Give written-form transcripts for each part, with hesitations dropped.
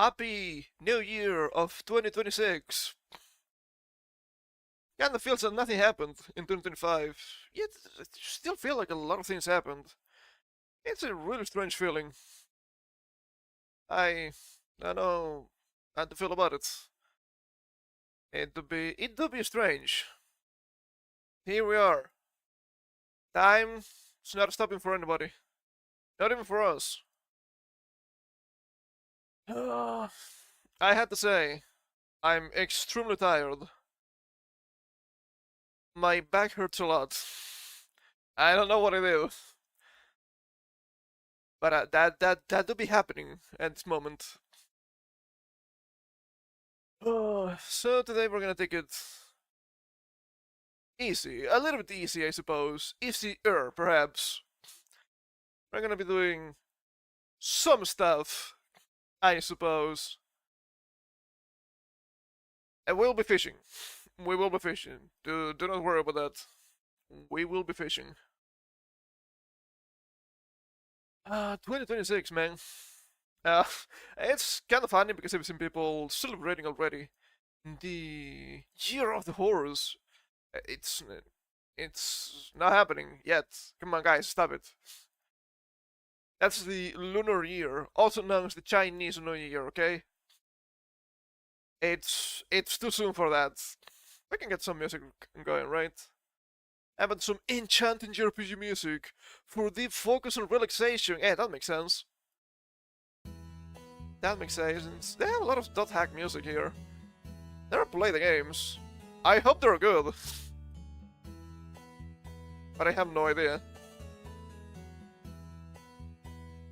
Happy New Year of 2026. Kinda feels that nothing happened in 2025, yet it still feel like a lot of things happened. It's a really strange feeling. I don't know how to feel about it. It do be strange. Here we are. Time is not stopping for anybody. Not even for us. I had to say, I'm extremely tired. My back hurts a lot. I don't know what it is, but that do be happening at this moment. So today we're gonna take it easy, a little bit easy, I suppose. Easier, perhaps. We're gonna be doing some stuff, I suppose. And we'll be fishing. We will be fishing. Do not worry about that. We will be fishing. 2026, man. Uh, it's kind of funny because I've seen people celebrating already. The year of the horse. It's not happening yet. Come on, guys, stop it. That's the lunar year, also known as the Chinese New Year. Okay. It's too soon for that. We can get some music going, right? How about some enchanting JRPG music for deep focus and relaxation? Yeah, that makes sense. That makes sense. They have a lot of dot hack music here. Never play the games. I hope they're good. But I have no idea.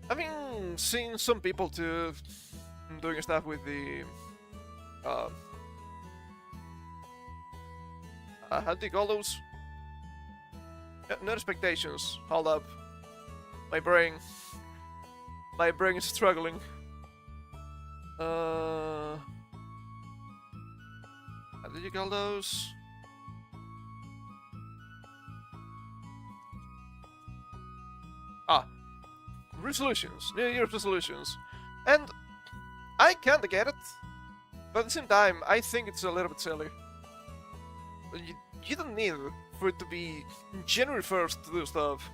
I've been seeing some people too doing stuff with the how do you call those? No expectations. Hold up. My brain is struggling. How did you call those? Resolutions. New Year's resolutions. And I kinda get it. But at the same time, I think it's a little bit silly. You don't need for it to be January 1st to do stuff.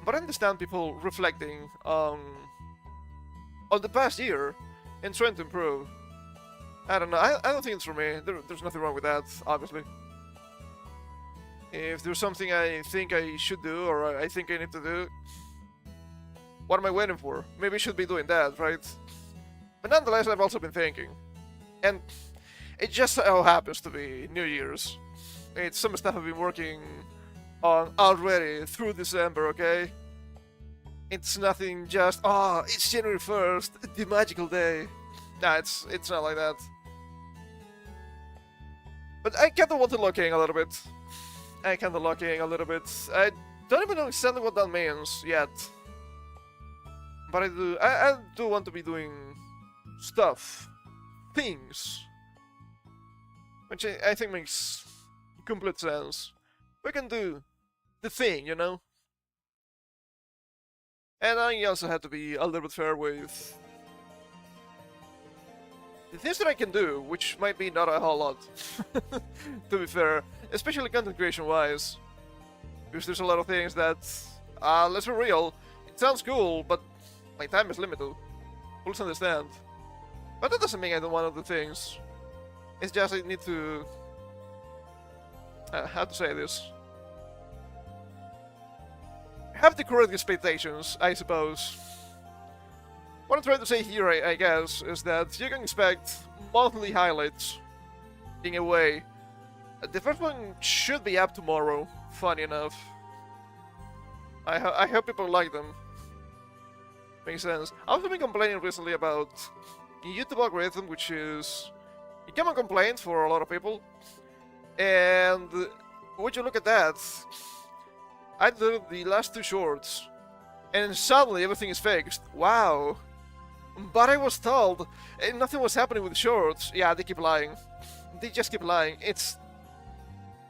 But I understand people reflecting on the past year and trying to improve. I don't know. I don't think it's for me. There's nothing wrong with that, obviously. If there's something I think I should do or I think I need to do, what am I waiting for? Maybe I should be doing that, right? But nonetheless, I've also been thinking. And it just so happens to be New Year's. It's some stuff I've been working on already through December, okay? It's nothing just, it's January 1st, the magical day. Nah, it's not like that. But I kinda want to lock in a little bit. I don't even know exactly what that means yet. But I do want to be doing stuff. Things. Which I think makes complete sense. We can do the thing, you know? And I also had to be a little bit fair with the things that I can do, which might be not a whole lot, to be fair, especially content creation wise. Because there's a lot of things that, let's be real, it sounds cool, but my time is limited. Please understand. But that doesn't mean I don't want to do things. It's just I need to... how to say this? Have to correct expectations, I suppose. What I'm trying to say here, I guess, is that you can expect monthly highlights in a way. The first one should be up tomorrow, funny enough. I hope people like them. Makes sense. I've been complaining recently about YouTube algorithm, which is a common complaint for a lot of people. And would you look at that? I did the last 2 shorts, and suddenly everything is fixed. Wow. But I was told nothing was happening with the shorts. Yeah, they keep lying. They just keep lying. It's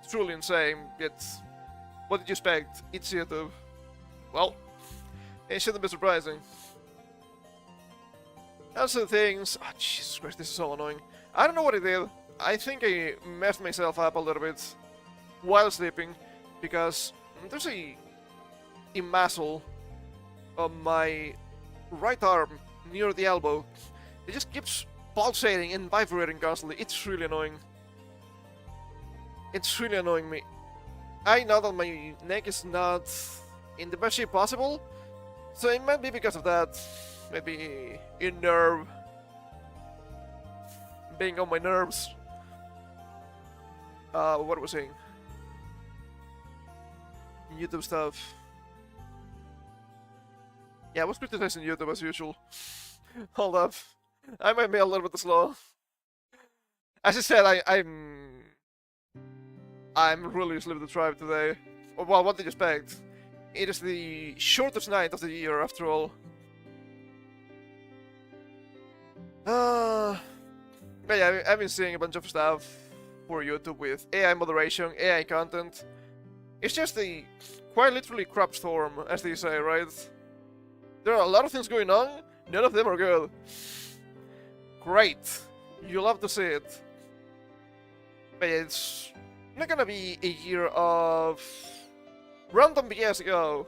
truly insane. Yet, what did you expect? It's YouTube. Well, it shouldn't be surprising. That's the things. Oh, Jesus Christ, this is so annoying. I don't know what I did. I think I messed myself up a little bit while sleeping because there's a muscle on my right arm near the elbow. It just keeps pulsating and vibrating constantly. It's really annoying. It's really annoying me. I know that my neck is not in the best shape possible, so it might be because of that. Maybe a nerve being on my nerves. What was I saying? YouTube stuff. Yeah, I was criticizing YouTube as usual. Hold up. I might be a little bit slow. As I said, I'm really asleep deprived today. Well, what did you expect? It is the shortest night of the year, after all. But yeah, I've been seeing a bunch of stuff for YouTube with AI moderation, AI content. It's just a quite literally crap storm, as they say, right? There are a lot of things going on, none of them are good. Great. You love to see it. But yeah, it's not gonna be a year of random BS go.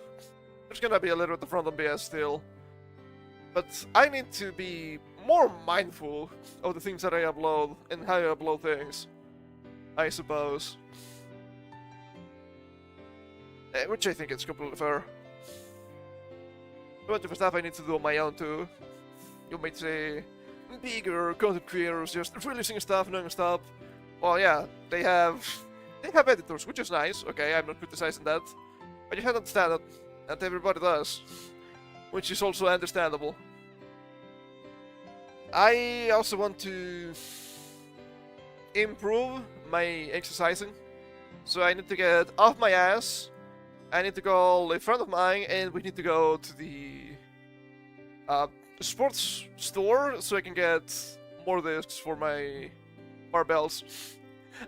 There's gonna be a little bit of random BS still. But I need to be more mindful of the things that I upload and how I upload things, I suppose. Which I think is completely fair. A bunch of stuff I need to do on my own too. You might say, bigger content creators just releasing stuff non-stop. Well, yeah, they have editors, which is nice. Okay, I'm not criticizing that, but you have to understand that everybody does, which is also understandable. I also want to improve my exercising, so I need to get off my ass. I need to call a friend of mine, and we need to go to the sports store so I can get more discs for my barbells.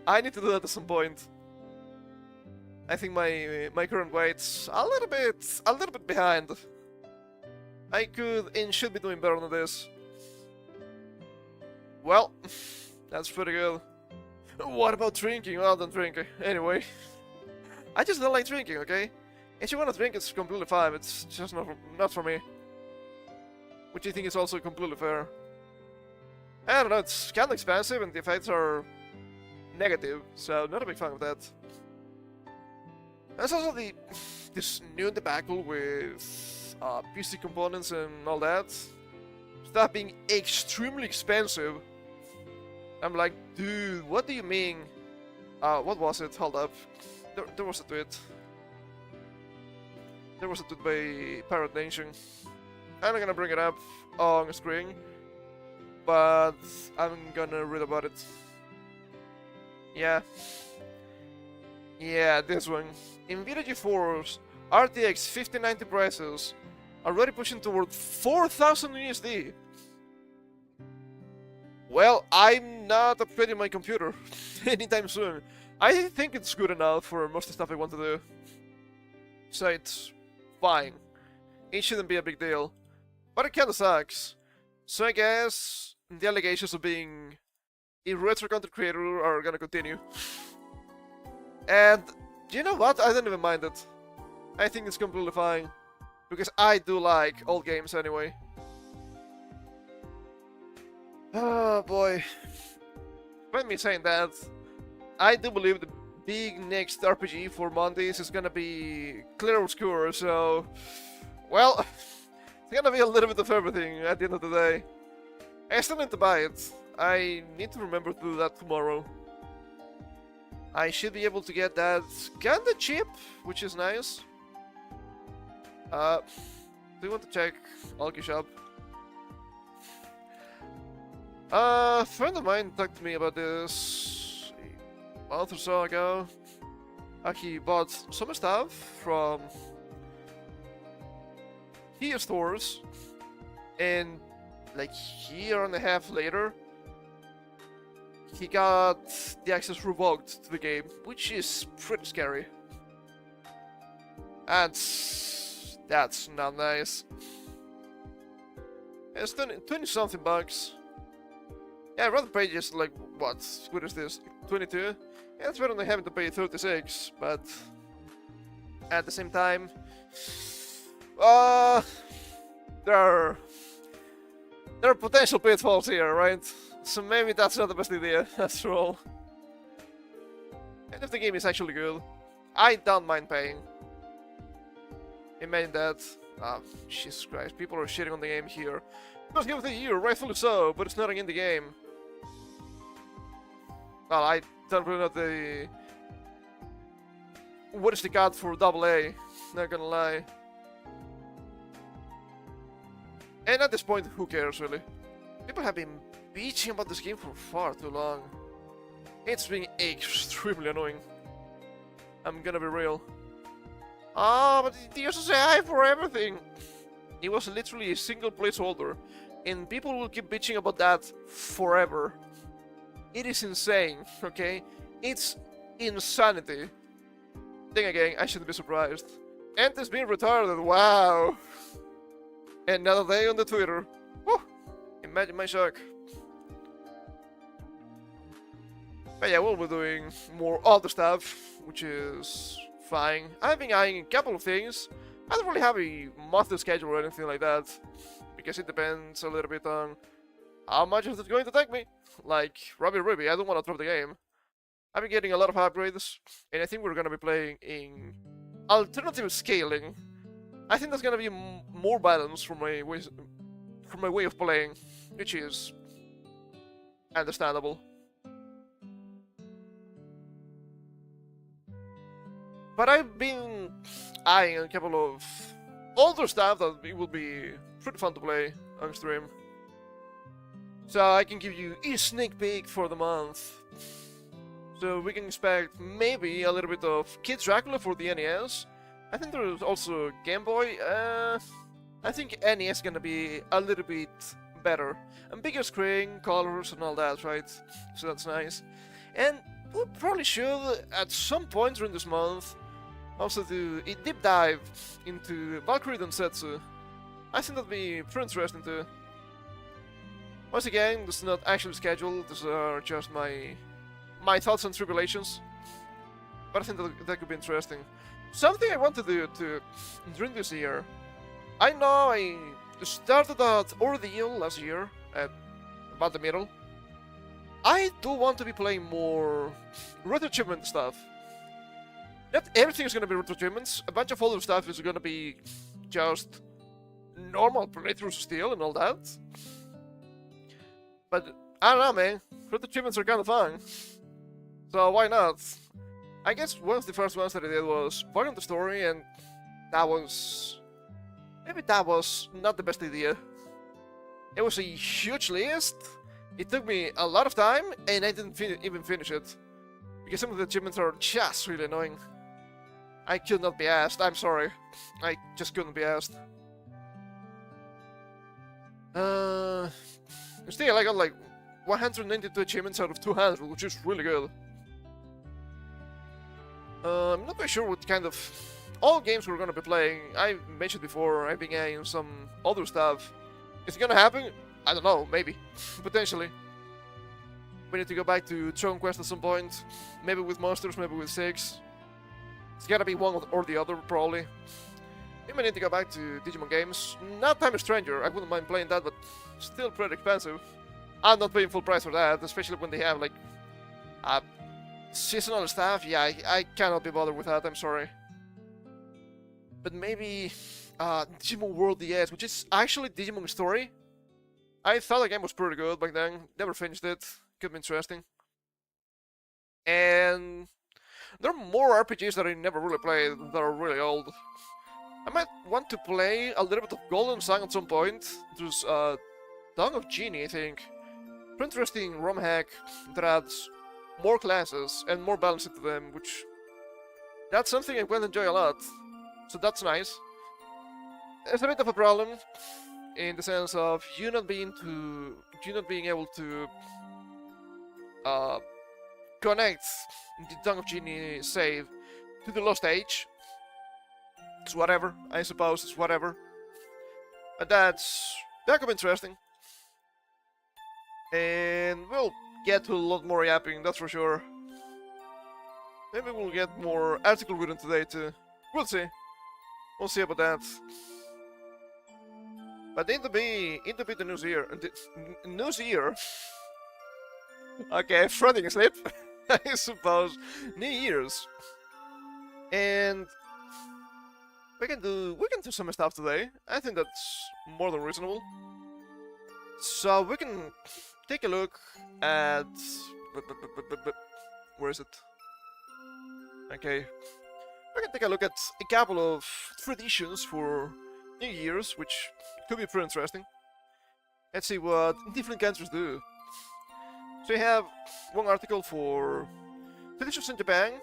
I need to do that at some point. I think my current weight's a little bit behind. I could and should be doing better than this. Well, that's pretty good. What about drinking? Well, don't drink. Anyway, I just don't like drinking, okay? If you want to drink, it's completely fine. It's just not for me. Which I think is also completely fair. I don't know, it's kind of expensive and the effects are negative, so not a big fan of that. There's also this new debacle with PC components and all that. Stuff being extremely expensive. I'm like, dude, what do you mean? What was it? Hold up. There was a tweet. There was a tweet by Pirate Nation. I'm not gonna bring it up on screen, but I'm gonna read about it. Yeah. Yeah, this one. NVIDIA GeForce RTX 5090 prices already pushing toward 4,000 USD. Well, I'm not upgrading my computer anytime soon. I think it's good enough for most of the stuff I want to do. So it's fine. It shouldn't be a big deal. But it kinda sucks. So I guess the allegations of being a retro content creator are gonna continue. And you know what? I don't even mind it. I think it's completely fine. Because I do like old games anyway. Oh boy. Let me saying that, I do believe the big next RPG for Mondays is gonna be Clear Obscure, so... Well, it's gonna be a little bit of everything at the end of the day. I still need to buy it. I need to remember to do that tomorrow. I should be able to get that kinda cheap, which is nice. Do you want to check Alki Shop? A friend of mine talked to me about this a month or so ago. He bought some stuff from Kia stores, and like a year and a half later, he got the access revoked to the game, which is pretty scary. And that's not nice. It's 20 something bucks. Yeah, rather pay just like, what is this? 22? Yeah, it's better than having to pay 36, but at the same time, uh, there are potential pitfalls here, right? So maybe that's not the best idea, after all. And if the game is actually good, I don't mind paying. Imagine that. Ah, Jesus Christ, people are shitting on the game here. Best game of the year, rightfully so, but it's not in the game. Well, I don't really know the... What is the cut for AA? Not gonna lie. And at this point, who cares, really? People have been bitching about this game for far too long. It's been extremely annoying. I'm gonna be real. Ah, but it used to say hi for everything. It was literally a single placeholder, and people will keep bitching about that forever. It is insane, okay? It's insanity. Then again, I shouldn't be surprised. And it's been retarded, wow! Another day on the Twitter. Woo! Imagine my shock. But yeah, we'll be doing more other stuff, which is fine. I've been eyeing a couple of things. I don't really have a monthly schedule or anything like that, because it depends a little bit on how much is it going to take me. Like, Robbie Ruby, I don't want to drop the game. I've been getting a lot of upgrades, and I think we're going to be playing in alternative scaling. I think that's going to be more balance for my way of playing, which is understandable. But I've been eyeing a couple of older stuff that it will be pretty fun to play on stream. So I can give you a sneak peek for the month. So we can expect maybe a little bit of Kid Dracula for the NES. I think there's also Game Boy. I think NES is gonna be a little bit better. And bigger screen, colors and all that, right? So that's nice. And we probably should, at some point during this month, also do a deep dive into Valkyrie Densetsu. I think that'd be pretty interesting too. Once again, this is not actually scheduled, these are just my thoughts and tribulations. But I think that could be interesting. Something I want to do during this year. I know I started that ordeal last year, at about the middle. I do want to be playing more retro achievement stuff. Not everything is going to be retro achievements. A bunch of other stuff is going to be just normal playthroughs still and all that. But I don't know, man. Retro achievements are kind of fun. So why not? I guess one of the first ones that I did was Point on the Story, and that was... maybe that was not the best idea. It was a huge list. It took me a lot of time, and I didn't even finish it. Because some of the achievements are just really annoying. I could not be asked, I'm sorry. I just couldn't be asked. Still, I got like 192 achievements out of 200, which is really good. I'm not very sure what kind of... all games we're gonna be playing. I mentioned before, I've been getting some other stuff. Is it gonna happen? I don't know, maybe. Potentially. We need to go back to Dragon Quest at some point. Maybe with Monsters, maybe with 6. It's gotta be one or the other, probably. We might need to go back to Digimon games. Not Time is Stranger, I wouldn't mind playing that, but still pretty expensive. I'm not paying full price for that, especially when they have, like, seasonal stuff. Yeah, I cannot be bothered with that, I'm sorry. But maybe Digimon World DS, which is actually Digimon Story. I thought the game was pretty good back then. Never finished it. Could be interesting. And there are more RPGs that I never really played that are really old. I might want to play a little bit of Golden Sun at some point. There's Dawn of Genie, I think. Pretty interesting ROM hack that adds more classes and more balance into them, which that's something I'm going to enjoy a lot. So that's nice. It's a bit of a problem in the sense of you not being able to connect the Tongue of Genie save to the Lost Age. It's whatever, I suppose it's whatever. But that's That could be interesting. And we'll get to a lot more yapping, that's for sure. Maybe we'll get more article written today too. We'll see. We'll see about that. But into be the news year. News year. Okay, fronting slip, I suppose. New Year's. And we can do some stuff today. I think that's more than reasonable. So we can take a look at where is it? Okay. We can take a look at a couple of traditions for New Year's, which could be pretty interesting. Let's see what different countries do. So we have one article for traditions in Japan,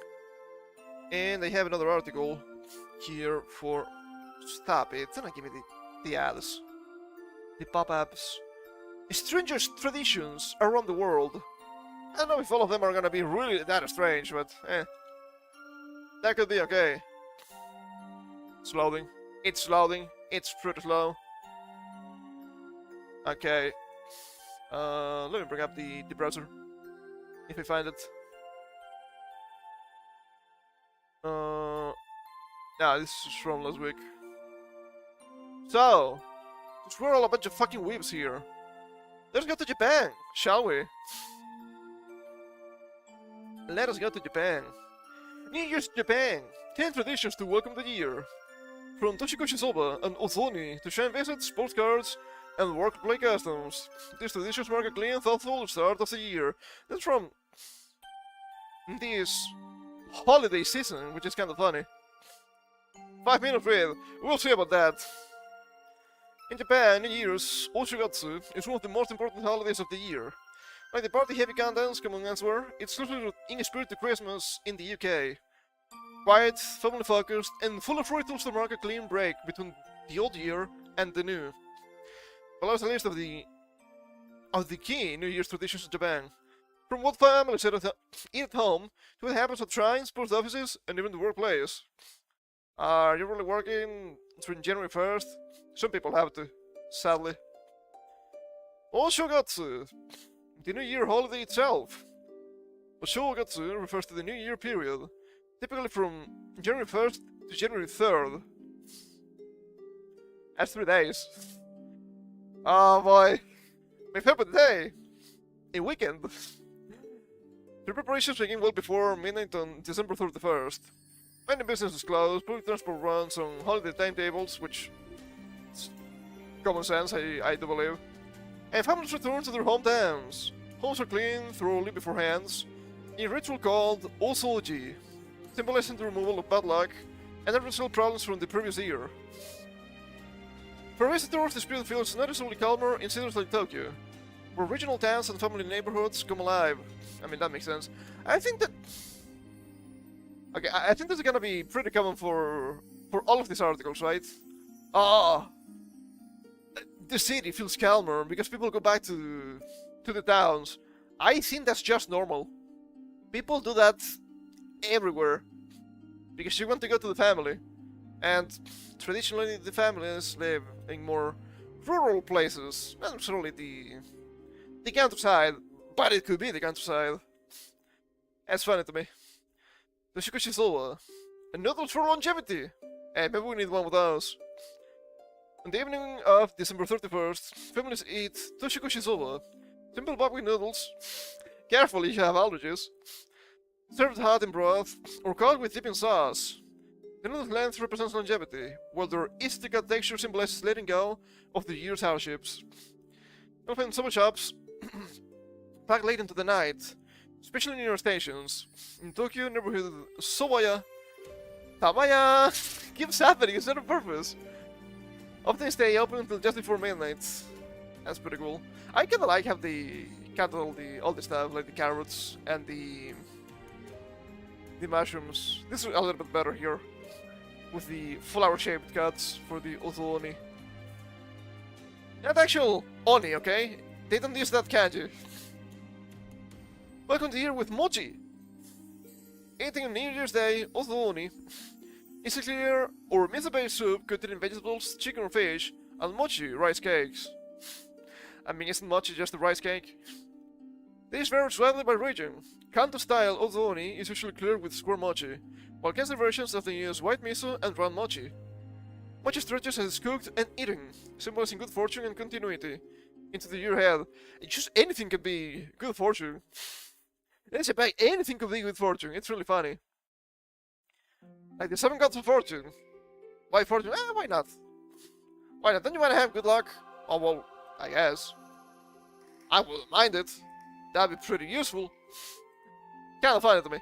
and they have another article here for... Stop it, don't give me the ads. The pop-ups. Strangest traditions around the world. I don't know if all of them are gonna be really that strange, but that could be okay. It's loading. It's loading. It's pretty slow. Okay. Let me bring up the browser. If I find it. Nah, this is from last week. So, since we're all a bunch of fucking weebs here, let's go to Japan, shall we? Let us go to Japan. New Year's Japan. 10 traditions to welcome the year. From Toshikoshi Soba and Ozoni to shrine visits, postcards, and workplace customs. These traditions mark a clean, thoughtful start of the year. That's from this holiday season, which is kind of funny. 5 minutes read. We'll see about that. In Japan, New Year's Oshigatsu is one of the most important holidays of the year. Like the party-heavy countdowns coming elsewhere, it's closely in spirit to Christmas in the UK. Quiet, family-focused, and full of rituals to mark a clean break between the old year and the new. Below is a list of the key New Year's traditions in Japan. From what families eat at home, to what happens at shrines, post offices, and even the workplace. Are you really working through January 1st? Some people have to, sadly. Oshogatsu, the New Year holiday itself. Oshogatsu refers to the New Year period, typically from January 1st to January 3rd. That's 3 days. Oh boy. My favorite day. A weekend. The preparations begin well before midnight on December 31st. Many businesses close, public transport runs on holiday timetables, which is common sense, I do believe. And families return to their hometowns. Homes are cleaned thoroughly beforehand, in a ritual called Osoji, symbolizing the removal of bad luck and unresolved problems from the previous year. For visitors, this period feels noticeably calmer in cities like Tokyo, where regional towns and family neighborhoods come alive. I mean, that makes sense. I think that... Okay, I think this is gonna be pretty common for all of these articles, right? The city feels calmer because people go back to the towns. I think that's just normal. People do that everywhere because you want to go to the family, and traditionally the families live in more rural places, not necessarily the countryside, but it could be the countryside. That's funny to me. Toshikoshi Soba, a noodles for longevity. Hey, maybe we need one of those. On the evening of December 31st, families eat Toshikoshi Soba, simple buckwheat noodles. Careful if you have allergies. Served hot in broth, or cooked with dipping sauce. The noodle's length represents longevity, while their easy-to-cut texture symbolizes letting go of the year's hardships. You'll find soba shops packed late into the night, especially near stations. In Tokyo, neighborhood Sobaya, Tamaya keeps happening, it's not on purpose. Often stay open until just before midnight. That's pretty cool. I kinda like how they cut all the stuff, like the carrots and the mushrooms. This is a little bit better here, with the flower-shaped cuts for the Ozoni. Not actual Oni, okay? They don't use that kanji. Welcome to here with mochi. Eating on New Year's Day, Ozoni is a clear or miso-based soup containing vegetables, chicken or fish, and mochi rice cakes. I mean, isn't mochi just a rice cake? This varies widely by region. Kanto-style odoni is usually cleared with square mochi, while Kansai versions often use white miso and round mochi. Mochi stretches as it's cooked and eaten, symbolizing good fortune and continuity into the year ahead. Just anything can be good fortune. It's a bag, anything could be good fortune. It's really funny. Like the 7 gods of fortune. Why fortune? Why not? Why not? Don't you want to have good luck? Oh, well, I guess. I wouldn't mind it. That'd be pretty useful. Kinda funny to me.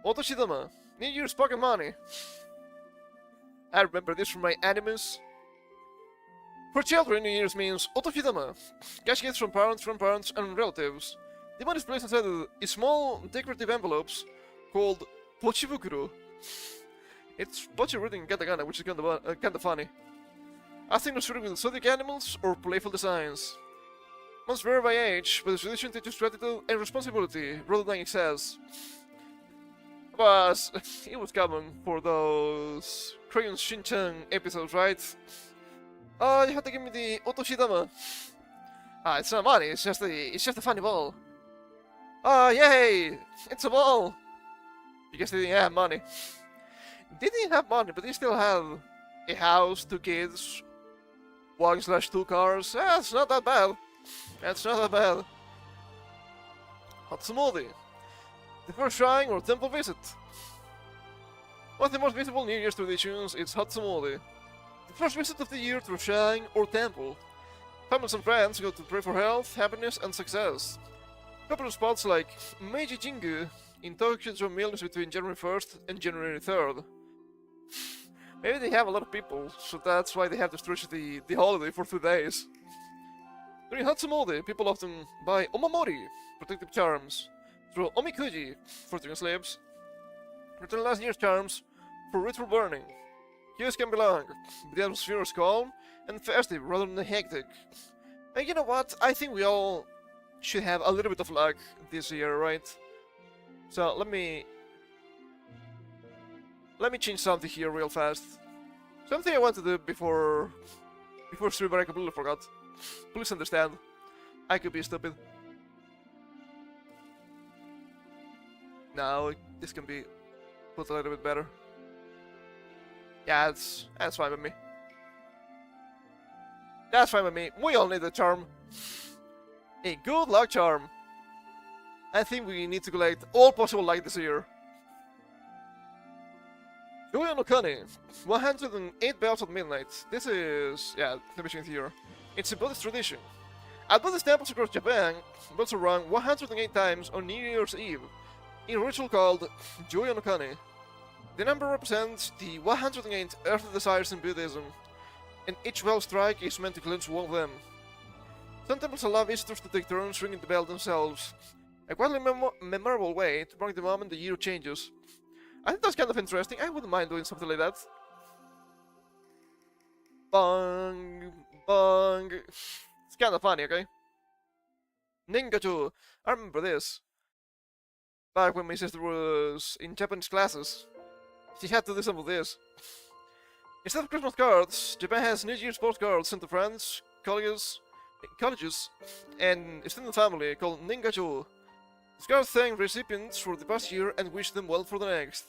Otoshidama. New Year's pocket money. I remember this from my animus. For children, New Year's means otoshidama. Cash gifts from parents, and relatives. The money is placed inside small decorative envelopes called pochibukuro. It's pochi written in katakana, which is kinda funny. I think it's written with exotic animals or playful designs. Must vary by age, but the tradition teaches gratitude and responsibility rather than excess. But it was common for those Crayon Shin-chan episodes, right? Oh, you have to give me the otoshidama. It's not money, it's just a funny ball. Yay! It's a ball! Because they didn't have money. They didn't have money, but they still have a house, 2 kids, 1/2 cars. It's not that bad. That's not that bad. Hatsumode. The first shrine or temple visit. One of the most visible New Year's traditions is Hatsumode. The first visit of the year to a shrine or temple. Families and friends go to pray for health, happiness, and success. Popular spots like Meiji Jingu in Tokyo draw millions between January 1st and January 3rd. Maybe they have a lot of people, so that's why they have to stretch the holiday for 2 days. During Hatsumode, people often buy omamori, protective charms, throw omikuji, fortune slips, return last year's charms for ritual burning. Queues can be long, but the atmosphere is calm and festive rather than hectic. And you know what? I think we all should have a little bit of luck this year, right? So let me change something here real fast. Something I want to do before stream, but I completely forgot. Please understand. I could be stupid. Now this can be put a little bit better. Yeah, that's fine with me. That's fine with me. We all need a charm. A good luck charm. I think we need to collect all possible luck this year. Joyo no Kane, 108 bells at midnight. This is, the mission here. It's a Buddhist tradition. At Buddhist temples across Japan, bells are rung 108 times on New Year's Eve, in a ritual called Joyo no Kane. The number represents the 108 earthly desires in Buddhism, and each bell strike is meant to cleanse one of them. Some temples allow visitors to take turns ringing the bell themselves, a quite memorable way to mark the moment the year changes. I think that's kind of interesting. I wouldn't mind doing something like that. Bong, bong. It's kind of funny, okay? Ningachu. I remember this. Back when my sister was in Japanese classes, she had to do some of this. Instead of Christmas cards, Japan has New Year's postcards sent to friends, colleges, and extended family called Ningachu. These cards thank recipients for the past year and wish them well for the next.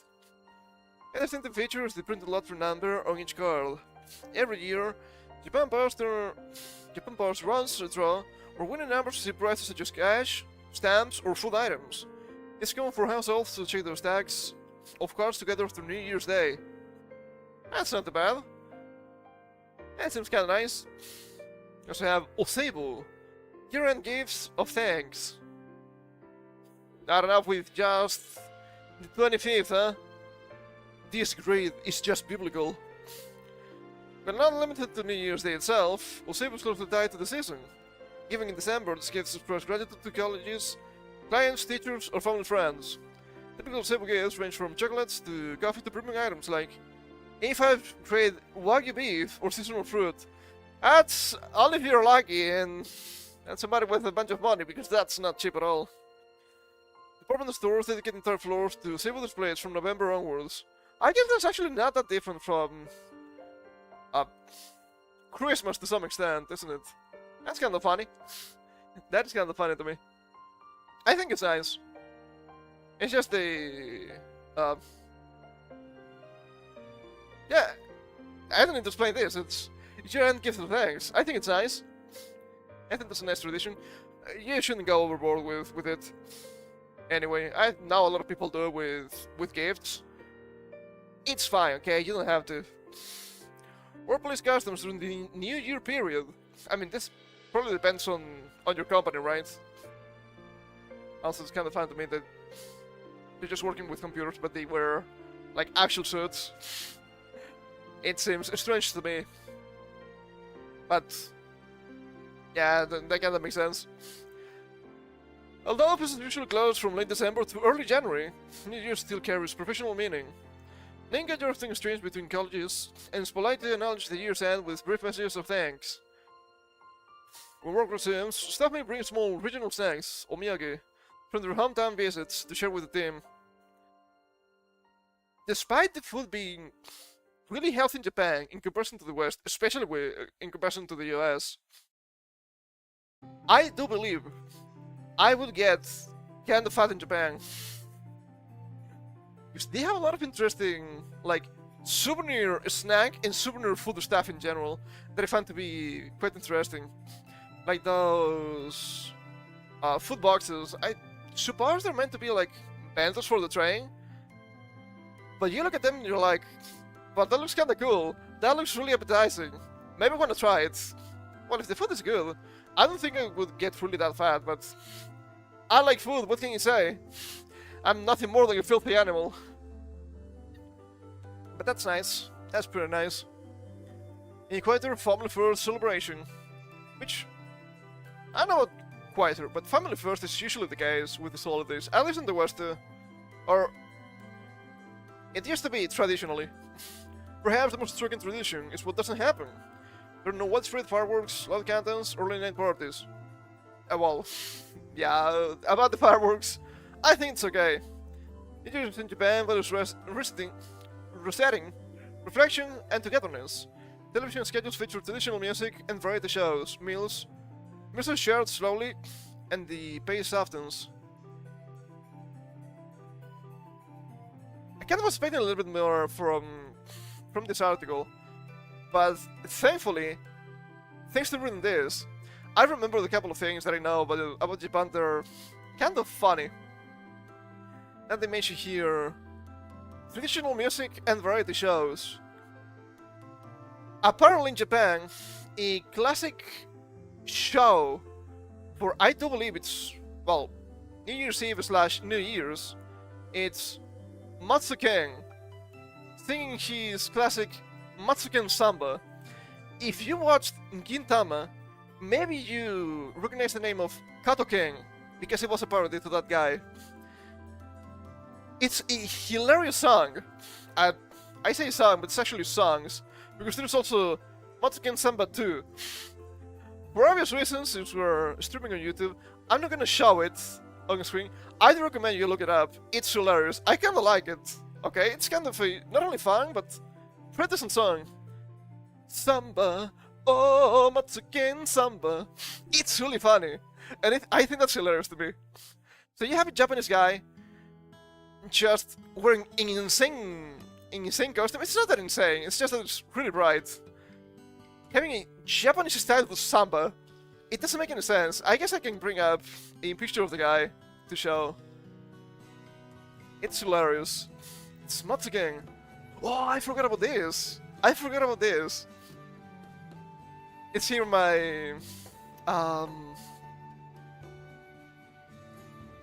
A distinctive feature is the printed letter number on each card. Every year, Japan Post runs a draw where winning numbers receive prizes such as cash, stamps, or food items. It's common for households to check their stacks of cards together after New Year's Day. That's not too bad. That seems kinda nice. We also have Oseibo, year-end gifts of thanks. Not enough with just the 25th, huh? This grade is just biblical. But not limited to New Year's Day itself, Oseibo is closely tied to the season. Giving in December, these gifts express gratitude to colleges, clients, teachers, or family friends. Typical Oseibo gifts range from chocolates to coffee to premium items like A5 grade Wagyu beef or seasonal fruit. That's only if you're lucky and somebody with a bunch of money, because that's not cheap at all. Department stores dedicate entire floors to Oseibo displays from November onwards. I guess that's actually not that different from Christmas to some extent, isn't it? That's kind of funny. That is kind of funny to me. I think it's nice. It's just the... yeah, I don't need to explain this. It's your end gift of thanks. I think it's nice. I think that's a nice tradition. You shouldn't go overboard with it. Anyway, I now a lot of people do it with gifts. It's fine, okay? You don't have to. Workplace customs during the New Year period. I mean, this probably depends on your company, right? Also, it's kind of fun to me that they're just working with computers, but they wear like actual suits. It seems strange to me, but yeah, that kind of makes sense. Although offices usually close from late December to early January, New Year still carries professional meaning. Then get your thing exchange between colleges, and it's polite to acknowledge the year's end with brief messages of thanks. When work resumes, staff may bring small regional snacks, omiyage, from their hometown visits to share with the team. Despite the food being really healthy in Japan in comparison to the West, especially in comparison to the US, I do believe I would get kind of fat in Japan. Because they have a lot of interesting, like, souvenir snack and souvenir food stuff in general that I find to be quite interesting. Like those food boxes. I suppose they're meant to be like bentos for the train. But you look at them and you're like, well, that looks kinda cool. That looks really appetizing. Maybe I wanna try it. Well, if the food is good, I don't think I would get really that fat, but I like food, what can you say? I'm nothing more than a filthy animal. But that's nice. That's pretty nice. A quieter family first celebration. Which, I don't know what quieter, but family first is usually the case with these holidays, at least in the West, or it used to be traditionally. Perhaps the most striking tradition is what doesn't happen. There are no widespread fireworks, loud cantons, or late night parties. Well, yeah, about the fireworks, I think it's okay. Indigenous in Japan values resetting, reflection, and togetherness. Television schedules feature traditional music and variety shows, meals are shared slowly, and the pace softens. I kind of was expecting a little bit more from this article, but thankfully, thanks to reading this, I remembered a couple of things that I know about Japan that are kind of funny. And they mention here traditional music and variety shows. Apparently in Japan, a classic show for, I do believe it's, well, New Year's Eve / New Year's, it's Matsuken singing his classic Matsuken Samba. If you watched Gintama, maybe you recognize the name of Kato-ken, because it was a parody to that guy. It's a hilarious song. I say song, but it's actually songs, because there's also Matsuken Samba 2. For obvious reasons, since we're streaming on YouTube, I'm not gonna show it on the screen. I'd recommend you look it up. It's hilarious. I kinda like it. Okay, it's kind of a, not only fun, but pretty decent song. Samba, oh, Matsuken Samba. It's really funny, and I think that's hilarious to me. So you have a Japanese guy just wearing an insane costume. It's not that insane, it's just that it's really bright. Having a Japanese style with Samba, it doesn't make any sense. I guess I can bring up a picture of the guy to show. It's hilarious. It's Matsuken. Oh, I forgot about this. It's here in my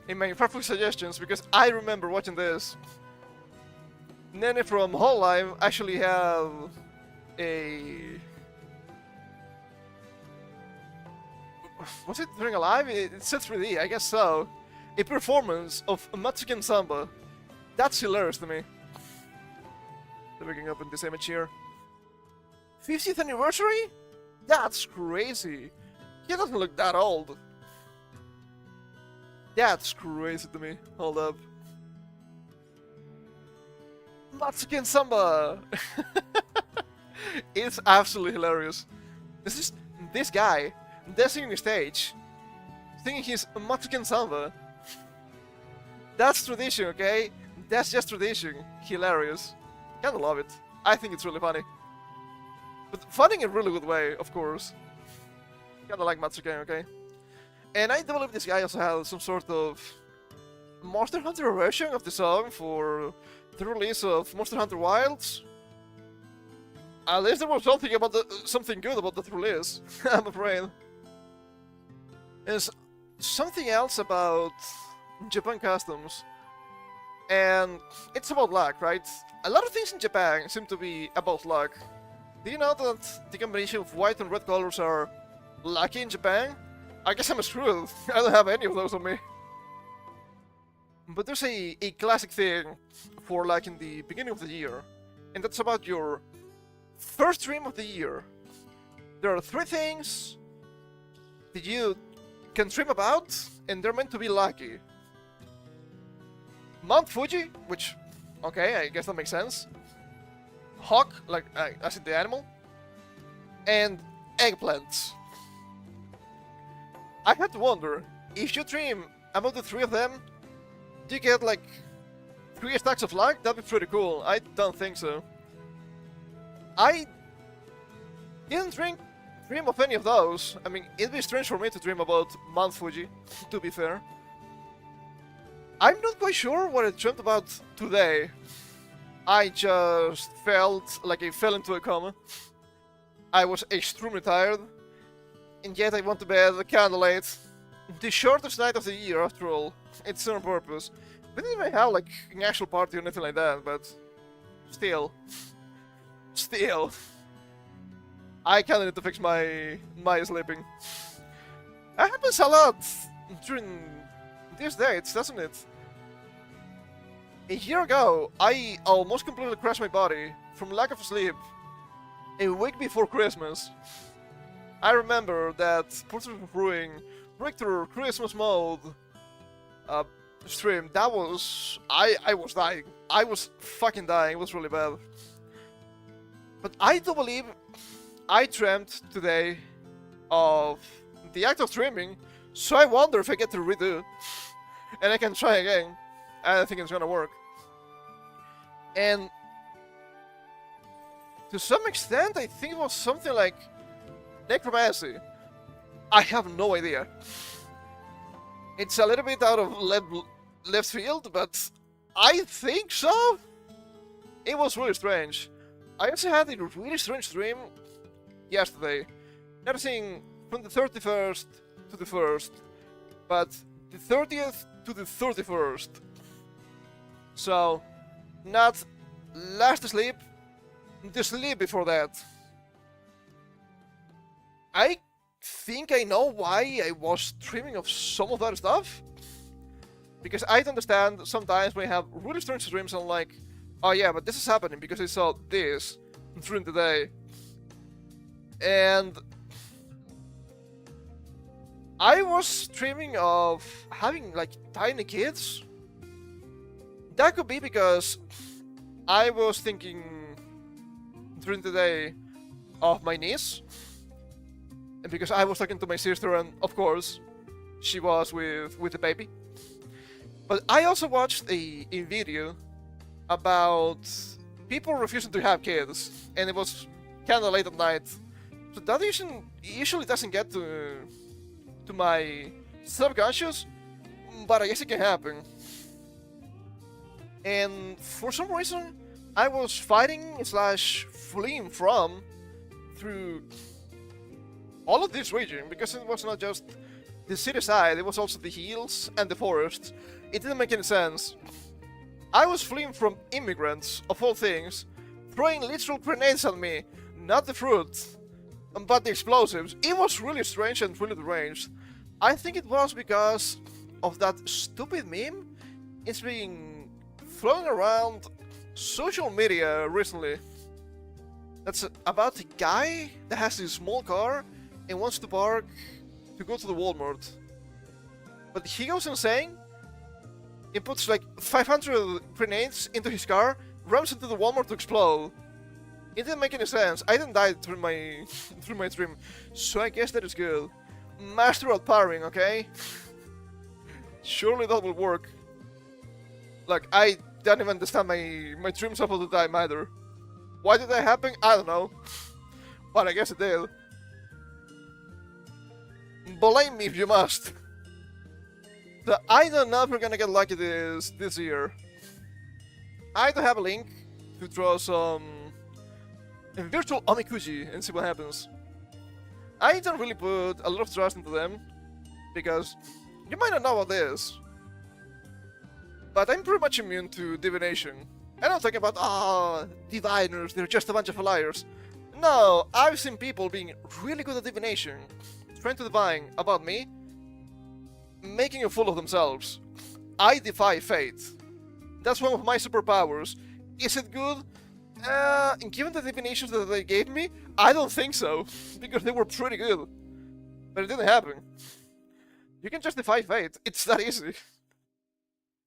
in my Firefox suggestions, because I remember watching this. Nene from Whole Life actually have a... Was it during a live? It said 3D, I guess so. A performance of Matsuken Samba. That's hilarious to me. Looking up in this image here. 50th anniversary? That's crazy. He doesn't look that old. That's crazy to me. Hold up. Matsuken Samba! It's absolutely hilarious. This guy dancing on the stage, singing his Mexican samba. That's tradition, okay? That's just tradition. Hilarious. Kinda love it. I think it's really funny. But funny in a really good way, of course. Kinda like Matsuken, okay? And I do believe this guy also has some sort of Monster Hunter version of the song for the release of Monster Hunter Wilds. At least there was something good about that release, I'm afraid. There's something else about Japan customs, and it's about luck, right? A lot of things in Japan seem to be about luck. Do you know that the combination of white and red colors are lucky in Japan? I guess I'm screwed. I don't have any of those on me. But there's a classic thing for like in the beginning of the year, and that's about your first dream of the year. There are 3 things that you can dream about, and they're meant to be lucky. Mount Fuji, which, okay, I guess that makes sense. Hawk, like as in the animal, and eggplants. I had to wonder, if you dream about the 3 of them, do you get like 3 stacks of luck? That'd be pretty cool. I don't think so. I didn't dream of any of those. I mean, it'd be strange for me to dream about Mount Fuji, to be fair. I'm not quite sure what I dreamt about today. I just felt like I fell into a coma. I was extremely tired, and yet I went to bed kinda late. The shortest night of the year, after all. It's on purpose. We didn't even have like an actual party or anything like that, but still. I kinda need to fix my sleeping. That happens a lot during these dates, doesn't it? A year ago, I almost completely crashed my body from lack of sleep a week before Christmas. I remember that Portrait of Ruin Richter Christmas mode stream. That was... I was dying. I was fucking dying. It was really bad. But I do believe I dreamt today of the act of streaming, so I wonder if I get to redo. And I can try again. I think it's gonna work. And to some extent, I think it was something like necromancy. I have no idea. It's a little bit out of left field, but I think so. It was really strange. I also had a really strange dream yesterday. Everything from the 31st to the 1st, but the 30th to the 31st. So, not last sleep, the sleep before that. I think I know why I was dreaming of some of that stuff. Because I understand sometimes when I have really strange dreams, I'm like, oh yeah, but this is happening because I saw this during the day. And I was dreaming of having like tiny kids. That could be because I was thinking during the day of my niece. And because I was talking to my sister, and of course, she was with the baby. But I also watched a video about people refusing to have kids, and it was kind of late at night. So that usually doesn't get to my subconscious, but I guess it can happen. And for some reason, I was fighting / fleeing from through all of this region, because it was not just the city side, it was also the hills and the forests. It didn't make any sense. I was fleeing from immigrants, of all things, throwing literal grenades at me, not the fruit, but the explosives. It was really strange and really deranged. I think it was because of that stupid meme. It's being thrown around social media recently. That's about a guy that has this small car and wants to park to go to the Walmart. But he goes insane. He puts like 500 grenades into his car, runs into the Walmart to explode. It didn't make any sense. I didn't die through my dream, so I guess that is good. master at parrying, okay? Surely that will work. Like, I don't even understand my dreams half of the time either. Why did that happen? I don't know. But I guess it did. Blame me if you must. I don't know if we're gonna get lucky this year. I don't have a link to draw some virtual omikuji and see what happens. I don't really put a lot of trust into them, because you might not know what this, but I'm pretty much immune to divination. I'm not talking about, diviners, they're just a bunch of liars. No, I've seen people being really good at divination, trying to divine about me, making a fool of themselves. I defy fate. That's one of my superpowers. Is it good? Given the divinations that they gave me, I don't think so, because they were pretty good. But it didn't happen. You can just defy fate. It's that easy.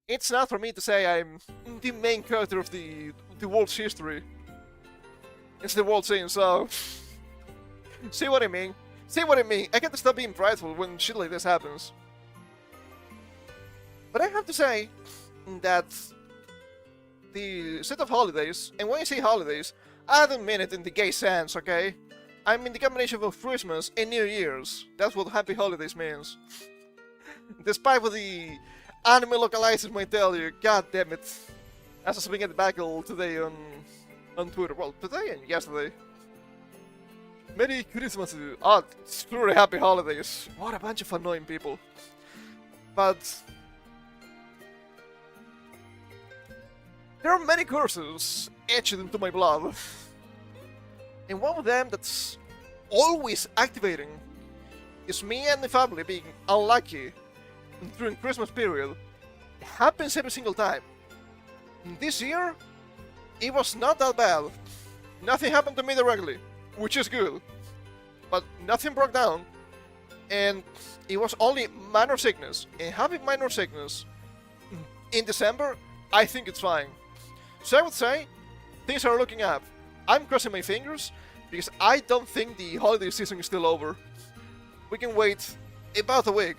It's not for me to say I'm the main character of the world's history. It's the world scene, so... See what I mean? See what I mean? I can't stop being prideful when shit like this happens. But I have to say that the set of holidays, and when I say holidays, I don't mean it in the gay sense, okay? I mean the combination of Christmas and New Year's. That's what Happy Holidays means. Despite what the anime localizers might tell you, god damn it. As I was being at the battle today on Twitter, well, today and yesterday. Merry Christmas, screw the Happy Holidays. What a bunch of annoying people. But there are many curses etched into my blood. And one of them that's always activating is me and my family being unlucky during Christmas period. It happens every single time. This year, it was not that bad. Nothing happened to me directly, which is good. But nothing broke down, and it was only minor sickness. And having minor sickness in December, I think it's fine. So I would say, things are looking up. I'm crossing my fingers, because I don't think the holiday season is still over. We can wait about a week.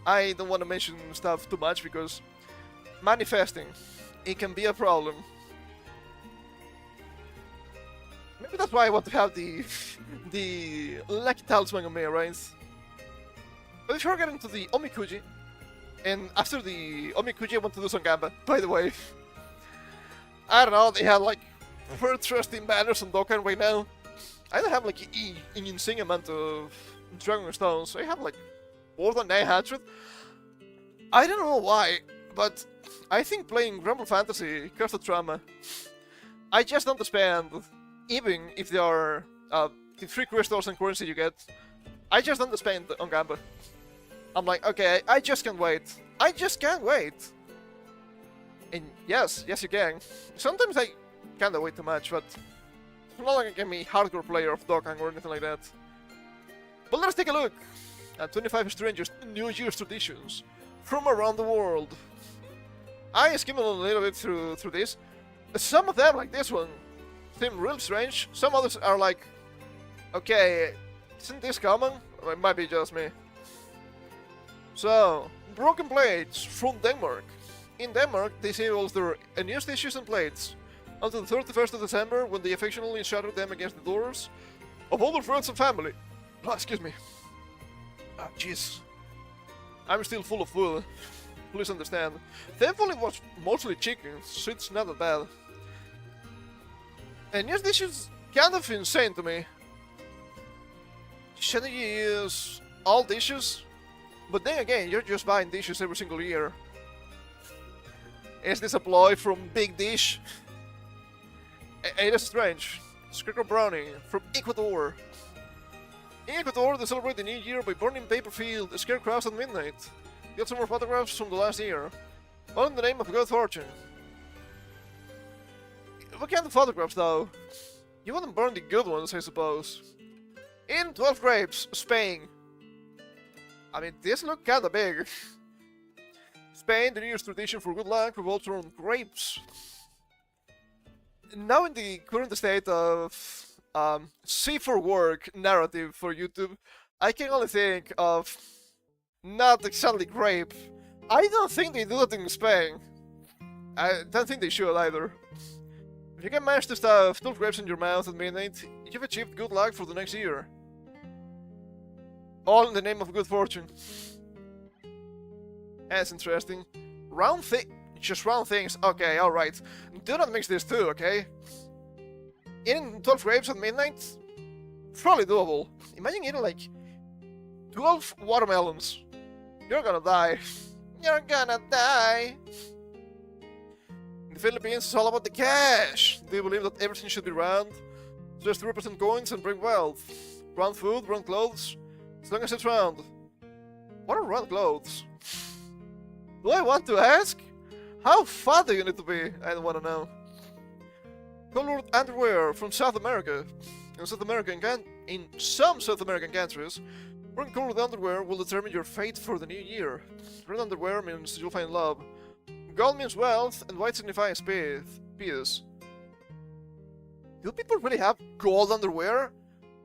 I don't want to mention stuff too much, because manifesting, it can be a problem. Maybe that's why I want to have the lucky talisman on me, right? But if you're getting to the omikuji, and after the omikuji I want to do some gamba, by the way. I don't know, they have like 4 trusting banners on Dokkan right now. I don't have like an insane amount of Dragon Stones. I have like more than 900. I don't know why, but I think playing Rumble Fantasy caused a trauma. I just don't spend, even if there are the free crystals and currency you get, I just don't spend on Gamba. I'm like, okay, I just can't wait. I just can't wait. And yes you can. Sometimes I kinda wait too much, but it's not like I can be hardcore player of Dokkan or anything like that. But let's take a look at 25 strangest New Year's traditions from around the world. I skimmed a little bit through this. Some of them, like this one, seem really strange. Some others are like, okay, isn't this common? Or it might be just me. So, broken plates from Denmark. In Denmark, they sell their unused tissues and plates until the 31st of December, when they affectionately shatter them against the doors of all their friends and family. Oh, excuse me. Ah, jeez. I'm still full of food. Please understand. Thankfully, it was mostly chicken, so it's not that bad. And yes, this is kind of insane to me. Shouldn't you use all dishes? But then again, you're just buying dishes every single year. Is this a ploy from Big Dish? It is strange. Scarecrow Brownie from Ecuador. In Ecuador, they celebrate the new year by burning paper-filled scarecrows at midnight. Get some more photographs from the last year, all in the name of good fortune. What kind of photographs, though? You wouldn't burn the good ones, I suppose. In 12 Grapes, Spain. I mean, these look kinda big. Spain, the New Year's tradition for good luck revolves around grapes. Now in the current state of safer work narrative for YouTube, I can only think of not exactly grape. I don't think they do that in Spain. I don't think they should either. If you can manage to stuff 12 grapes in your mouth at midnight, you've achieved good luck for the next year. All in the name of good fortune. That's interesting. Just round things. Okay, alright. Do not mix these two, okay? Eating 12 grapes at midnight? Probably doable. Imagine eating like 12 watermelons. You're gonna die. You're gonna die. In the Philippines, it's all about the cash. They believe that everything should be round. Just to represent coins and bring wealth. Round food, round clothes. As long as it's round. What are round clothes? Do I want to ask? How fat do you need to be? I don't want to know. Colored underwear from South America. In some South American countries, wearing colored underwear will determine your fate for the new year. Red underwear means you'll find love. Gold means wealth, and white signifies peace. Do people really have gold underwear?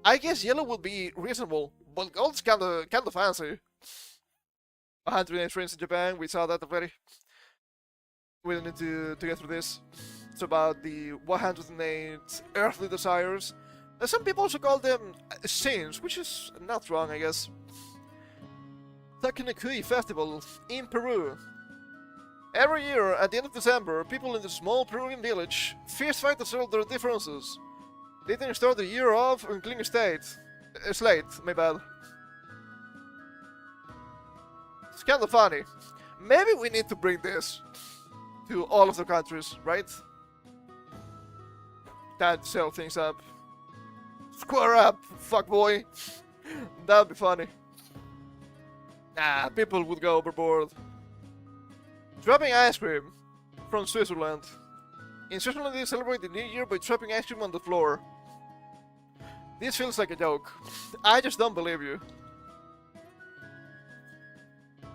I guess yellow would be reasonable, but gold's kinda fancy. 108 trains in Japan, we saw that already. We don't need to get through this. It's about the 108 earthly desires. And some people also call them sins, which is not wrong, I guess. Takanakui Festival in Peru. Every year, at the end of December, people in the small Peruvian village fierce fight to settle their differences. They then start the year off in clean slate, my bad. It's kind of funny. Maybe we need to bring this to all of the countries, right? That settle things up. Square up, fuckboy. That would be funny. Nah, people would go overboard. Dropping ice cream from Switzerland. In Switzerland, they celebrate the new year by dropping ice cream on the floor. This feels like a joke. I just don't believe you.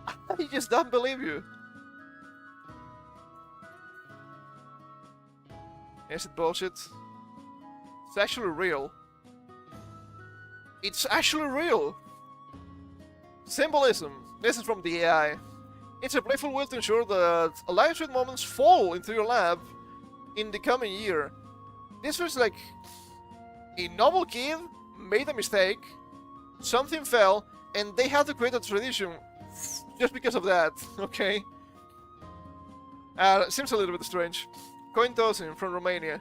I just don't believe you. Is it bullshit? It's actually real. It's actually real! Symbolism. This is from the AI. It's a playful way to ensure that life sweet moments fall into your lap in the coming year. This feels like a normal kid made a mistake, something fell, and they had to create a tradition just because of that, okay? Seems a little bit strange. Coin tossing from Romania.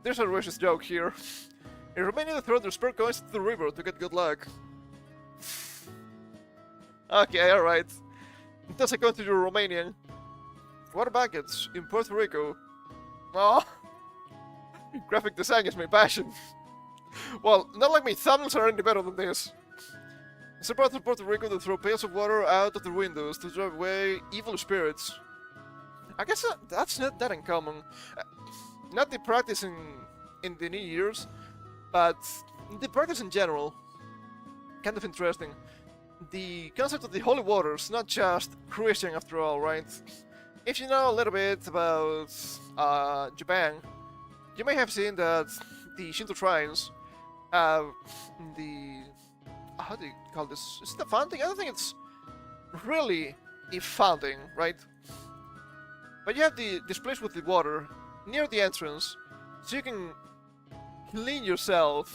There's a racist joke here. In Romania, they throw their spare coins into the river to get good luck. Okay, alright. Toss a coin to your Romanian. Water buckets in Puerto Rico. Oh, graphic design is my passion. Well, not like my thumbnails are any better than this. It's a part of Puerto Rico to throw pails of water out of the windows to drive away evil spirits. I guess that's not that uncommon. Not the practice in the New Year's, but the practice in general. Kind of interesting. The concept of the holy waters, not just Christian after all, right? If you know a little bit about Japan, you may have seen that the Shinto shrines have the... how do you call this? Is it a fountain? I don't think it's really a fountain, right? But you have this place with the water near the entrance, so you can clean yourself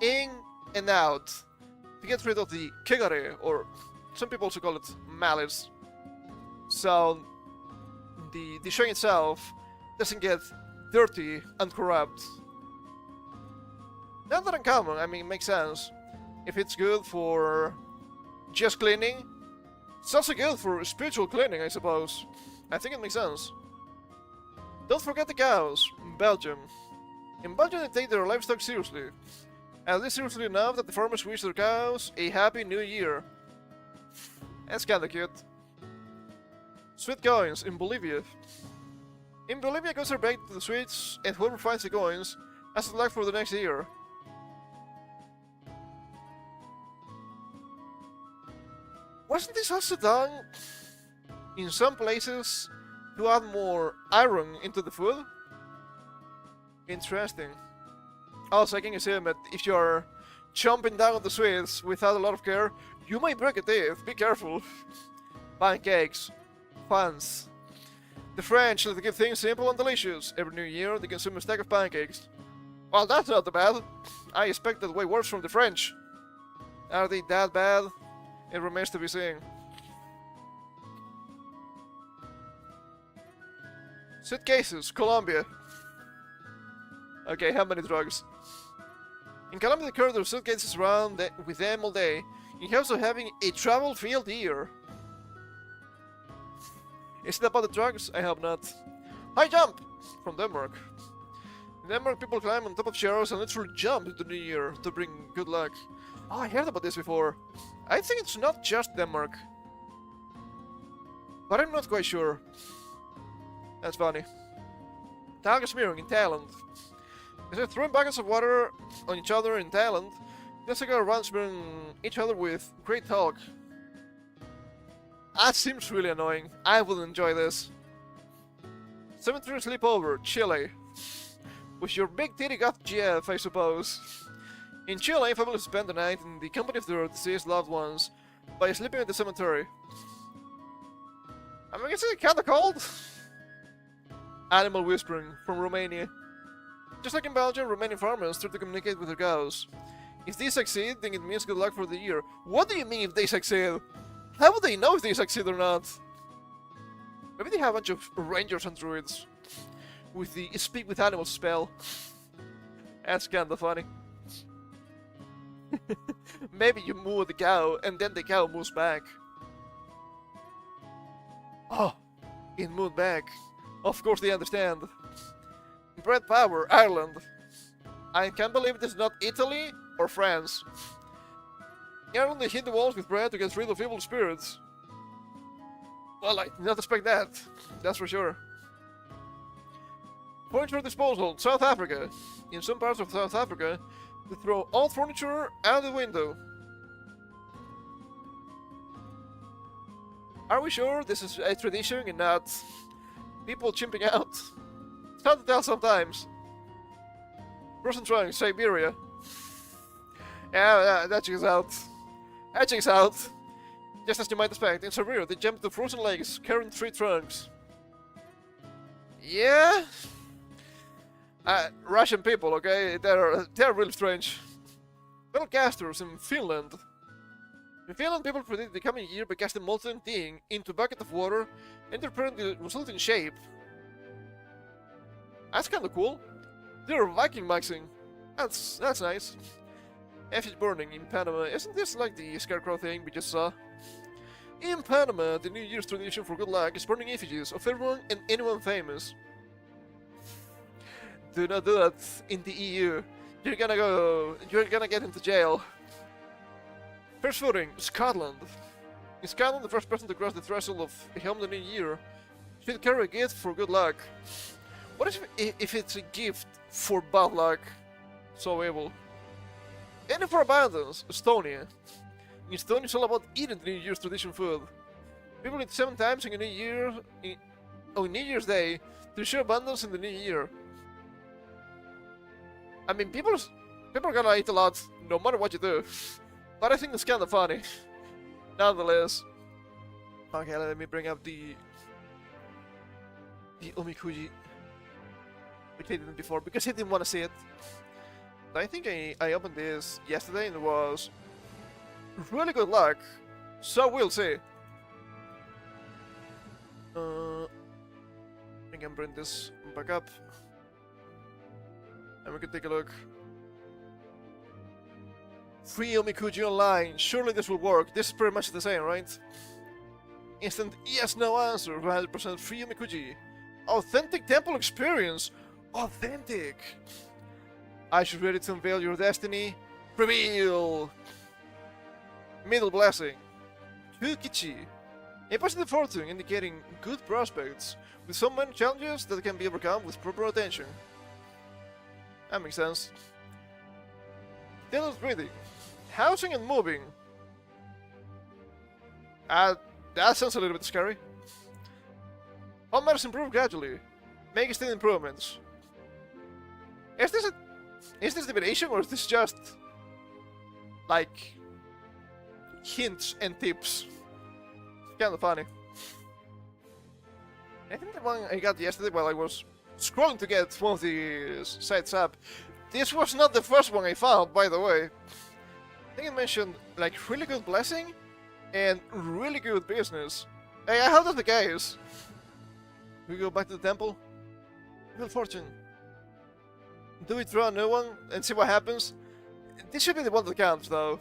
in and out to get rid of the kegare, or some people also call it malice. So the shrine itself doesn't get dirty and corrupt. Not that uncommon, I mean, it makes sense. If it's good for just cleaning, it's also good for spiritual cleaning, I suppose. I think it makes sense. Don't forget the cows, Belgium. In Belgium, they take their livestock seriously. At least seriously enough that the farmers wish their cows a happy new year. That's kinda cute. Sweet coins in Bolivia. In Bolivia, coins are baked to the sweets, and whoever finds the coins has luck for the next year. Wasn't this also done in some places to add more iron into the food? Interesting. Also, I can assume that if you're chomping down on the sweets without a lot of care, you might break a tooth. Be careful. Pancakes. Funs. The French like to keep things simple and delicious. Every New Year, they consume a stack of pancakes. Well, that's not bad. I expected way worse from the French. Are they that bad? It remains to be seen. Suitcases, Colombia. Okay, how many drugs? In Colombia, they carry their suitcases around with them all day, in hopes of having a travel-filled year. Is it about the drugs? I hope not. High jump! From Denmark. In Denmark, people climb on top of chairs and literally jump into the new year to bring good luck. Oh, I heard about this before. I think it's not just Denmark. But I'm not quite sure. That's funny. Target smearing in Thailand. Instead of throwing buckets of water on each other in Thailand, let's go around smearing each other with great talk. That seems really annoying. I would enjoy this. Cemetery sleepover, Chile. With your big titty goth GF, I suppose. In Chile, families spend the night in the company of their deceased loved ones by sleeping at the cemetery. I mean, is it kinda cold? Animal whispering from Romania. Just like in Belgium, Romanian farmers try to communicate with their cows. If they succeed, then it means good luck for the year. What do you mean if they succeed? How would they know if they succeed or not? Maybe they have a bunch of rangers and druids with the speak with animals spell. That's kinda funny. Maybe you moo the cow and then the cow moves back. Oh, it moved back. Of course they understand. Bread power, Ireland. I can't believe it is not Italy or France. In Ireland they hit the walls with bread to get rid of evil spirits. Well, I did not expect that. That's for sure. Furniture disposal, South Africa. In some parts of South Africa, they throw all furniture out the window. Are we sure this is a tradition and not people chimping out? It's hard to tell sometimes. Frozen trunks, Siberia. Yeah, that checks out. That checks out. Just as you might expect, in Siberia they jump to frozen lakes carrying 3 trunks. Yeah? Russian people, okay? They're really strange. Spellcasters in Finland. In Finland, people predict the coming year by casting molten thing into a bucket of water and preparing the resulting shape. That's kinda cool. They're Viking maxing. That's nice. Effigy burning in Panama. Isn't this like the scarecrow thing we just saw? In Panama, the New Year's tradition for good luck is burning effigies of everyone and anyone famous. Do not do that in the EU. You're gonna get into jail. First footing, Scotland. In Scotland, the first person to cross the threshold of a home the new year should carry a gift for good luck. What if it's a gift for bad luck? So evil. And for abundance, Estonia. In Estonia, it's all about eating the New Year's tradition food. People eat 7 times in a New Year, on New Year's Day to show abundance in the new year. I mean, people are gonna eat a lot, no matter what you do. But I think it's kinda funny. Nonetheless. Okay, let me bring up the omikuji. Which I didn't before, because I didn't want to see it. I think I opened this yesterday and it was really good luck. So we'll see. I can bring this back up. And we can take a look. Free Omikuji online. Surely this will work. This is pretty much the same, right? Instant yes, no answer. 100% free Omikuji. Authentic temple experience. Authentic. I should ready to unveil your destiny. Reveal. Middle blessing. Chukichi. A positive fortune indicating good prospects, with so many challenges that can be overcome with proper attention. That makes sense. Tailored breathing. Housing and moving. That sounds a little bit scary. Home matters improve gradually. Make steady improvements. Is this a Is this divination or is this just like hints and tips? It's kind of funny. I think the one I got yesterday while I was scrolling to get one of the sites up. This was not the first one I found, by the way. I think I mentioned like really good blessing and really good business. Hey, how does the guys? We go back to the temple. Good fortune. Do we draw a new one and see what happens? This should be the one that counts, though.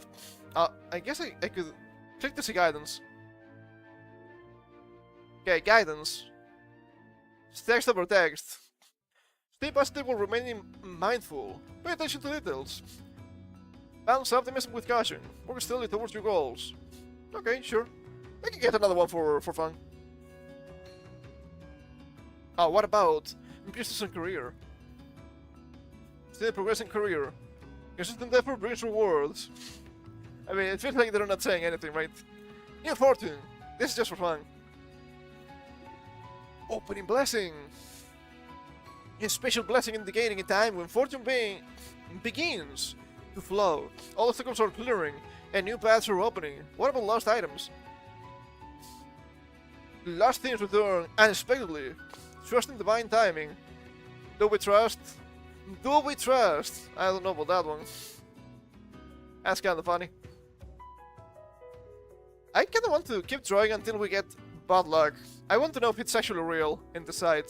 I guess I could click to see guidance. Okay, guidance. Text over text. Stay positive while remaining mindful. Pay attention to details. Balance optimism with caution. Work steadily towards your goals. Okay, sure. I can get another one for fun. Oh, what about business and career? Still progressing career. Consistent effort brings rewards. I mean, it feels like they're not saying anything, right? New fortune. This is just for fun. Opening blessing. A special blessing indicating a time when fortune begins to flow. All obstacles are clearing and new paths are opening. What about lost items? Lost things return unexpectedly. Trust in divine timing. Do we trust? Do we trust? I don't know about that one. That's kind of funny. I kind of want to keep drawing until we get bad luck. I want to know if it's actually real and decide.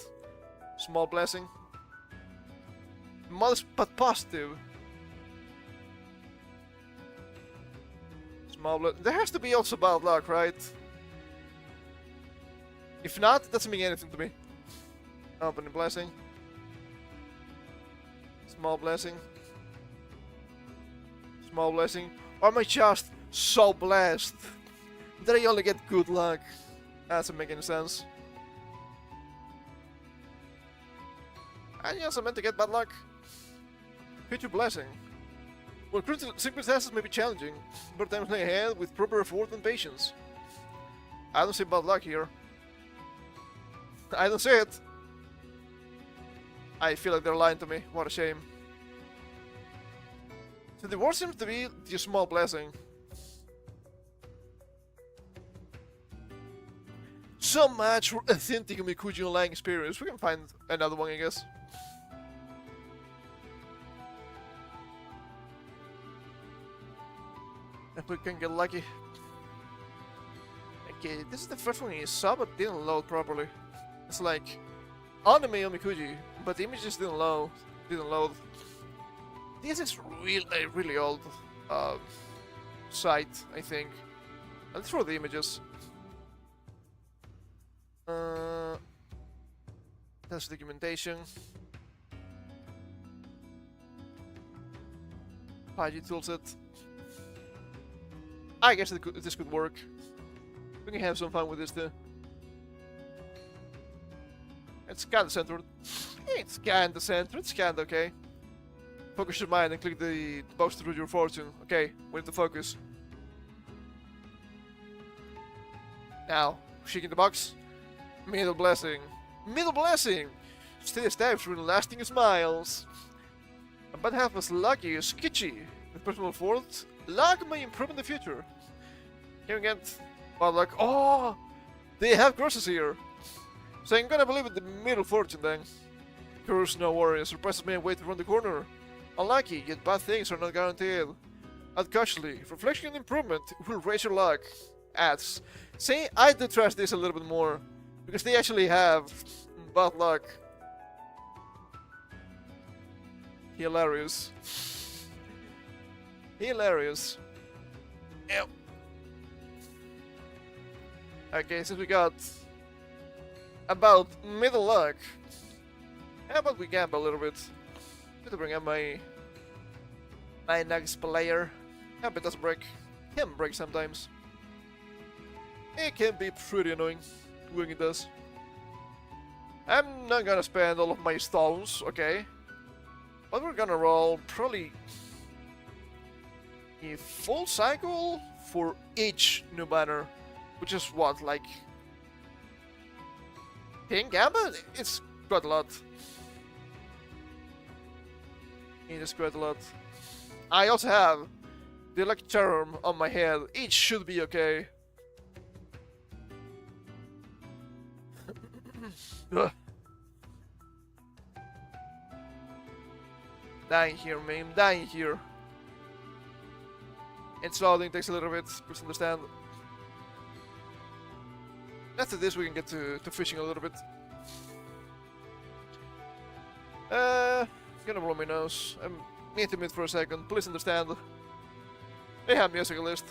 Small blessing. Modest but positive. Small blessing. There has to be also bad luck, right? If not, it doesn't mean anything to me. Opening blessing. Small blessing. Small blessing. Or am I just so blessed that I only get good luck? That doesn't make any sense. And you also meant to get bad luck. Future blessing. Well, circumstances may be challenging, but times lay ahead with proper effort and patience. I don't see bad luck here. I don't see it. I feel like they're lying to me. What a shame. So the worst seems to be the small blessing. So much for authentic Mikuji online experience. We can find another one, I guess. If we can get lucky. Okay, this is the first one you saw but didn't load properly. It's like anime on Mikuji, but the images didn't load. This is really old site, I think. Let's throw the images. That's documentation. Paji toolset. I guess this could work. We can have some fun with this too. It's kinda centered. It's kinda centered, it's kinda okay. Focus your mind and click the box to read your fortune. Okay, we need to focus. Now, shaking the box. Middle blessing. Middle blessing! Steady steps with lasting smiles. A bad half was lucky, sketchy. With personal effort, luck may improve in the future. Can we get bad luck? Oh! They have curses here. So I'm gonna believe in the middle fortune then. Curse, no worries. Surprises may wait around the corner. Unlucky, yet bad things are not guaranteed. Add cautiously. Reflection and improvement will raise your luck. Adds. See, I do trust this a little bit more. Because they actually have bad luck. Hilarious. Hilarious. Yep. Okay, since we got about middle luck, how about we gamble a little bit? Need to bring up my next player. Hope it doesn't break. Can break sometimes. It can be pretty annoying when it does. I'm not gonna spend all of my stones, okay? But we're gonna roll probably a full cycle for each new banner. Which is what, like 10 gamma? It's quite a lot. It is quite a lot. I also have the lucky charm on my head. It should be okay. Ugh. Dying here, man. Dying here. It's loading, takes a little bit, please understand. After this we can get to fishing a little bit. Gonna blow my nose. I'm intimate for a second, please understand. They have music list.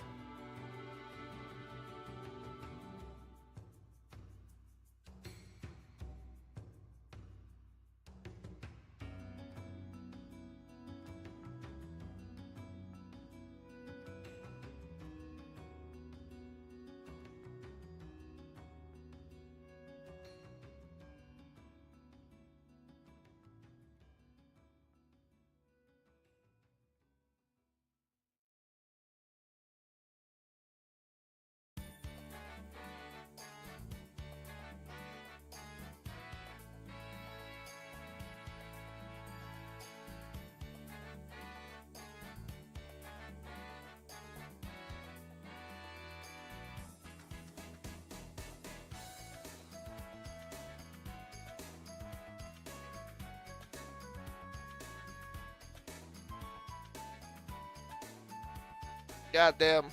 God damn.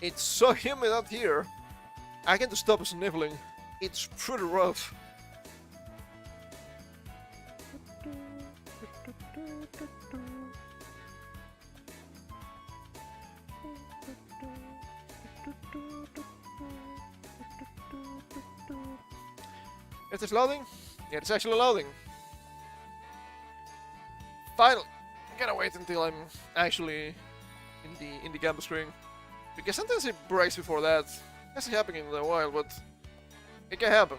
It's so humid out here. I can't stop sniffling. It's pretty rough. Is this loading? Yeah, it's actually loading. Finally. I gotta wait until I'm actually in the gamma screen, because sometimes it breaks before that. Hasn't happened in a while, but it can happen.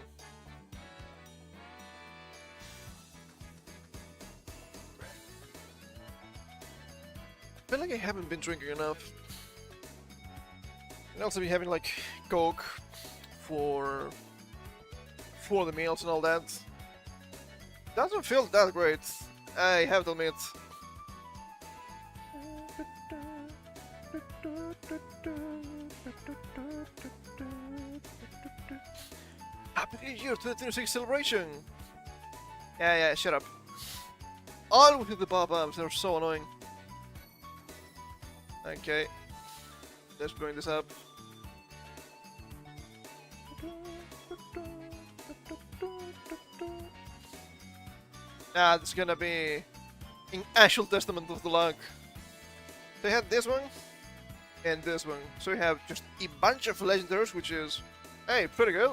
I feel like I haven't been drinking enough. And also been having like Coke for the meals and all that. Doesn't feel that great, I have to admit. Happy New Year 2026 celebration! Yeah, shut up. All with the pop-ups, they're so annoying. Okay. Let's bring this up. This is gonna be an actual testament of the luck. They had this one and this one, so we have just a bunch of legendaries, which is, hey, pretty good,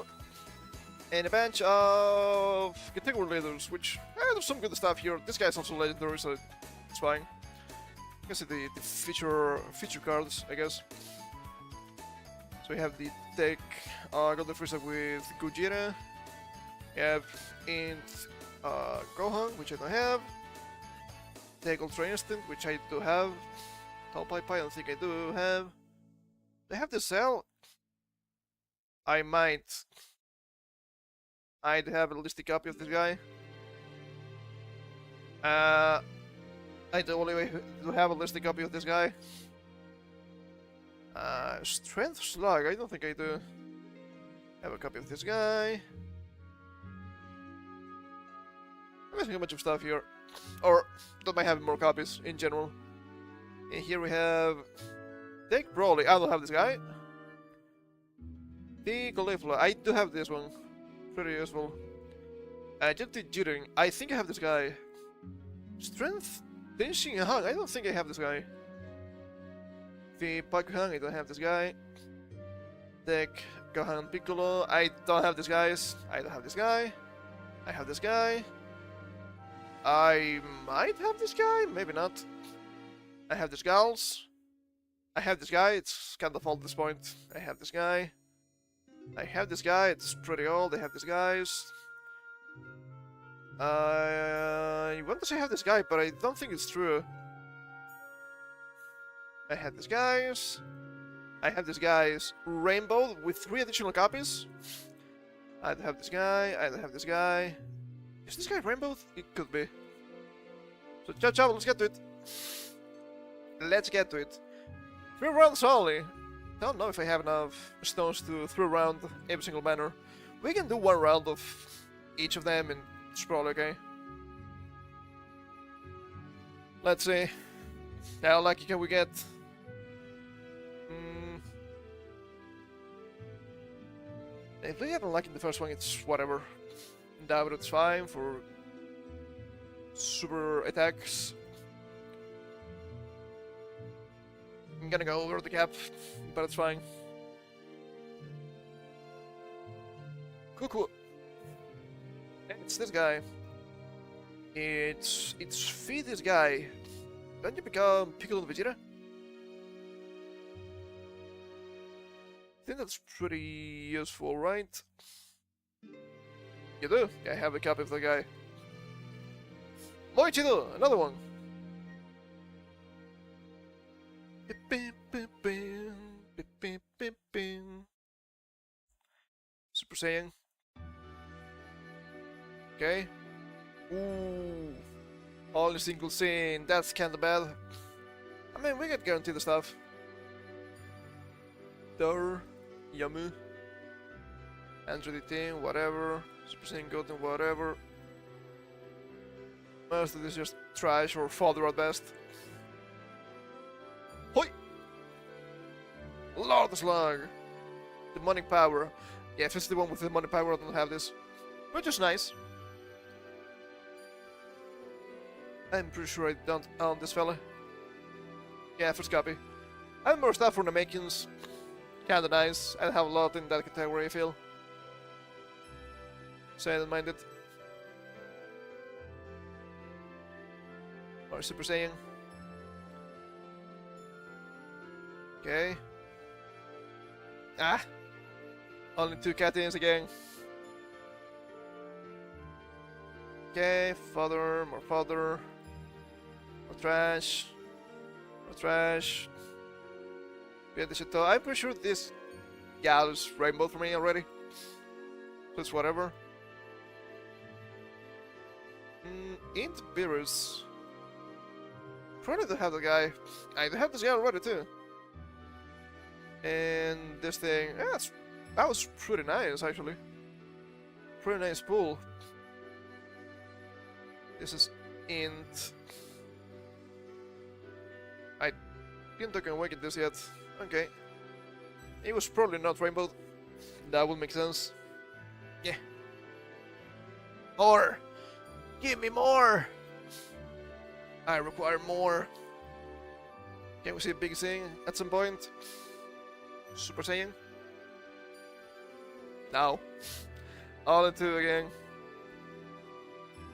and a bunch of category leaders, which, there's some good stuff here. This guy's also legendary, so it's fine. You can see the feature cards, I guess. So we have the tech Golden Frieza with Gojira. We have Int Gohan, which I don't have. Tech Ultra Instinct, which I do have. Tall Pipe, I don't think I do have. They have the Cell. I might. I'd have a realistic copy of this guy. I do only do have a realistic copy of this guy. Strength Slug, I don't think I do. Have a copy of this guy. I'm missing a bunch of stuff here. Or, don't mind having more copies in general. And here we have Dick Broly. I don't have this guy. The Cauliflower. I do have this one. Pretty useful. Jetty Jittering. I think I have this guy. Strength Denshin Hung. I don't think I have this guy. The Pakuhan. I don't have this guy. Deck Gohan Piccolo. I don't have this guys. I don't have this guy. I have this guy. I might have this guy. Maybe not. I have this gals. I have this guy, it's kind of old at this point. I have this guy. I have this guy, it's pretty old. I have these guys. I want to say I have this guy, but I don't think it's true. I have these guys. I have this guy's Rainbow with 3 additional copies. I have this guy. I have this guy. Is this guy Rainbow? It could be. So ciao ciao, let's get to it. Let's get to it. 3 rounds only. Don't know if I have enough stones to 3 round every single banner. We can do 1 round of each of them and it's probably okay. Let's see. How lucky can we get? If we get unlucky in the first one, it's whatever. Doubt it's fine for super attacks. I'm gonna go over the cap, but it's fine. Cool. It's this guy. It's feed this guy. Don't you become Piccolo and Vegeta? I think that's pretty useful, right? You do? I have a copy of the guy. Moichido, another one. Super Saiyan. Okay. Ooh. Only single scene. That's kinda bad. I mean, we can guarantee the stuff. Dur. Yamu. Android 18, whatever. Super Saiyan Goten, whatever. Most of this is just trash or fodder at best. Hoi! Lord of the Slug! Demonic power. Yeah, if it's the one with the demonic power, I don't have this. Which is nice. I'm pretty sure I don't own this fella. Yeah, first copy. I have more stuff for the Namekians. Kinda nice. I have a lot in that category, I feel. So I don't mind it. Or Super Saiyan. Okay. Ah! Only 2 Catins again. Okay, fodder, more fodder. More trash. More trash. Get this shit. I'm pretty sure this gal is rainbow for me already. So it's whatever. Envtubers. Probably don't have the guy. I have this guy already too. And this thing, yeah, that was pretty nice actually. Pretty nice pull. This is int. I didn't take a look at this yet. Okay. It was probably not rainbow. That would make sense. Yeah. More! Give me more! I require more. Can we see a big thing at some point? Super Saiyan? No. All in 2 again.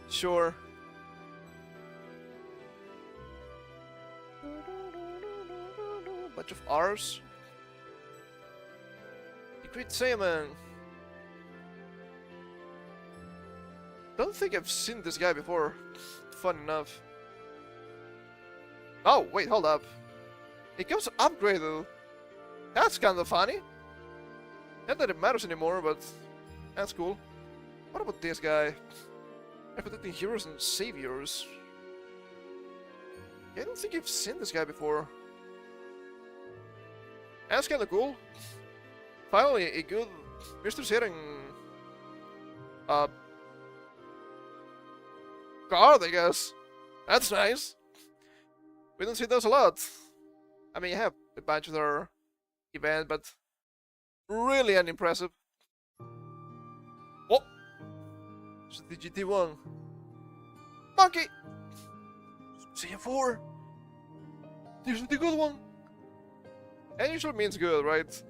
Sure. Bunch of R's. The Great Saiyaman. Don't think I've seen this guy before. Fun enough. Oh, wait, hold up. It comes upgraded. That's kind of funny. Not that it matters anymore, but that's cool. What about this guy? Protecting heroes and saviors. I don't think I've seen this guy before. That's kinda cool. Finally, a good Mr. Saiyan card, I guess. That's nice. We don't see those a lot. I mean, you have a bunch of their event, but really unimpressive. Oh! It's the GT1. Monkey! CM4! This is the good one! And usually means good, right?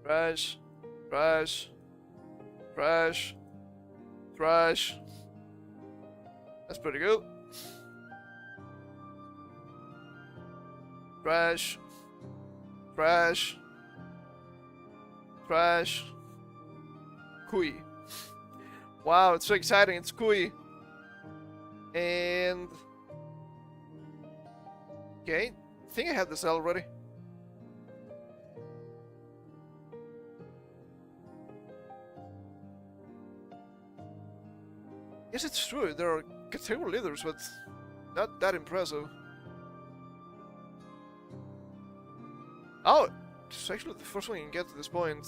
Trash. Trash. Trash. Trash. That's pretty good. Trash. Trash. Trash. Kui. Wow, it's so exciting, it's Kui. And... okay, I think I have this already. Yes, it's true, there are category leaders, but Not that impressive. Oh, it's actually the first one you can get to this point.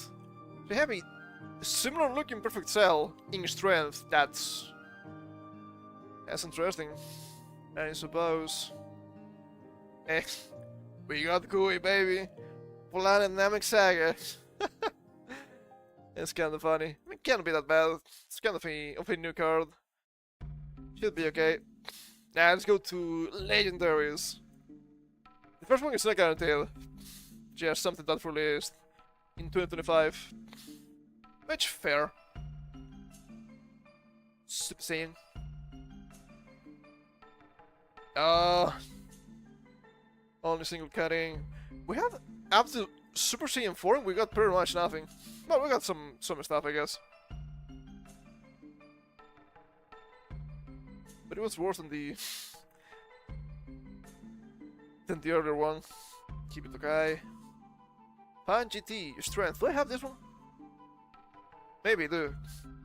They have a similar looking perfect cell in strength. That's interesting. I suppose. Eh, we got Kui, baby. Planet Namek Saga. It's kind of funny. I mean, it can't be that bad. It's kind of a new card. Should be okay. Now let's go to legendaries. The first one is not guaranteed. Just something that released in 2025. Which, fair. Super Saiyan. Only single cutting. We have up to Super Saiyan 4, we got pretty much nothing. But we got some stuff, I guess. But it was worse than the earlier one. Keep it okay. Pan GT, strength. Do I have this one? Maybe I do.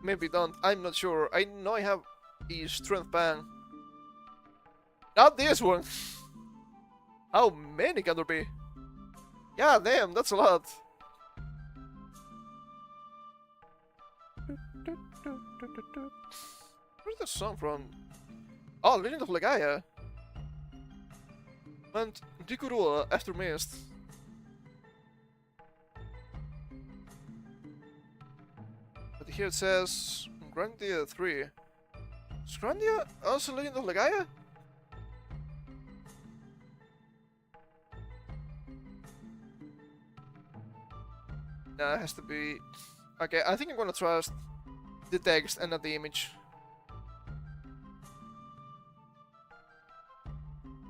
Maybe don't. I'm not sure. I know I have a strength pan. Not this one. How many can there be? Yeah, damn, that's a lot. Where's this song from? Oh, Legend of Legaia. And Dikurua after Mist. But here it says Grandia 3. Is Grandia also Legend of Legaia? Nah, it has to be... Okay, I think I'm gonna trust the text and not the image.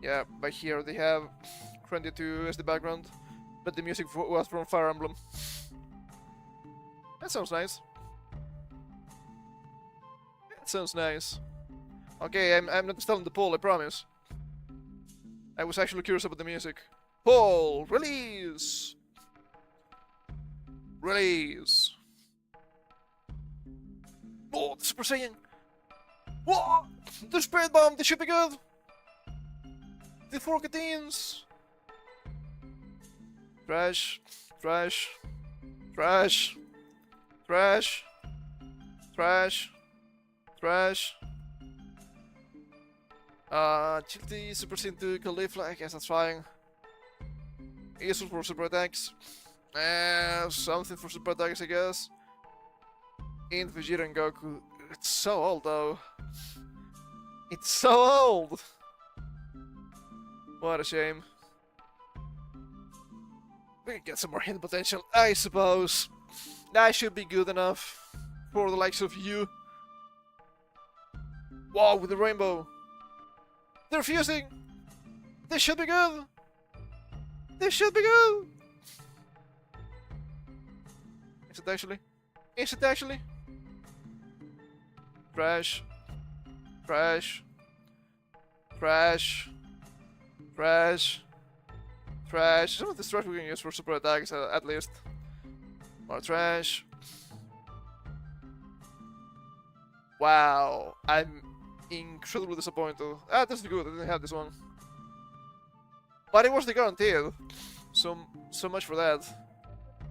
Yeah, by here they have Grandia 2 as the background, but the music was from Fire Emblem. That sounds nice. That sounds nice. Okay, I'm not installing the poll, I promise. I was actually curious about the music. Poll! Release! Release! Oh, the Super Saiyan! What? The Spirit Bomb! This should be good! The 4 Cateens! Trash. Trash. Trash. Trash. Trash. Trash. Chilty, Super Saiyan 2, Caulifla, I guess that's fine. Useful for super attacks. Something for super attacks, I guess. In Vegeta and Goku. It's so old, though. It's so old! What a shame. We can get some more hidden potential, I suppose. That should be good enough for the likes of you. Wow, with the rainbow. They're fusing! This should be good! This should be good! Is it actually? Is it actually? Trash. Trash. Trash. Trash. Trash. Some of this trash we can use for super attacks at least. More trash. Wow. I'm incredibly disappointed. Ah, this is good. I didn't have this one. But it was the guaranteed. So much for that.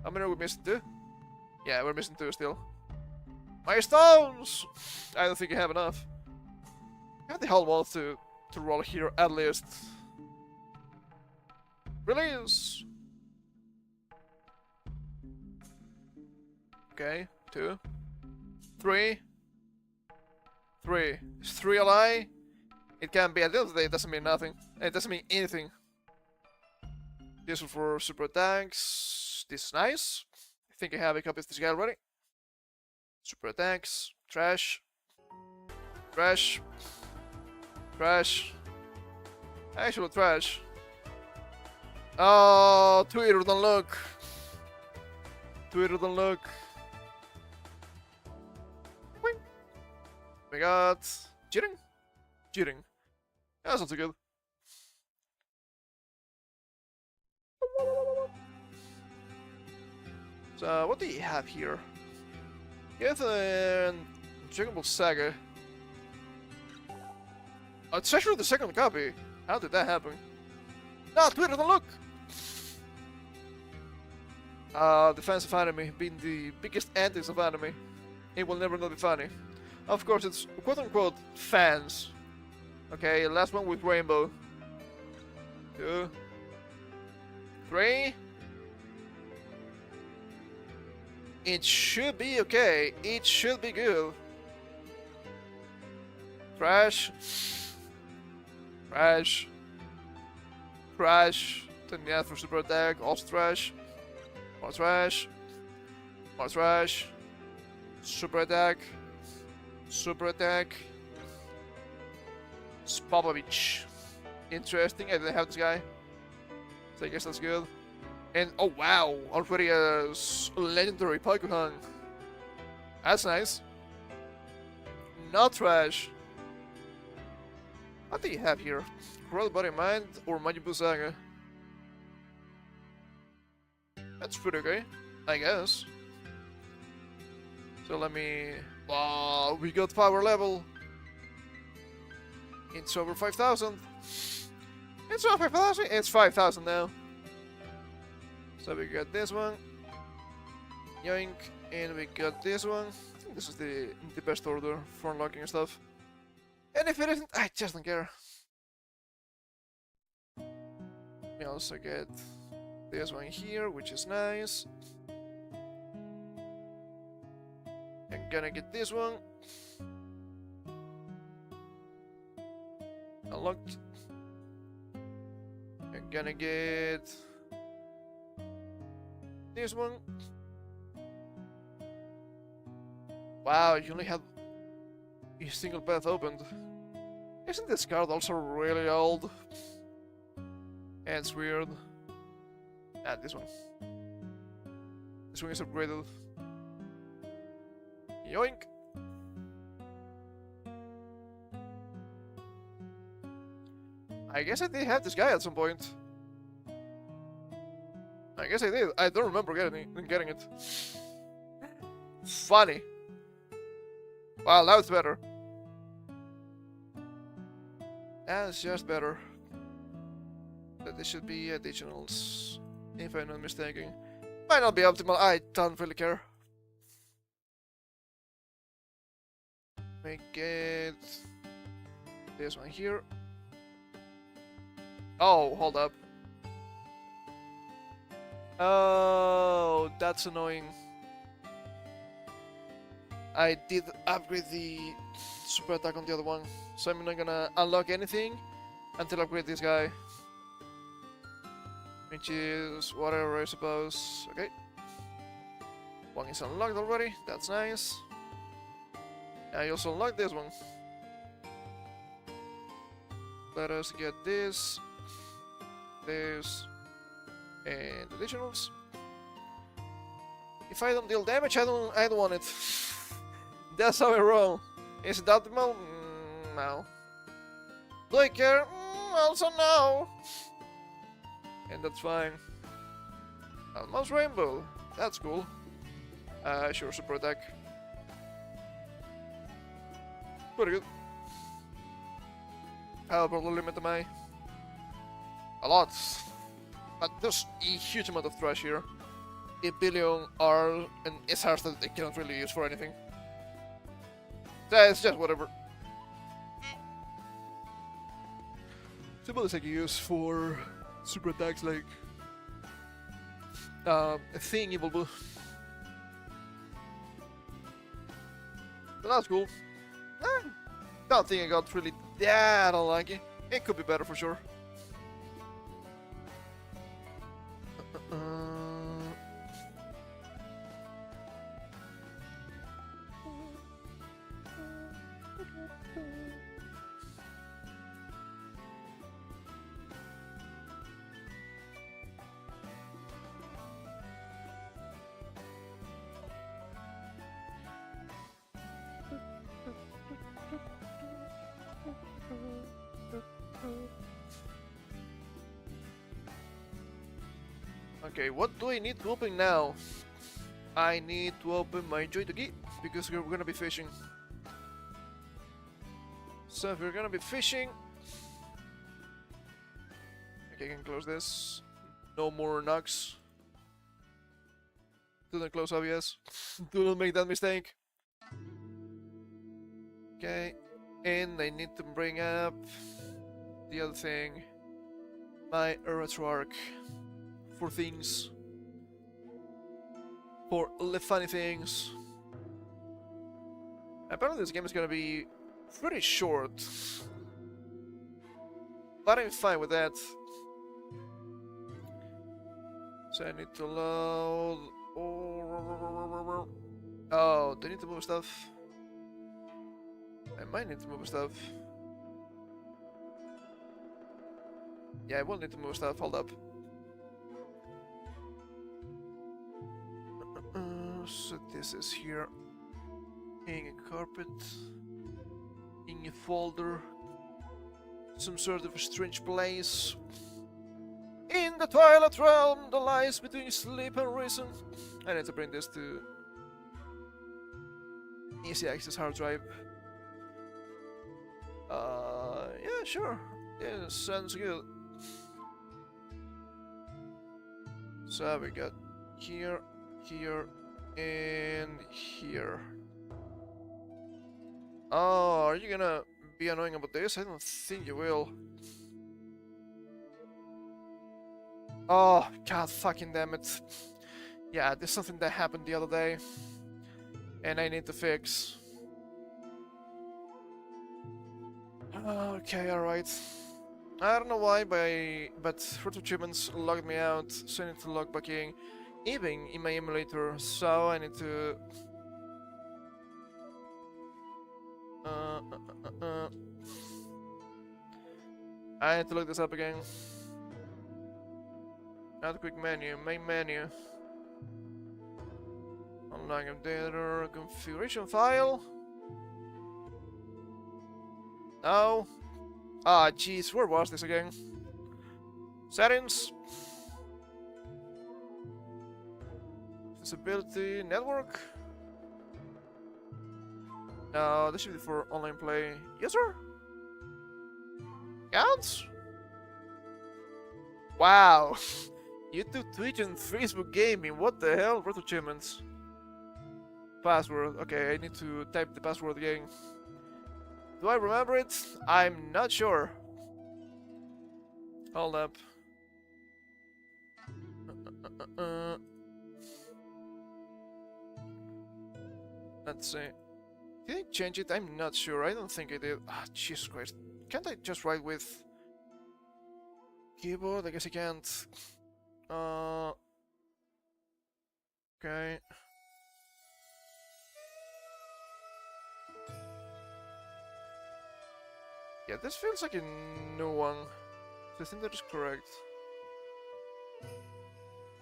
How many are we missing? 2? Yeah, we're missing 2 still. My stones! I don't think I have enough. I have the whole wall to roll here at least. Release! Okay, 2. 3. 3. Is 3 a lie? It can be. At the end of the day, it doesn't mean nothing. It doesn't mean anything. This one for super attacks. This is nice. I think I have a copy of this guy already. Super attacks. Trash. Trash. Trash. Actual trash. Oh, Twitter, don't look. Twitter, don't look. Wing. We got cheating. Cheating. That's not so good. So, what do you have here? You have a Dragon Ball Saga. It's actually the second copy. How did that happen? No, Twitter, don't look! The fans of anime being the biggest antics of anime. It will never not be funny. Of course, it's quote-unquote fans. Okay, last one with Rainbow. 2, 3. It should be okay. It should be good. Trash. Trash. Trash. Then the answer for super attack. Also trash. More trash. More trash. Super attack. Super attack. Spopovich. Interesting. I didn't have this guy, so I guess that's good. And oh wow, already a legendary Pokemon. That's nice. Not trash. What do you have here? Royal Body Mind or Majin Saga? That's pretty okay, I guess. So let me... Wow, we got power level. It's over 5,000. It's over 5,000? It's 5,000 now. So we got this one. Yoink. And we got this one. I think this is the best order for unlocking stuff. And if it isn't, I just don't care. We also get this one here, which is nice. I'm gonna get this one. Unlocked. I'm gonna get this one. Wow, you only had a single path opened. Isn't this card also really old? And it's weird. Ah, this one. This one is upgraded. Yoink! I guess I did have this guy at some point. I guess I did. I don't remember getting it. Funny. Wow, now it's better. That's just better. But there should be additionals, if I'm not mistaken. Might not be optimal, I don't really care. We get this one here. Oh, hold up. Oh, that's annoying. I did upgrade the super attack on the other one, so I'm not gonna unlock anything until I upgrade this guy. Which is whatever, I suppose. Okay. One is unlocked already, that's nice. I also unlocked this one. Let us get this, and additionals. If I don't deal damage, I don't want it. That's how I roll. Is it optimal? No. Do I care? Also no. And that's fine. Almost rainbow. That's cool. Sure, super attack. Pretty good. How about the limit am I? A lot. But there's a huge amount of trash here. A billion are and SRs that they cannot really use for anything. It's just whatever. Symbols I can use for super attacks like a thing evil blue. But that's cool. Don't think I got really that unlucky. It could be better for sure. Okay, what do I need to open now? I need to open my Joy to Gi because we're gonna be fishing. So if we're gonna be fishing, Okay, I can close this. No more knocks. Do not close OBS. Do not make that mistake. Okay, and I need to bring up the other thing. My retroarch. For things. For funny things. Apparently this game is gonna be pretty short. But I'm fine with that. So I need to load... Oh, do I need to move stuff? I might need to move stuff. Yeah, I will need to move stuff, hold up. So this is here. In a carpet. In a folder. Some sort of a strange place. In the twilight realm, the lies between sleep and reason. I need to bring this to easy access hard drive. Yeah, sure. Yeah, sounds good. So we got here, here, and here. Oh, are you gonna be annoying about this? I don't think you will. Oh, god fucking damn it. Yeah, there's something that happened the other day. And I need to fix. Okay, alright. I don't know why, but Fruit Achievements logged me out, so I need to log back in. Even in my emulator, so I need to... I need to look this up again. Add quick menu, main menu. Online updater, configuration file. No. Ah, jeez, where was this again? Settings. Visibility, network. No, this should be for online play. User? Accounts? Wow. YouTube, Twitch, and Facebook gaming. What the hell? What achievements? Password. Okay, I need to type the password again. Do I remember it? I'm not sure. Hold up. Let's see. Did I change it? I'm not sure. I don't think I did. Ah, Jesus Christ. Can't I just write with keyboard? I guess I can't. Okay. Yeah, this feels like a new one. I think that is correct.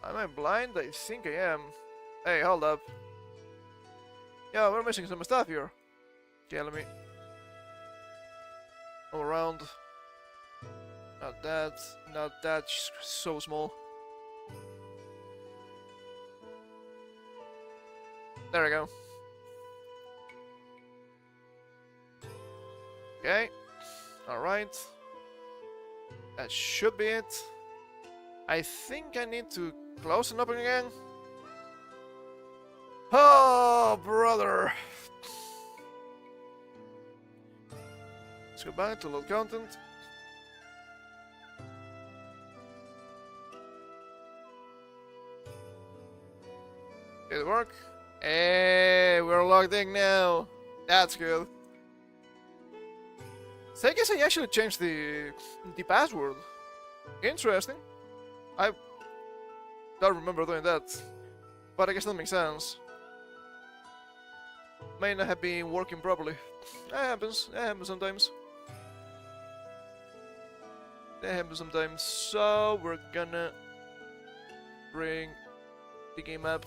Am I blind? I think I am. Hey, hold up. Yeah, we're missing some stuff here. Okay, let me... all around. Not that, not that, just so small. There we go. Okay. Alright. That should be it. I think I need to close and open again. Oh, brother. Let's go back to load content. Did it work? Hey, we're logged in now. That's good. So I guess I actually changed the password. Interesting. I don't remember doing that, but I guess that makes sense. May not have been working properly. That happens. That happens sometimes. That happens sometimes. So we're gonna bring the game up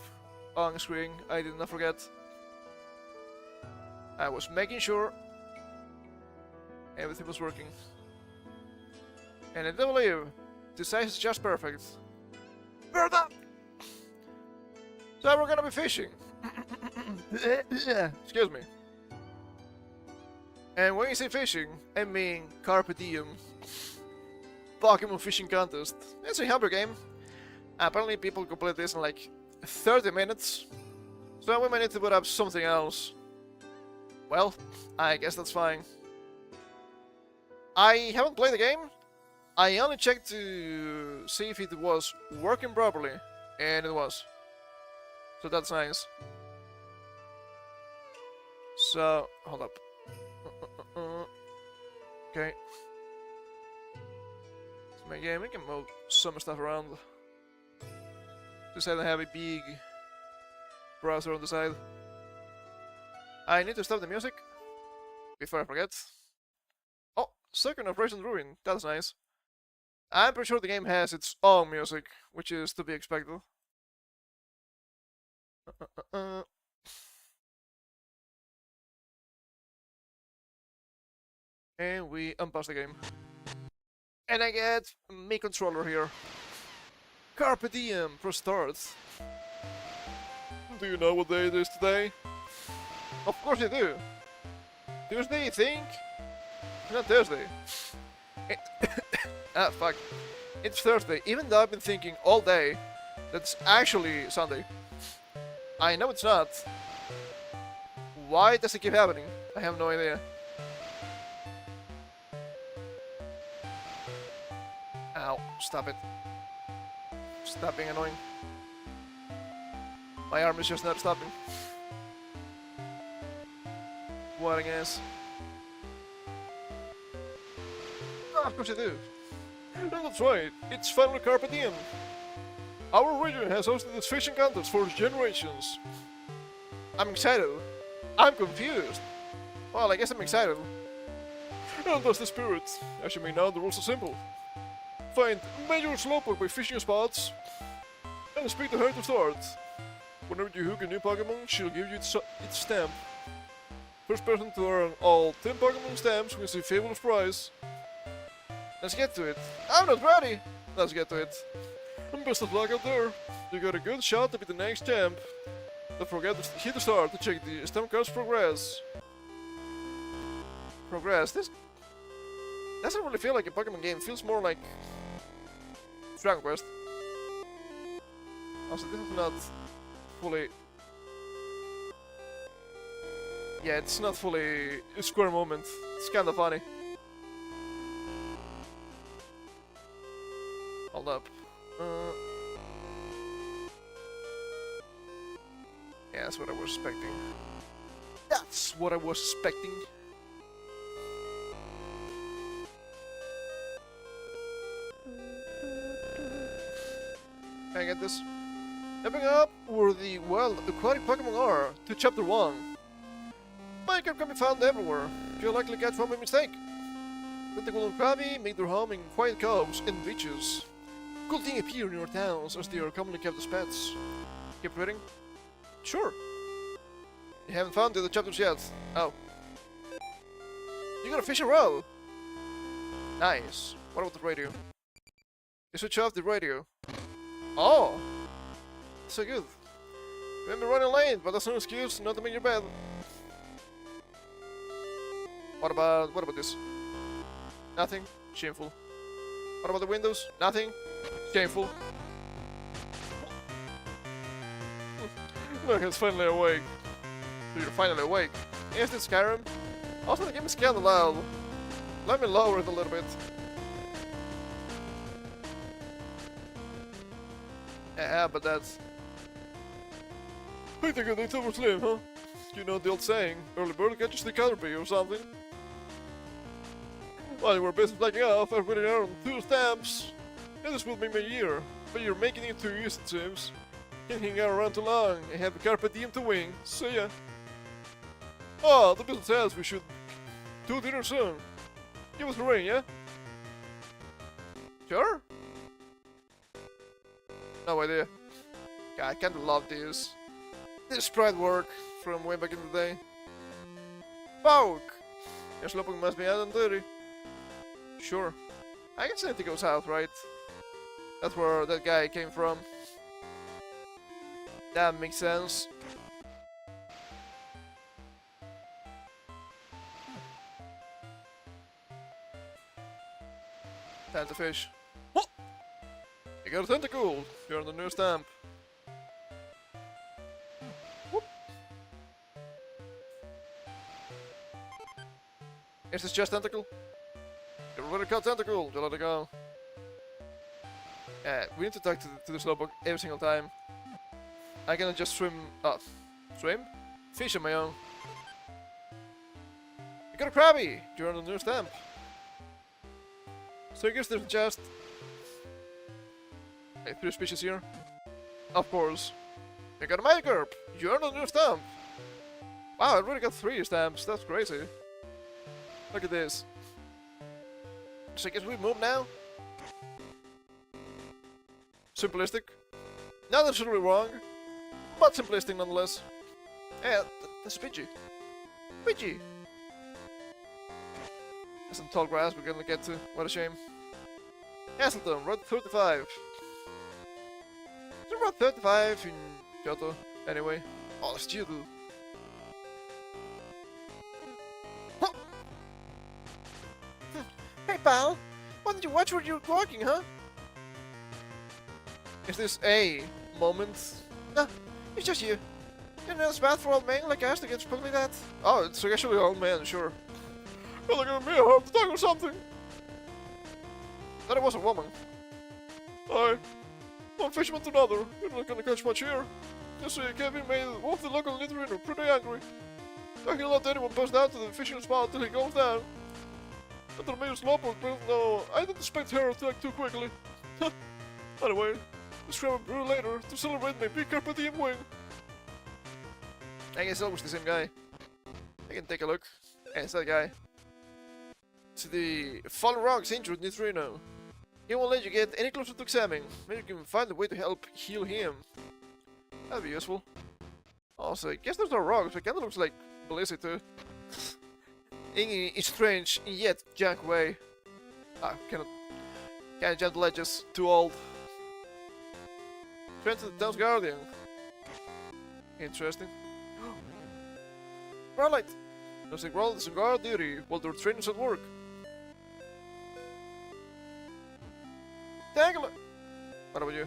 on screen. I did not forget. I was making sure everything was working. And I do believe the size is just perfect. We're done! So we're gonna be fishing. Excuse me. And when you say fishing, I mean carpe diem. Pokemon fishing contest. It's a humble game. Apparently people complete this in like 30 minutes. So we might need to put up something else. Well, I guess that's fine. I haven't played the game. I only checked to see if it was working properly, and it was. So that's nice. So, hold up. Okay. It's my game, we can move some stuff around. Just I have a big browser on the side. I need to stop the music before I forget. Oh, second Operation Ruin, that's nice. I'm pretty sure the game has its own music, which is to be expected. And we unpause the game. And I get me controller here. Carpe diem, press start. Do you know what day it is today? Of course you do. Tuesday, you think? It's not Thursday. Ah, fuck. It's Thursday, even though I've been thinking all day that's actually Sunday. I know it's not. Why does it keep happening? I have no idea. Ow, stop it. Stop being annoying. My arm is just not stopping. What an ass. Ah, of course you do. No, that's right. It's finally Carpe Diem. Our region has hosted this fishing contest for generations. I'm excited. I'm confused. Well, I guess I'm excited. And that's the spirit. As you may know, the rules are simple. Find major slowpoke by fishing spots and speak to her to start. Whenever you hook a new Pokemon, she'll give you its stamp. First person to earn all 10 Pokemon stamps wins a fabulous prize. Let's get to it. I'm not ready! Let's get to it. And best of luck out there. You got a good shot to be the next champ. Don't forget to hit the start to check the stamp card's progress. This doesn't really feel like a Pokemon game. It feels more like Dragon Quest. Also, this is not fully... Yeah, it's not fully a square moment. It's kind of funny. Hold up. Yeah, that's what I was expecting. That's what I was expecting. Can I get this? Stepping up where the wild aquatic Pokemon are to Chapter 1. Minecraft can be found everywhere. You'll likely catch one by mistake. Tentacle and Krabby make their home in quiet coves and beaches. Cool things appear in your towns as they are commonly kept as pets. Keep reading? Sure. You haven't found the other chapters yet. Oh. You got a fish and roll! Nice. What about the radio? You switch off the radio. Oh! So good. Remember running late, but that's no excuse not to make your bed. What about this? Nothing. Shameful. What about the windows? Nothing. Shameful. Look, it's finally awake. You're finally awake. Is it Skyrim? Also, the game is kinda loud. Let me lower it a little bit. Yeah, but that's... I think they told Slim, huh? You know the old saying, early bird catches the Caterpie or something? While you were busy flagging off, I've written earned 2 stamps. And this will make my year, but you're making it too easy, it seems. Can't hang out around too long, I have a Carpe Diem to wing, see ya. Oh, the business says we should do dinner soon. Give us a ring, yeah? Sure? No idea. God, I kinda love this. This sprite work from way back in the day. Poke! Your sloping must be out on duty. Sure. I guess anything goes south, right? That's where that guy came from. That makes sense. And the fish. Oh! You got a tentacle! You're on the new stamp. Whoop. Is this just tentacle? You're really caught tentacle! Just let it go. Yeah, we need to talk to the slowpoke every single time. I cannot just swim. Swim? Fish on my own. You got a crabby! You're on the new stamp. So I guess there's just 3 species here. Of course. You got a Magikarp! You're on the new stamp! Wow, I really got 3 stamps. That's crazy. Look at this. So I guess we move now? Simplistic. Not necessarily wrong, but simplistic nonetheless. Yeah, that's Pidgey. Pidgey! That's some tall grass we're gonna get to. What a shame. Hasselton, Route 35. Is there Route 35 in Kyoto? Anyway. Oh, it's Kyoto. Huh. Hey pal, why don't you watch where you're walking, huh? Is this a moment? No, it's just you. You know it's bad for old men like us to get spooked like that. Oh, it's actually old man, sure. You're looking at me, I have to talk or something. That it was a woman. Hi. One fisherman to another. You're not gonna catch much here. Just so Kevin made one of the local Nidorino pretty angry. I can't let anyone pass down to the fishing spot until he goes down. And the mayor's slowpoke, but no, I didn't expect her to act too quickly. Anyway, let's grab a brew later to celebrate my big Carpe Diem win. I guess it's always the same guy. I can take a look. Yeah, it's that guy. It's the Fallen Rocks injured Nidorino. He won't let you get any closer to examining. Maybe you can find a way to help heal him. That'd be useful. Also, I guess there's no rocks, but it kinda looks like Blissey too. In a strange, yet jank way. Can't jump the ledges, too old. Friend to the town's guardian. Interesting. Starlight! Looks like Roll is on guard duty while their trainers at work. Tangler! What about you?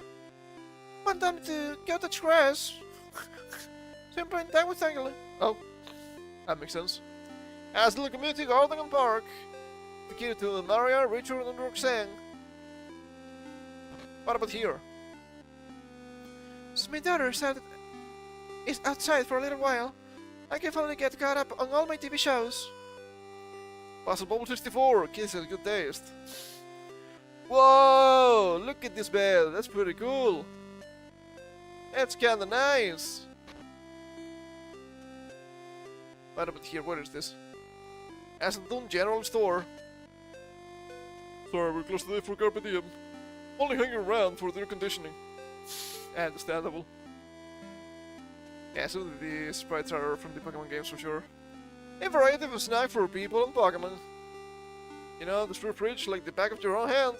Want them to go touch grass? So I'm playing tag with Tangler. Oh, that makes sense. As a little community garden and park, dedicated to Naria, Richard, and Roxanne. What about here? So my daughter said is outside for a little while. I can finally get caught up on all my TV shows. Puzzle Bubble 64, kids has good taste. Whoa! Look at this bed, that's pretty cool. That's kinda nice. What about here? What is this? Ascendon General Store. Sorry, we're closed today for Carpe Diem. Only hanging around for the air conditioning. Understandable. Yeah, so the sprites are from the Pokemon games for sure. A variety of a snack for people and Pokemon. You know, this fridge like the back of your own hand.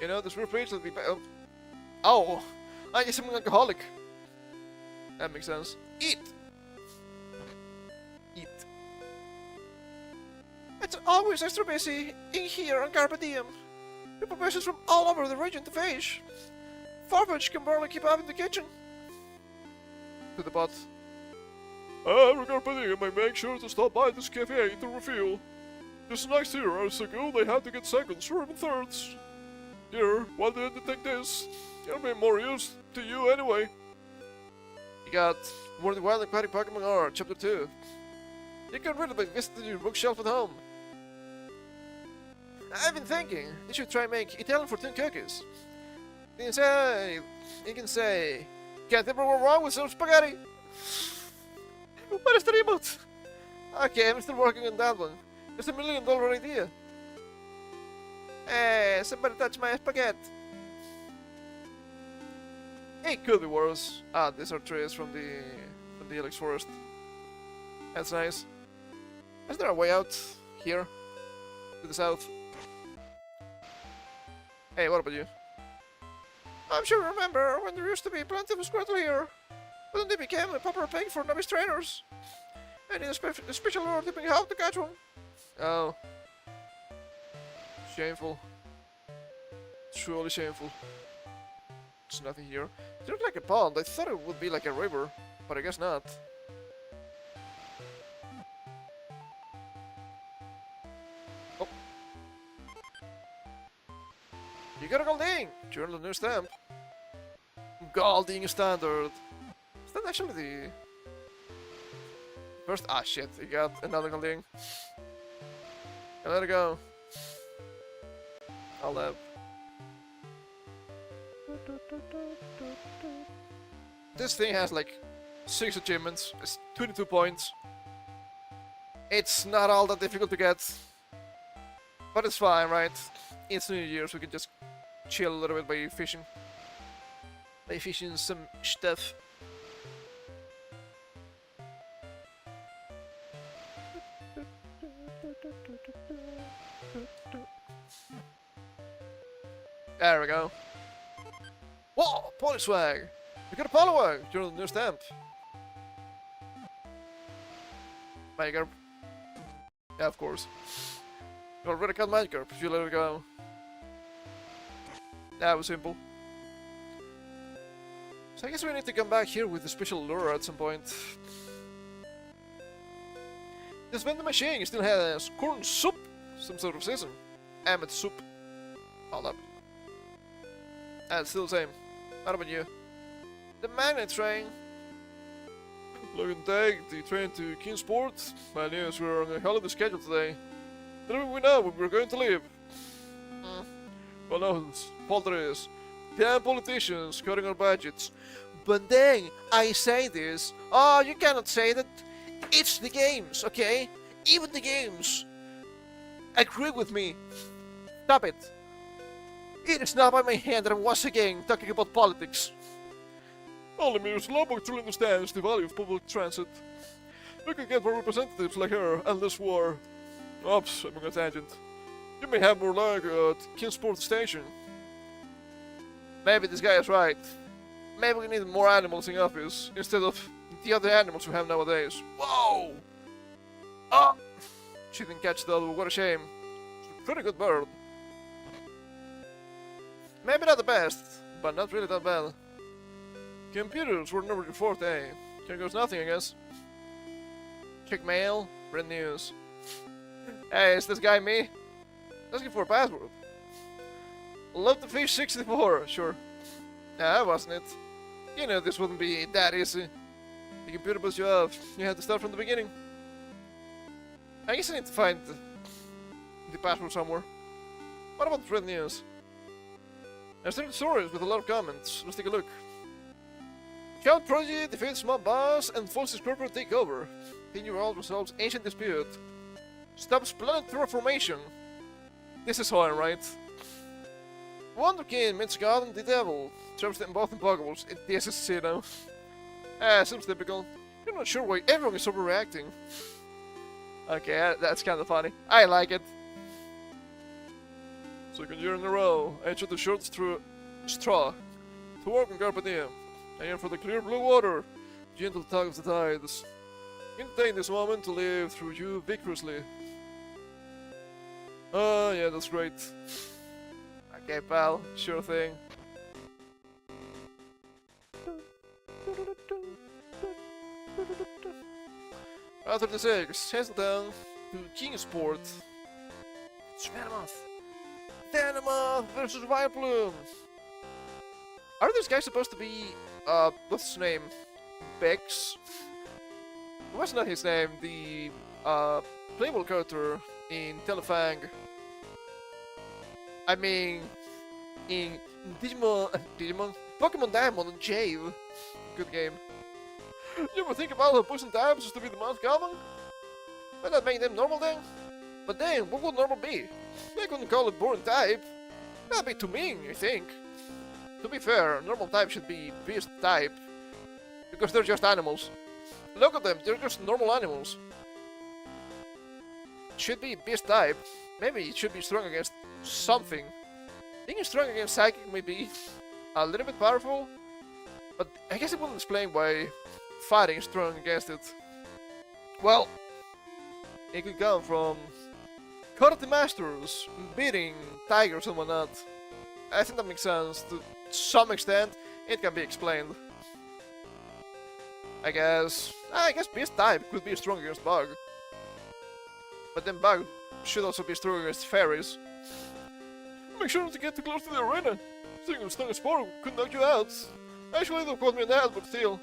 You know, this fridge like the back of... Oh! I guess I'm an alcoholic. That makes sense. Eat! Eat. It's always extra busy in here on Carpe Diem. People message from all over the region to fish. Farfetch can barely keep up in the kitchen. To the pot. Every Carpe Diem, I make sure to stop by this cafe to refuel. The snacks here are so good they have to get seconds or even thirds. Here, why didn't you take this? It'll be more use to you anyway. You got More Than Wild Aquatic Pokemon R, Chapter 2. You can read it by visiting your bookshelf at home. I've been thinking, you should try and make Italian fortune cookies. You can say, can't ever go wrong with some spaghetti. What is the remote? Okay, I'm still working on that one. It's $1 million idea. Hey, somebody touch my spaghetti. It could be worse. Ah, these are trees from the Helix Forest. That's nice. Is there a way out here? To the south? Hey, what about you? I'm sure you remember when there used to be plenty of Squirtle here. But then they became a popular pig for novice trainers. I need a special lure tipping how to catch one. Oh. Shameful. Truly shameful. There's nothing here. It looks like a pond. I thought it would be like a river, but I guess not. Oh. You got a golding! Journal the new stamp. Golding standard. Is that actually the first? Ah shit, you got another golding. And let it go. I'll have. This thing has like 6 achievements, it's 22 points. It's not all that difficult to get, but it's fine, right? It's New Year, so we can just chill a little bit by fishing. By fishing some stuff. There we go. Whoa! Polyswag! We got a Polywag! You're the new stamp. Magikarp. Yeah, of course. You already got Magikarp, you let it go. That was simple. So I guess we need to come back here with the special lure at some point. This vending machine still has corn soup, some sort of season. Amit soup. Hold up. It's still the same. What about you? The magnet train. Look and take the train to Kingsport. My news, we're on a holiday schedule today. Little we know when we're going to leave. Well, no, fault there is. Damn politicians cutting our budgets. But then I say this. Oh, you cannot say that. It's the games, okay? Even the games. Agree with me. Stop it. It is not by my hand that I'm once again talking about politics. Only Ms. Lobok truly understands the value of public transit. We can get more representatives like her and less war. Oops, I'm on a tangent. You may have more luck at Kingsport Station. Maybe this guy is right. Maybe we need more animals in office instead of the other animals we have nowadays. Whoa! Oh! She didn't catch the other one, what a shame. It's a pretty good bird. Maybe not the best, but not really that bad. Computers were never your forte. Here goes nothing, I guess. Check mail, read news. Hey, is this guy me? Asking for a password. Love the fish 64, sure. Nah, that wasn't it. You know this wouldn't be that easy. The computer bus you have, you had to start from the beginning. I guess I need to find the password somewhere. What about red news? There's 30 stories with a lot of comments. Let's take a look. Child Prodigy defeats mob boss and forces corporate takeover. Continue resolves ancient dispute. Stops planet terraformation. This is hard, right? Wonderkin meets God and the Devil. Traps them both impossibles. This is you know. Seems typical. You're not sure why everyone is overreacting. Okay, that's kind of funny. I like it. Second year in a row, I entered the short straw to work on Carpe Diem. I am for the clear blue water, gentle tug of the tides. You can take this moment to live through you vigorously. Oh, yeah, that's great. Okay, pal, sure thing. Route 36, Hasseltown to Kingsport. Venomoth versus Vileplume. Are these guys supposed to be, what's his name? Bex? What's not his name? The, playable character in Telefang. I mean, in Digimon, Pokemon Diamond and Jade. Good game. You ever think about how pushing types is to be the most common? Why not make them normal then? But then, what would normal be? They couldn't call it boring type. That'd be too mean, I think. To be fair, normal type should be beast type. Because they're just animals. Look at them, they're just normal animals. It should be beast type. Maybe it should be strong against something. Being strong against psychic may be a little bit powerful. But I guess it wouldn't explain why fighting is strong against it. Well, it could come from karate masters beating tigers and whatnot. I think that makes sense. To some extent, it can be explained. I guess Beast type could be strong against Bug. But then Bug should also be strong against fairies. Make sure not to get too close to the arena. Sitting on strong spore could knock you out. Actually, they've caught me in the head, but still.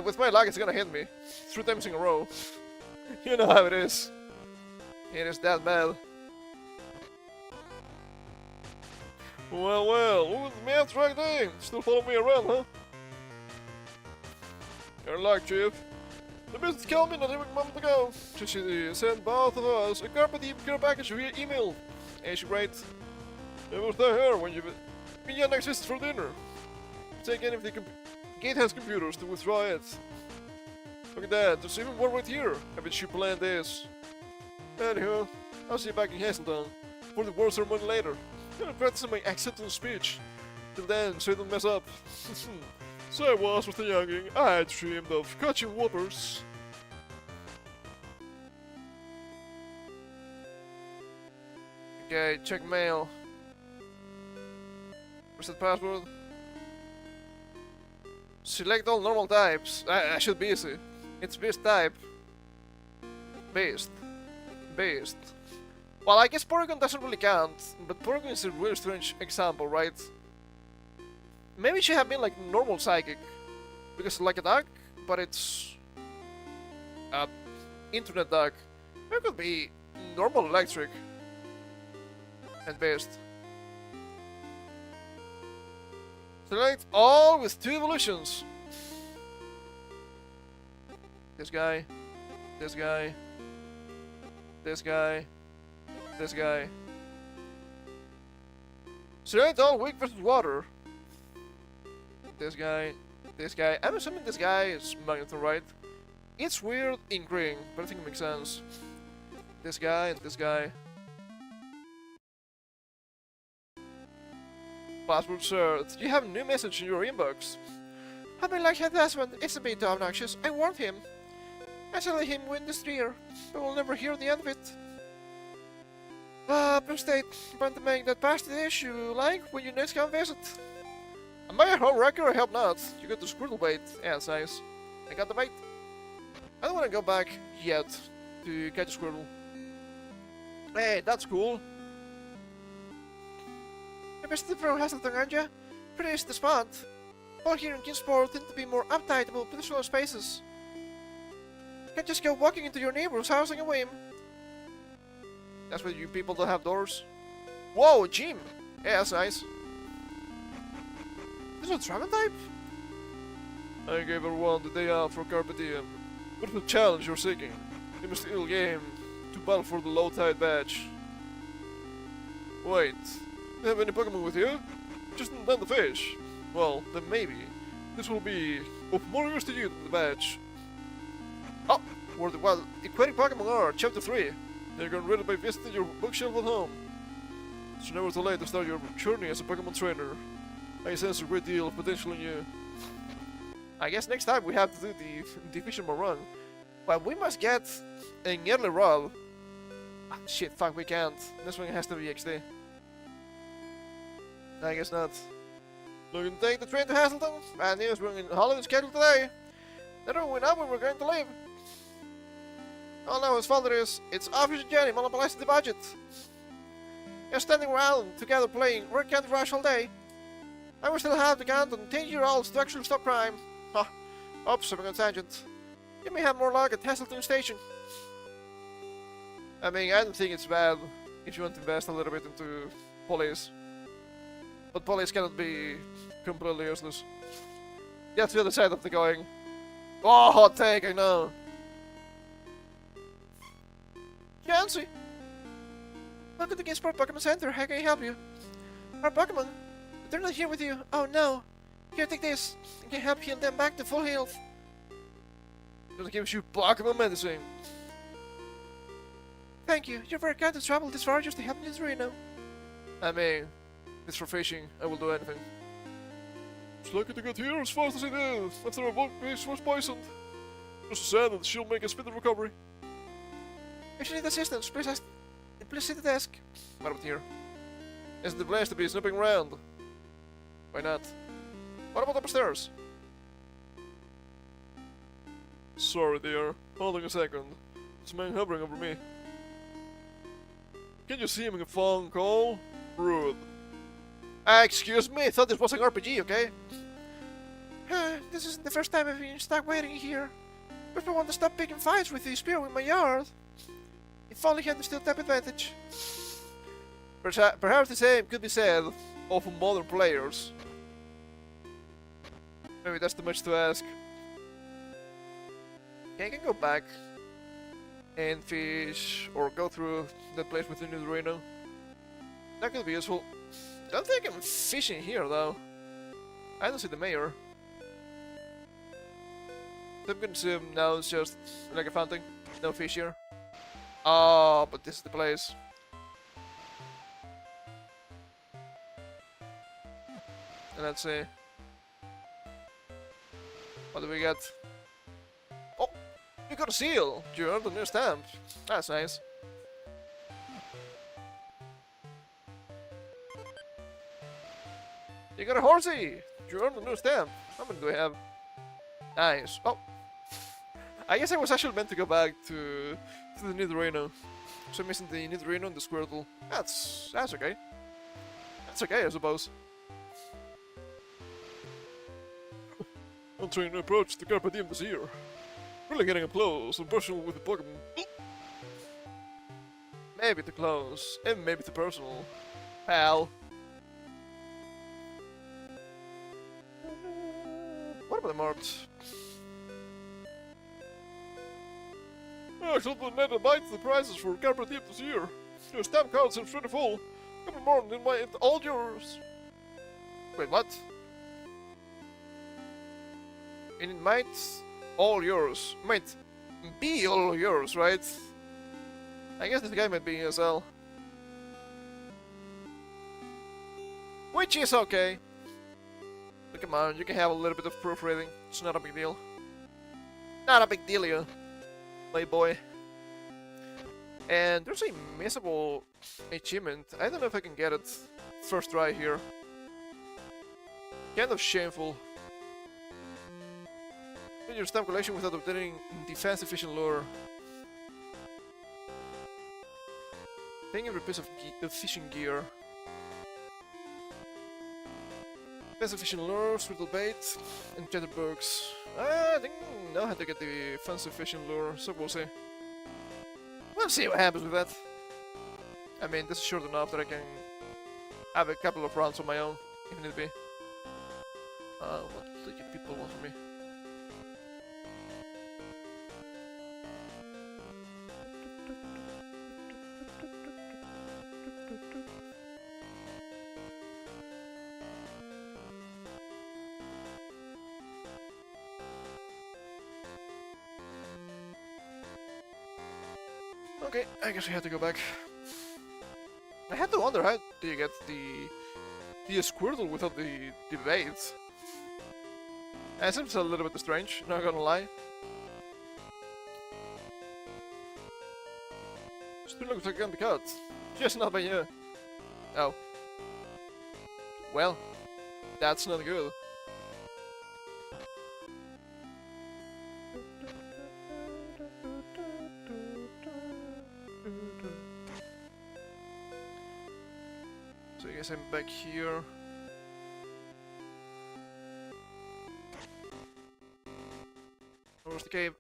With my luck, it's gonna hit me 3 times in a row. You know how it is. It is that bad. Well, what was the man's right there? Still follow me around, huh? Your luck, Chief. The business called me not even a moment ago. She sent both of us a carpet care package via email. And she writes, "It was there here when you began access for dinner. Take any of the gate has computers to withdraw it. Look at that, there's even more right here. I bet she planned this. Anyhow, I'll see you back in Hasselton for the war ceremony later. I'm gonna practice my acceptance speech. Till then, so you don't mess up." So I was with a younging. I dreamed of catching whoppers. Okay, check mail. Reset password. Select all normal types. I should be easy. It's beast type. Beast. Beast. Well, I guess Porygon doesn't really count, but Porygon is a really strange example, right? Maybe it should have been like normal psychic, because like a duck, but it's internet duck. It could be normal electric and beast. Select all with 2 evolutions. This guy, this guy, this guy, this guy. Select all weak versus water. This guy, this guy. I'm assuming this guy is Magneton, right? It's weird in green, but I think it makes sense. This guy and this guy. Password search. You have a new message in your inbox. I mean, like that last one, it's a bit obnoxious. I warned him. I said let him win this year, but we'll never hear the end of it. Blue State, want to make that past the issue like when you next come visit. Am I a home wrecker? I hope not. You got the squirtle bait. Yeah, that's nice. I got the bait. I don't want to go back yet to catch a squirtle. Hey, that's cool. You're best pro Hasselton, aren't you? Pretty is the spot. All here in Kingsport tend to be more uptight about personal spaces. You can't just go walking into your neighbor's house like a whim. That's why you people don't have doors. Whoa, a gym! Yeah, that's nice. This is a Dragon type? I gave everyone the day off for Carpe Diem. What the challenge you're seeking? You must ill game to battle for the low tide badge. Wait, do you have any Pokemon with you? Just not the fish. Well, then maybe. This will be of more use to you than the badge. Oh, where the wild aquatic Pokemon are, Chapter 3. You're going to read it by visiting your bookshelf at home. It's never too late to start your journey as a Pokemon trainer. I sense a great deal of potential in you. I guess next time we have to do the Fisherman run. But we must get an early rod. Ah, shit, fuck, we can't. This one has to be XD. I guess not. Looking to take the train to Hasselton? Bad news, we're in holiday schedule today. Never we know when we're going to leave. Oh no, his fault it is. It's Officer Jenny monopolizing the budget. You're standing around together playing Red Candy Rush all day. I will still have the count on 10-year-olds to actually stop crime. Huh. Oops, I'm on a tangent. You may have more luck at Hasselton Station. I mean, I don't think it's bad if you want to invest a little bit into police. But police cannot be completely useless. That's the other side of the going. Oh, hot take, I know. Yancy! Welcome to Kingsport Pokemon Center, how can I help you? Our Pokemon, they're not here with you. Oh no. Here, take this. I can help heal them back to full health. That gives you Pokemon medicine. Thank you. You're very kind to travel this far just to help me through, you know. I mean, it's for fishing. I will do anything. It's lucky to get here as fast as it is after our boat base was poisoned. Just sad that she'll make a speedy recovery. If you need assistance, please sit at the desk. What about here? Isn't the place to be snooping around? Why not? What about upstairs? Sorry, dear. Hold on a second. This man hovering over me. Can you see him in a phone call? Rude. Excuse me, I thought this was an RPG, okay? This isn't the first time I've been stuck waiting here. But I want to stop picking fights with these people in my yard. If only he understood that advantage. Perhaps the same could be said of modern players. Maybe that's too much to ask. Okay, I can go back and fish, or go through that place within the arena. That could be useful. I don't think I can fish in here though. I don't see the mayor. So I'm gonna assume now it's just like a fountain. No fish here. Oh, but this is the place. And let's see. What do we get? Oh! You got a seal! You earned a new stamp. That's nice. You got a horsey! You earned a new stamp. How many do we have? Nice. Oh! I guess I was actually meant to go back to the Nidorino. So I'm missing the Nidorino and the Squirtle. That's okay. That's okay, I suppose. I'm trying to approach the Carpe Diem this year. Really getting up close and personal with the Pokemon. Maybe too close, and maybe too personal. Pal. What about the mart? I should have made a bite the prices for Carpe Diem this year. Your stamp card seems pretty full. Couple more and it's all yours. Wait, what? And it might all yours. Might be all yours, right? I guess this guy might be as well. Which is okay. But come on, you can have a little bit of proofreading. It's not a big deal. Not a big deal, yeah. Playboy. And there's a missable achievement. I don't know if I can get it first try here. Kind of shameful. Get your stamp collection without obtaining defense efficient lure. Taking every piece of fishing gear. Defense efficient lure, swivel bait, and chatterbugs. I think I know how to get the defense efficient lure, so we'll see. We'll see what happens with that. I mean, this is short enough that I can have a couple of rounds on my own, if need be. What do you people want from me? Okay, I guess I had to go back. I had to wonder how do you get the Squirtle without the bait. It seems a little bit strange, not gonna lie. Still looks like it can be cut. Just not by you. Oh. Well, that's not good. So I guess I'm back here. Where's the cave?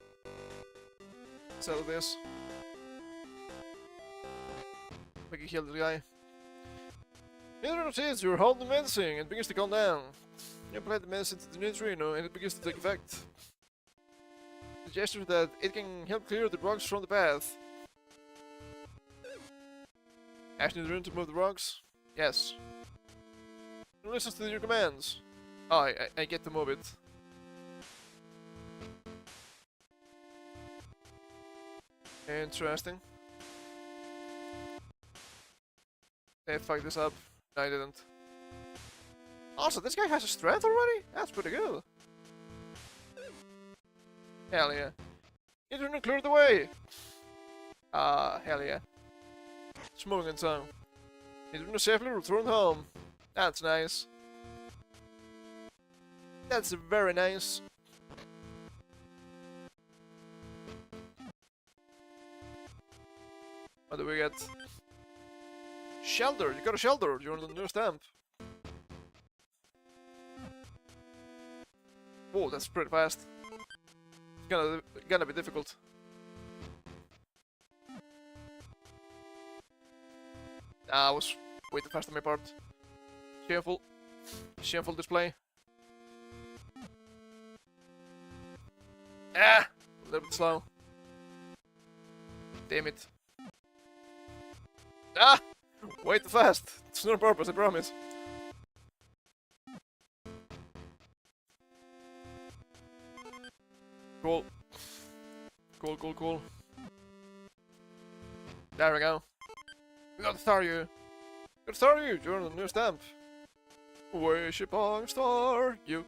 Sell this. We can kill this guy. Neither notice you're holding the medicine and it begins to calm down. You apply the medicine to the neutrino and it begins to take effect. The gesture that it can help clear the rocks from the path. Asking the rune to move the rocks? Yes. It listens to your commands. Oh, I get to move it. Interesting. Did I fuck this up? No, I didn't. Also, this guy has a strength already? That's pretty good. Hell yeah. It didn't clear the way! Ah, hell yeah. Smoking tongue. He's been safely returned home. That's nice. That's very nice. What do we get? Shelter! You got a shelter! You're on the new stamp. Whoa, that's pretty fast. It's gonna be difficult. I was way too fast on my part. Shameful. Shameful display. Ah! A little bit slow. Damn it. Ah! Way too fast. It's not on purpose, I promise. Cool. Cool, cool, cool. There we go. We got to star you. Got to star you. You're on the new stamp. Worship on star you.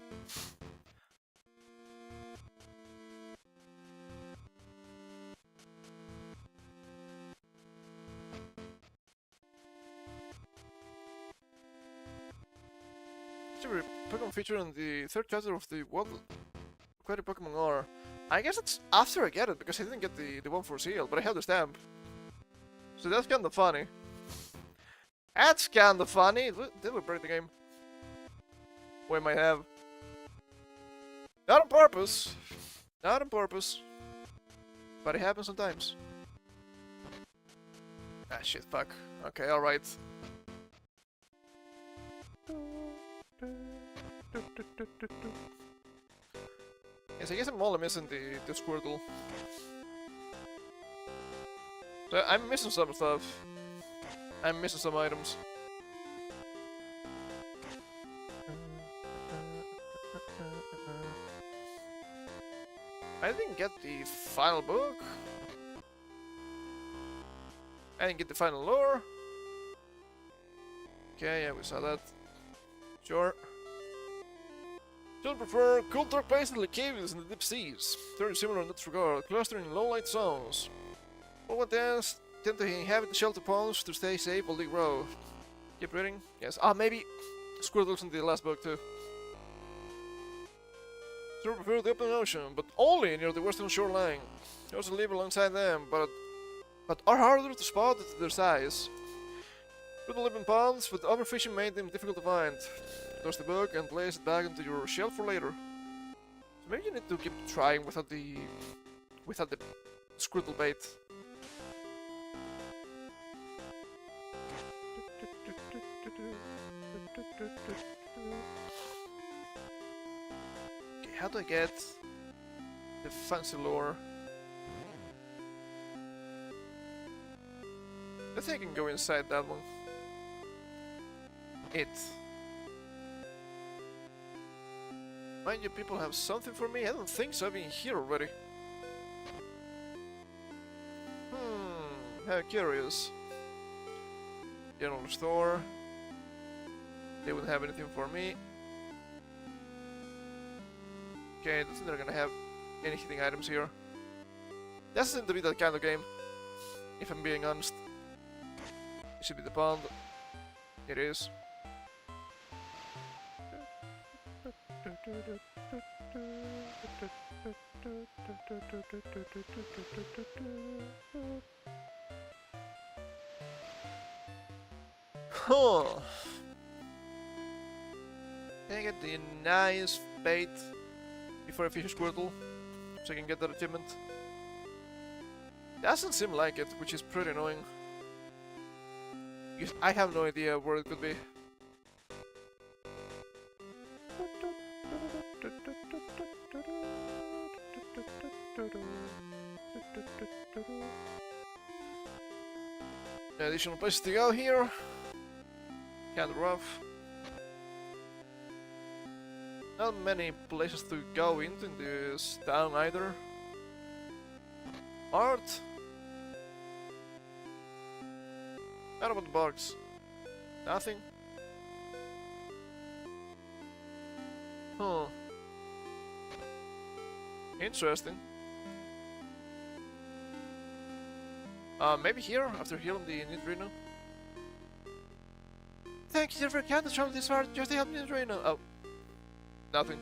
Actually, Pokemon feature in the third chapter of the What Aquatic Pokemon are. I guess it's after I get it, because I didn't get the one for Seal, but I have the stamp. So that's kinda funny. That's kinda funny. Did we break the game? We might have. Not on purpose. Not on purpose. But it happens sometimes. Ah shit, fuck. Okay, alright. Yes, I guess I'm only missing the Squirtle. So I'm missing some stuff. I'm missing some items. I didn't get the final book. I didn't get the final lore. Okay, yeah, we saw that. Sure. You'll prefer cool dark places like caves in the deep seas. Very similar in that regard, clustering in low-light zones. But what else? Tend to inhabit the shelter ponds to stay safe while they grow. Keep reading? Yes. Ah, maybe Squirtle's in the last book too. They prefer the open ocean, but only near the western shoreline. They also live alongside them, but are harder to spot due to their size. People live in ponds, but overfishing made them difficult to find. Close the book and place it back into your shelf for later. So maybe you need to keep trying without the Squirtle bait. Okay, how do I get the fancy lore? I think I can go inside that one. Mind you, people have something for me? I don't think so. I've been here already. How curious. General store. They wouldn't have anything for me. Okay, I don't think they're gonna have any hitting items here. Doesn't seem to be that kind of game, if I'm being honest. It should be the pond. It is. Huh. Can I get the nice bait before I fish a Squirtle? So I can get that achievement? Doesn't seem like it, which is pretty annoying. Because I have no idea where it could be. Additional places to go here. Kinda rough. Not many places to go into in this town either. Art. How about the bugs? Nothing? Huh. Interesting. Maybe here, after healing the neutrino? Thank you for candle travel this far just to help neutrino. Oh. Nothing.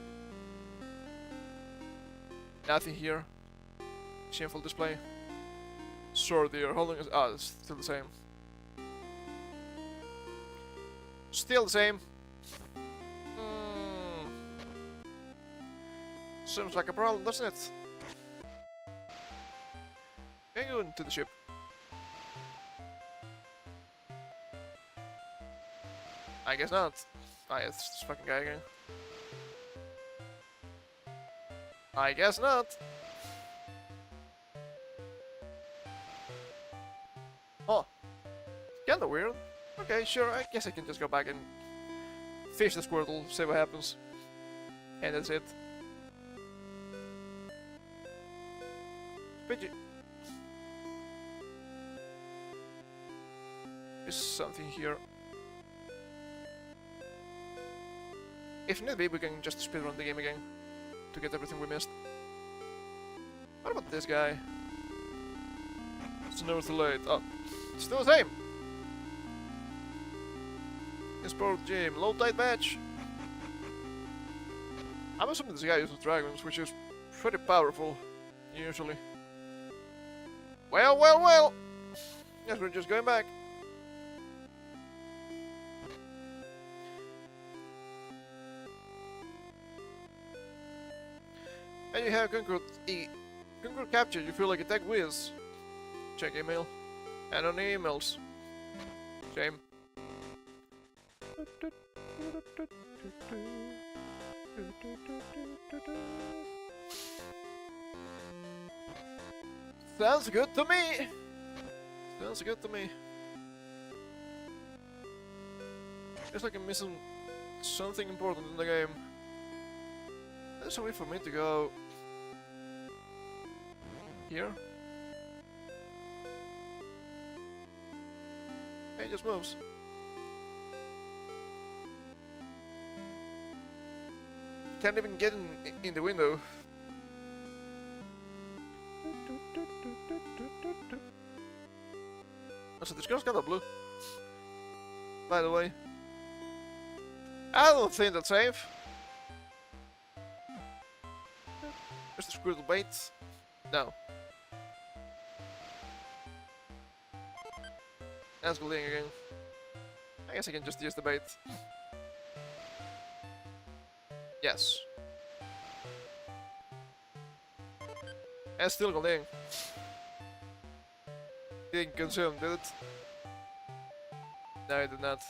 Nothing here. Shameful display. Sword they are holding is it's still the same. Still the same. Seems like a problem, doesn't it? Can you go into the ship? I guess not. Ah, it's this fucking guy again. I guess not. Oh. Kinda weird. Okay, sure, I guess I can just go back and fish the Squirtle, see what happens. And that's it. Pidgey. There's something here. If need be, we can just speedrun the game again to get everything we missed. What about this guy? It's never too late. Oh, it's still the same! Sport Gym, low tide match. I'm assuming this guy uses dragons, which is pretty powerful, usually. Well, well, well! Guess we're just going back. And you have conquered capture, you feel like a tech whiz. Check email. And on emails. Shame. Sounds good to me! Sounds good to me. It's like I'm missing something important in the game. There's a way for me to go here. Hey, it just moves. Can't even get in the window. So this girl's kinda blue. By the way. I don't think that's safe. Is the Squirtle bait? No. That's glitching again. I guess I can just use the bait. Yes. And still glitching. Didn't consume, did it? No, it did not.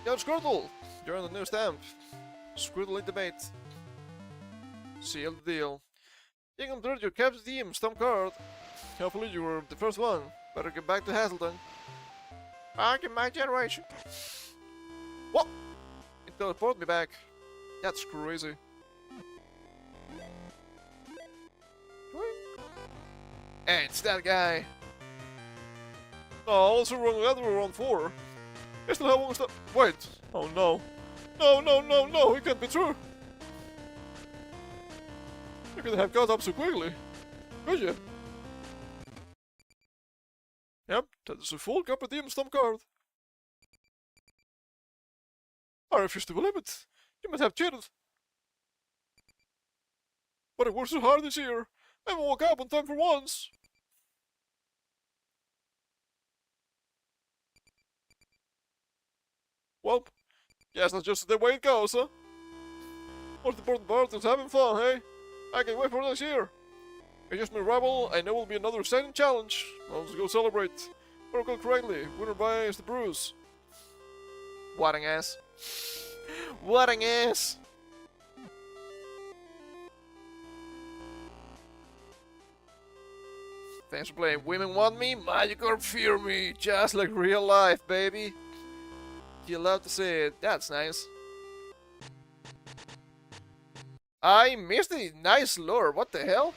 Yo, Squirtle! You're on the new stamp. Squirtle in debate. Seal the deal. You completed your Cap's team stamp card. Hopefully you were the first one. Better get back to Hazelton. Back in my generation. What? It teleported me back. That's crazy. And it's that guy. Oh, also wrong that we're on 4. I still have one step. Wait. Oh no. No, no, no, no, it can't be true. You could have got up so quickly. Could you? Yep, that is a full Copper Demon stamp card. I refuse to believe it. You must have cheated. But I worked so hard this year. I haven't woke up on time for once. Well, guess that's just the way it goes, huh? Most important part is having fun, hey? I can't wait for next year. It's just my rival, I know will be another exciting challenge. Let's go celebrate. If I recall correctly, winner by is the Bruce. What an ass. What an ass! Thanks for playing. Women want me, Magikarp fear me. Just like real life, baby. You love to see it. That's nice. I missed the nice lure. What the hell?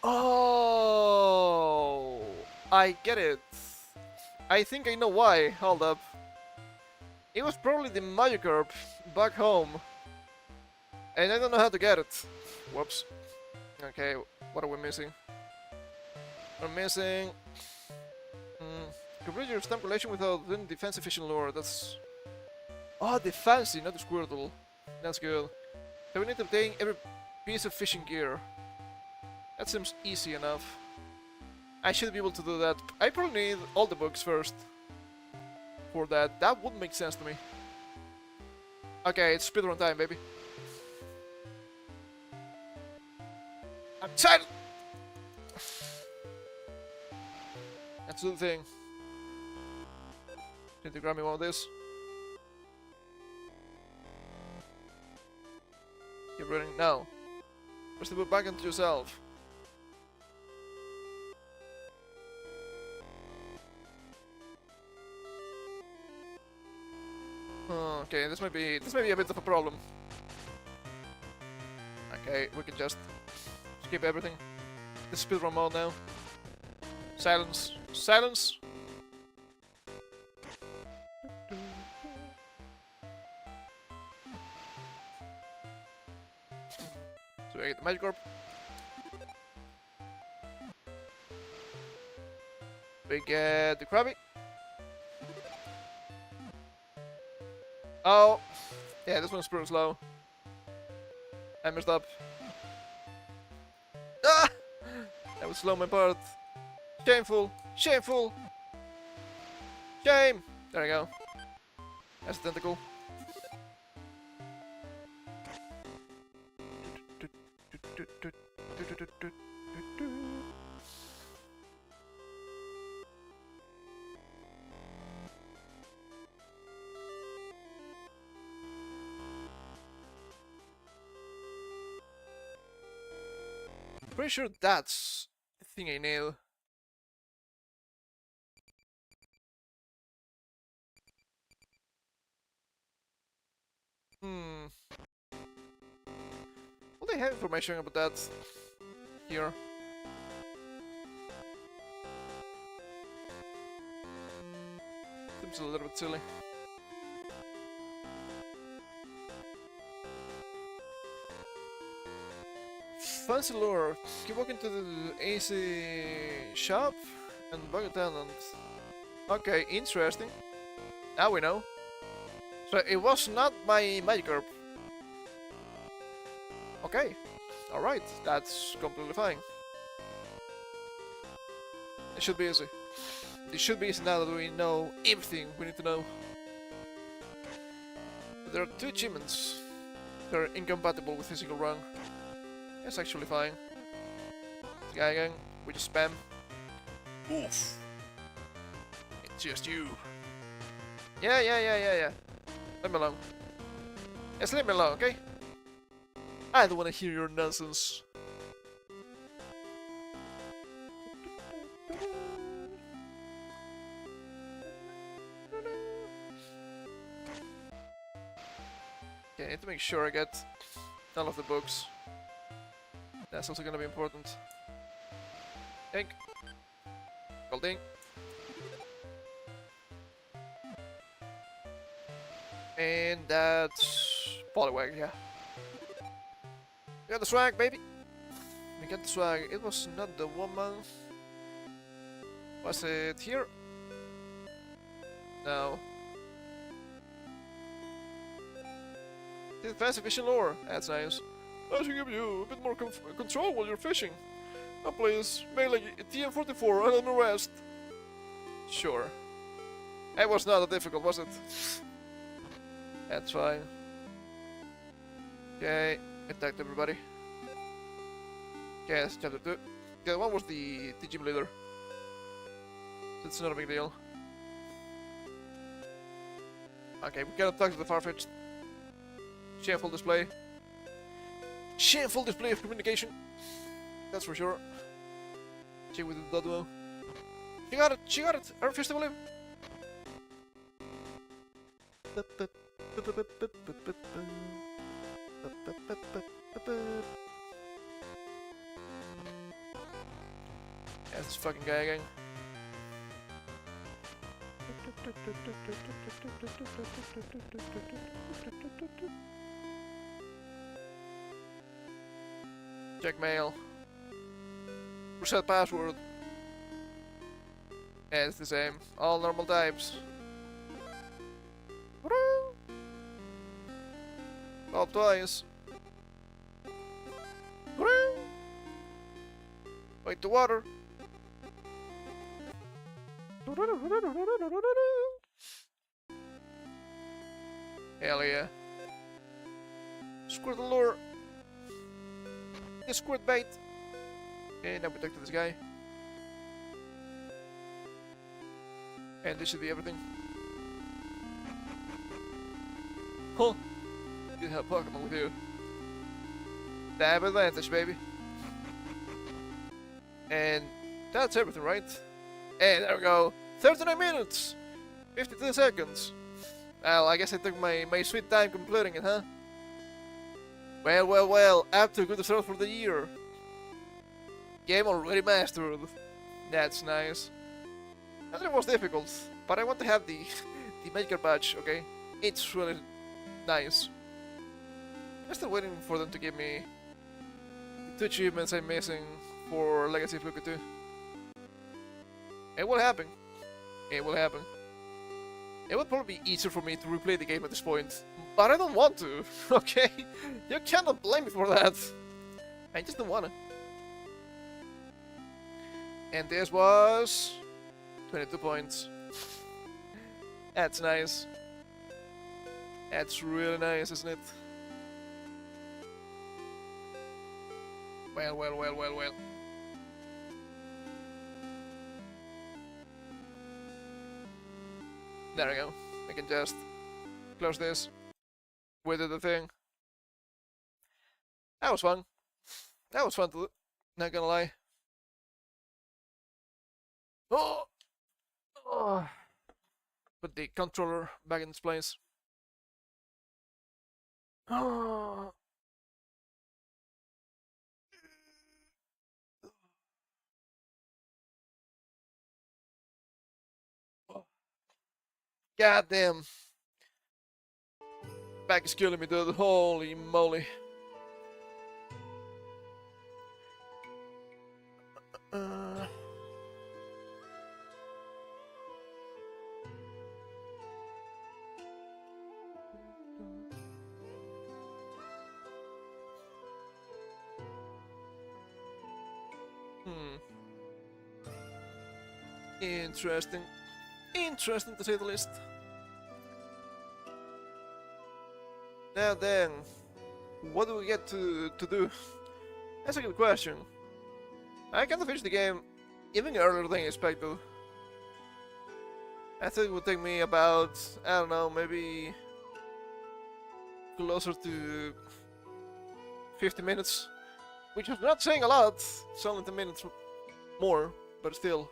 Oh, I get it. I think I know why. Hold up. It was probably the Magikarp back home. And I don't know how to get it. Whoops. Okay, what are we missing? We're missing... complete your stamp collection without any defense efficient lure. That's... Oh, the fancy, not the Squirtle. That's good. So we need to obtain every piece of fishing gear. That seems easy enough. I should be able to do that. I probably need all the books first. For that. That would make sense to me. Okay, it's speedrun time, baby. I'm excited! Let's do the thing. Need to grab me one of this. Keep running now. Press the book back into yourself. Okay, this might be a bit of a problem. Okay, we can just skip everything. This is speedrun mode now. Silence. Silence! So I get the Magic Orb. We get the Krabby. Oh! Yeah, this one's pretty slow. I messed up. Ah! That was slow my part. Shameful! Shameful! Shame! There we go. That's a tentacle. Pretty sure that's the thing I need. Will they have information about that here? Seems a little bit silly. Fancy lure. Keep walking to the AC shop and bug attendant. Okay, interesting. Now we know. So it was not my Magic Orb. Okay, alright, that's completely fine. It should be easy. It should be easy now that we know everything we need to know. But there are two achievements that are incompatible with physical run. That's actually fine. This guy again, we just spam. Oof! It's just you. Yeah. Leave me alone. Yes, leave me alone, okay? I don't want to hear your nonsense. Okay, I need to make sure I get all of the books. That's also gonna be important. Dink. Golding. And that's Poliwag, yeah. We got the swag, baby. We got the swag. It was not the woman. Was it here? No. The fast efficient lure. That's nice. I should give you a bit more control while you're fishing. Now please, make like TM44 and the rest. Sure. It was not that difficult, was it? That's fine. Okay, attacked everybody. Okay, that's chapter 2. The other one was the gym leader. It's not a big deal. Okay, we cannot talk to the Farfetch'd. Shameful display. Shameful display of communication. That's for sure. Check with the Doduo. She got it! She got it! Our festival live! Yeah, this fucking guy again. Check mail. Reset password. Yeah, it's the same. All normal types. Up twice. Wait to water. Hell yeah. Squirt the lure. Squirt bait. Okay, now we talk to this guy. And this should be everything. Huh. You have Pokemon with you. Dab advantage, baby. And that's everything, right? And there we go. 39 minutes! 52 seconds. Well, I guess I took my sweet time completing it, huh? Well, up to a good start for the year. Game already mastered. That's nice. I thought it was difficult, but I want to have the maker badge, okay? It's really nice. I'm still waiting for them to give me the 2 achievements I'm missing for Legacy of Luca 2. It will happen. It will happen. It would probably be easier for me to replay the game at this point, but I don't want to, okay? You cannot blame me for that. I just don't wanna. And this was 22 points. That's nice. That's really nice, isn't it? Well. There we go. I can just close this. Wither the thing. That was fun. That was fun to do. Not gonna lie. Oh. Put the controller back in its place. Oh. God damn. Back is killing me, dude. Holy moly. Interesting. Interesting to say the least. Now then, what do we get to do? That's a good question. I kind of finished the game even earlier than I expected. I thought it would take me about, I don't know, maybe closer to 50 minutes. Which is not saying a lot, it's only 10 minutes more, but still.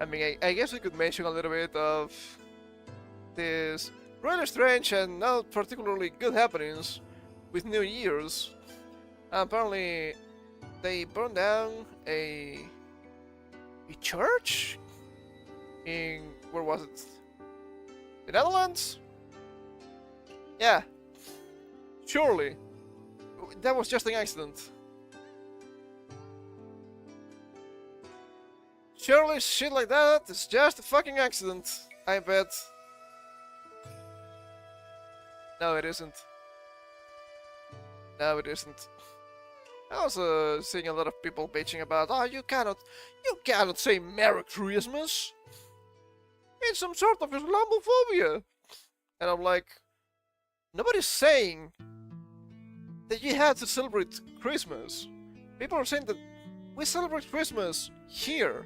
I mean, I guess we could mention a little bit of this really strange and not particularly good happenings with New Year's. Apparently, they burned down a church in, where was it? The Netherlands? Yeah. Surely. That was just an accident. Surely shit like that is just a fucking accident, I bet. No, it isn't. No, it isn't. I was seeing a lot of people bitching about, oh, you cannot say Merry Christmas. It's some sort of Islamophobia. And I'm like, nobody's saying that you have to celebrate Christmas. People are saying that we celebrate Christmas here.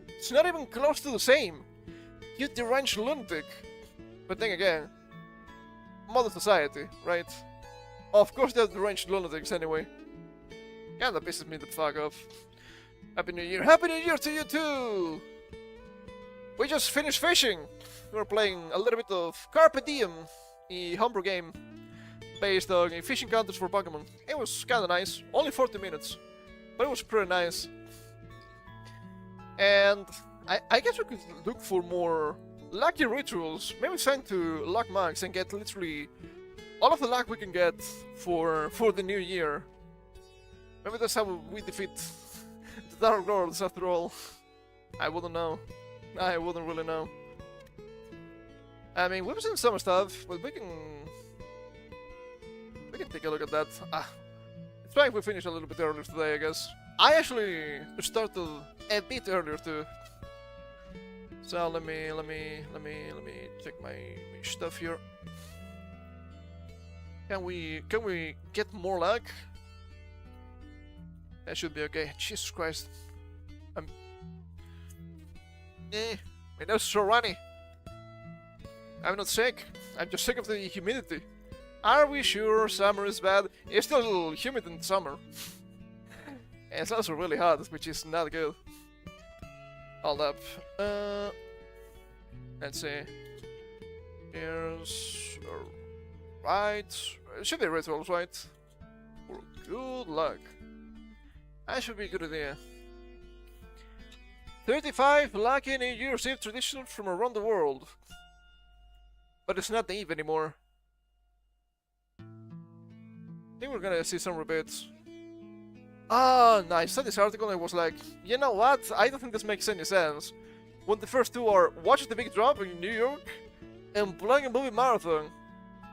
It's not even close to the same. You deranged lunatic. But then again, modern society, right? Of course they're deranged lunatics anyway. Kinda pisses me the fuck off. Happy New Year! Happy New Year to you too! We just finished fishing. We're playing a little bit of Carpe Diem, a homebrew game based on fishing counters for Pokemon. It was kinda nice. Only 40 minutes. But it was pretty nice. And I guess we could look for more lucky rituals. Maybe send to luck mugs and get literally all of the luck we can get for the new year. Maybe that's how we defeat the Dark Lords after all. I wouldn't know. I wouldn't really know. I mean, we've seen some stuff, but we can take a look at that. It's fine if we finish a little bit earlier today, I guess. I actually started a bit earlier too. So let me check my stuff here. Can we get more luck? That should be okay. Jesus Christ. My nose is so runny. I'm not sick. I'm just sick of the humidity. Are we sure summer is bad? It's still a little humid in summer. And it's also really hot, which is not good. Hold up. Let's see. Here's... right. It should be rituals, right? For good luck. That should be a good idea. 35 lucky New Year's Eve traditions from around the world. But it's not Eve anymore. I think we're gonna see some rebates. Ah, nice. I saw this article and I was like, you know what? I don't think this makes any sense. When the first two are watching the big drop in New York and playing a movie marathon.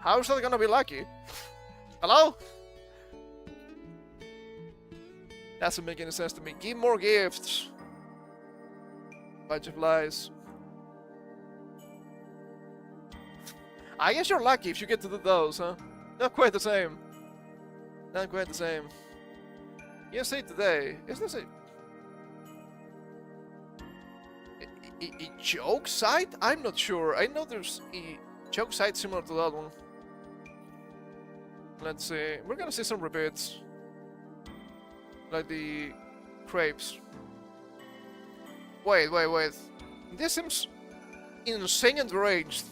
How is that gonna be lucky? Hello? That doesn't make any sense to me. Give more gifts. Bunch of lies. I guess you're lucky if you get to do those, huh? Not quite the same. Not quite the same. Yes, say today. Isn't this a joke site? I'm not sure. I know there's a joke site similar to that one. Let's see. We're gonna see some rebates. Like the crepes. Wait. This seems insane and deranged.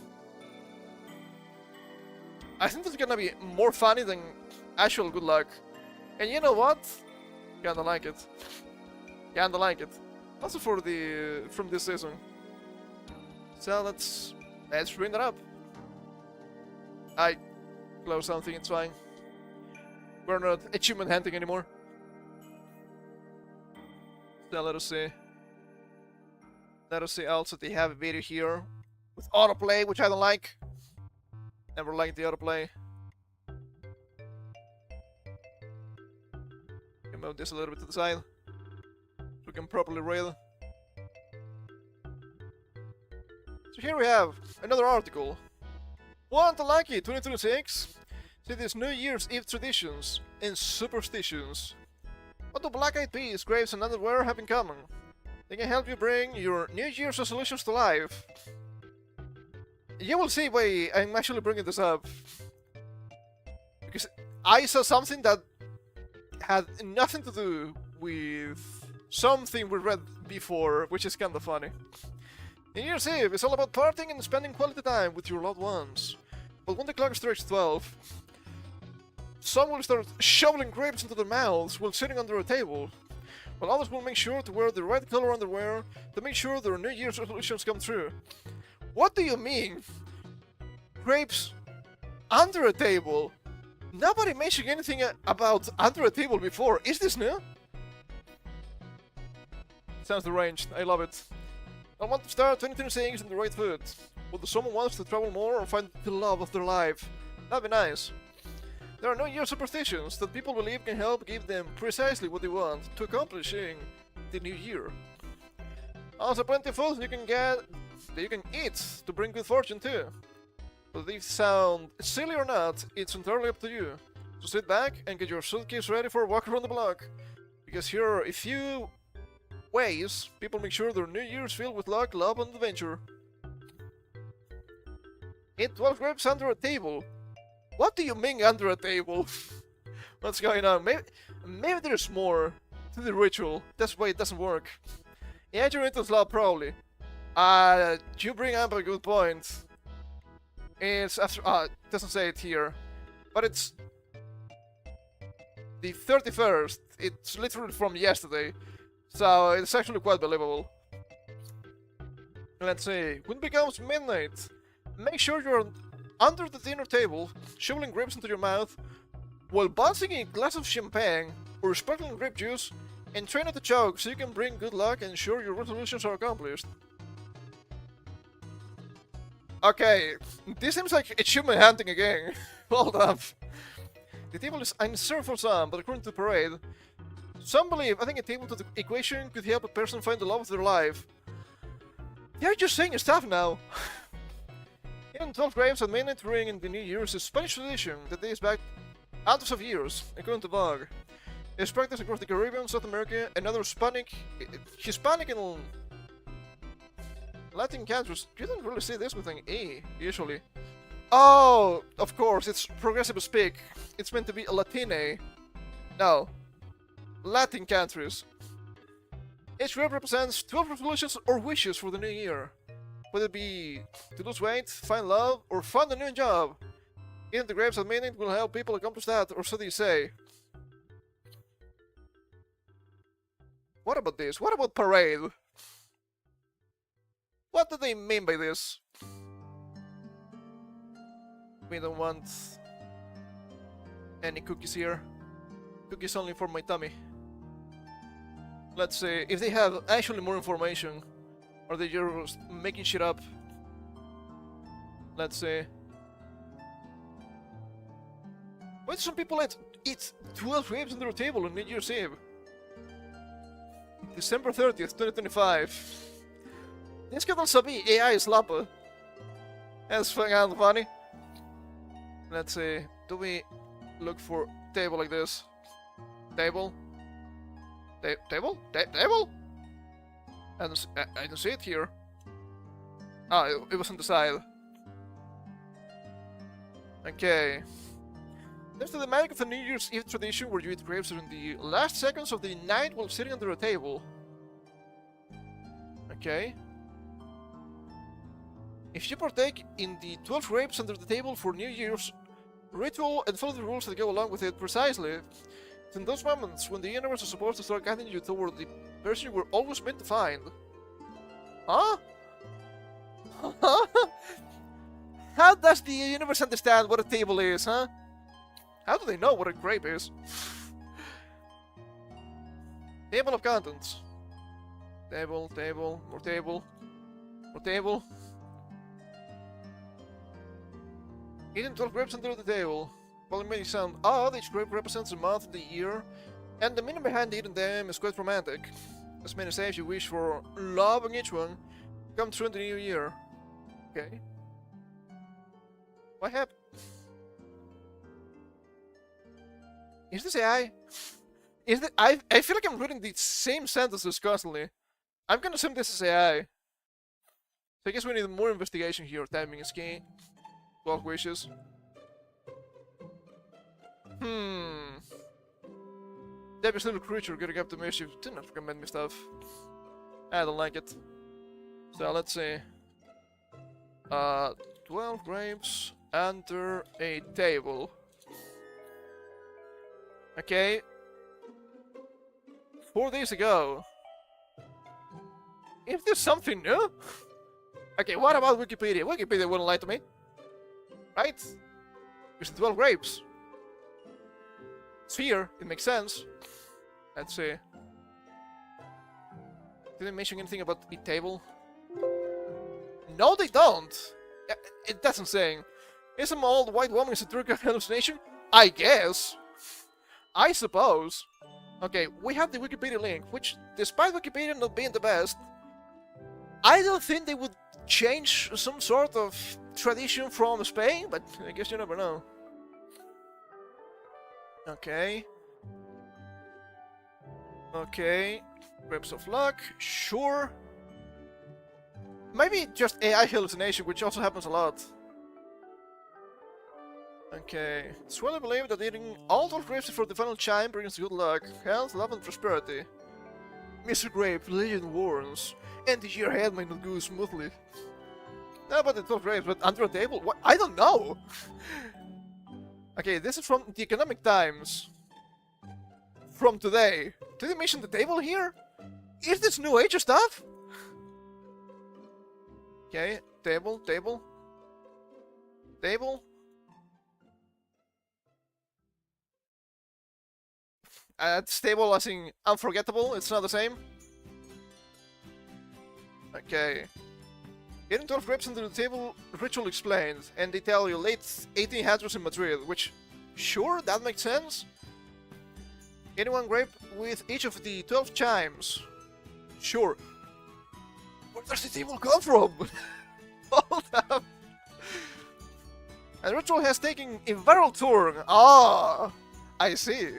I think this is gonna be more funny than actual good luck. And you know what? Kinda like it. Kinda like it. Also for the from this season. So let's bring that up. I close something, it's fine. We're not achievement hunting anymore. So let us see. Let us see also they have a video here with autoplay, which I don't like. Never liked the autoplay. Can move this a little bit to the side so we can properly read. So here we have another article. Want a lucky 2026? See these New Year's Eve traditions and superstitions. What do black eyed peas, grapes, and underwear have in common? They can help you bring your New Year's resolutions to life. You will see why I'm actually bringing this up. Because I saw something that had nothing to do with something we read before, which is kinda funny. New Year's Eve is all about partying and spending quality time with your loved ones. But when the clock strikes 12, some will start shoveling grapes into their mouths while sitting under a table, while others will make sure to wear the right color underwear to make sure their New Year's resolutions come true. What do you mean? Grapes under a table? Nobody mentioned anything about under a table before. Is this new? Sounds deranged. I love it. I want to start 2026 in the right foot. Whether someone wants to travel more or find the love of their life. That'd be nice. There are New Year superstitions that people believe can help give them precisely what they want to accomplishing the new year. Also plenty of food you can get that you can eat to bring good fortune too. But if these sound silly or not, it's entirely up to you. So sit back and get your suitcase ready for a walk around the block. Because here are a few ways people make sure their New Year's filled with luck, love, and adventure. Eat 12 grapes under a table. What do you mean under a table? What's going on? Maybe there's more to the ritual. That's why it doesn't work. Yeah, you're into love, probably. You bring up a good point. It's after. It doesn't say it here. but it's the 31st. It's literally from yesterday, so it's actually quite believable. Let's see. When it becomes midnight, make sure you're under the dinner table, shoveling grapes into your mouth, while bouncing a glass of champagne or sparkling grape juice, and try not to choke so you can bring good luck and ensure your resolutions are accomplished. Okay, this seems like achievement hunting again. Hold up. The table is uncertain for some, but according to the parade, some believe adding a table to the equation could help a person find the love of their life. They're just saying stuff now. Even 12 grapes at midnight ring in the New Year is a Spanish tradition that dates back hundreds of years, according to Vogue. It's practiced across the Caribbean, South America, and other Hispanic and Latin countries. You don't really see this with an E, usually. Oh, of course, it's progressive speak. It's meant to be a Latine. No. Latin countries. Each grape represents 12 resolutions or wishes for the new year. Whether it be to lose weight, find love, or find a new job. Eating the grapes at midnight will help people accomplish that, or so they say. What about this? What about parade? What do they mean by this? We don't want any cookies here. Cookies only for my tummy. Let's see if they have actually more information, or they just making shit up. Let's see. Why do some people eat 12 grapes under a table on New Year's Eve? December 30th, 2025. This could also be AI slapper. That's fucking funny. Let's see. Do we look for table like this? Table? Table? Table? I don't see it here. Ah, it was on the side. Okay. There's the magic of the New Year's Eve tradition where you eat grapes during the last seconds of the night while sitting under a table. Okay. If you partake in the 12 grapes under the table for New Year's ritual and follow the rules that go along with it precisely, it's in those moments when the universe is supposed to start guiding you toward the person you were always meant to find. Huh? How does the universe understand what a table is, huh? How do they know what a grape is? Table of contents. Table, table, more table, more table. Eating 12 grapes under the table. While it may sound odd, each grape represents a month of the year, and the meaning behind eating them is quite romantic. As many say, if you wish for love on each one, come true in the new year. Okay. What happened? Is this AI? Is it? I feel like I'm reading the same sentences constantly. I'm gonna assume this is AI. So I guess we need more investigation here. Timing is key. 12 wishes. Devious little creature getting up to mischief. Do not recommend me stuff. I don't like it. So let's see. 12 grapes under a table. Okay. 4 days ago. Is this something new? Okay, what about Wikipedia? Wikipedia wouldn't lie to me. Right? It's 12 grapes. It's here, it makes sense. Let's see. Did they mention anything about a table? No, they don't! It doesn't say. Is some old white woman is a drug hallucination? I guess. I suppose. Okay, we have the Wikipedia link, which, despite Wikipedia not being the best, I don't think they would change some sort of tradition from Spain, but I guess you never know. Okay. Okay. Grapes of luck, sure. Maybe just AI hallucination, which also happens a lot. Okay. It's well believed that eating all 12 grapes before the final chime brings good luck, health, love, and prosperity. Mr. Grape, legend warns, and the year ahead might not go smoothly. How about the 12 grapes, but under a table? What? I don't know! Okay, this is from the Economic Times. From today. Did they mention the table here? Is this New Age stuff? Okay, table. Stable as in unforgettable, it's not the same. Okay. Getting 12 grapes under the table, ritual explained, and they tell you late 1800s in Madrid, which, sure, that makes sense. Getting 1 grape with each of the 12 chimes. Sure. Where does the table come from? Hold up. And ritual has taken a viral turn. Ah, I see.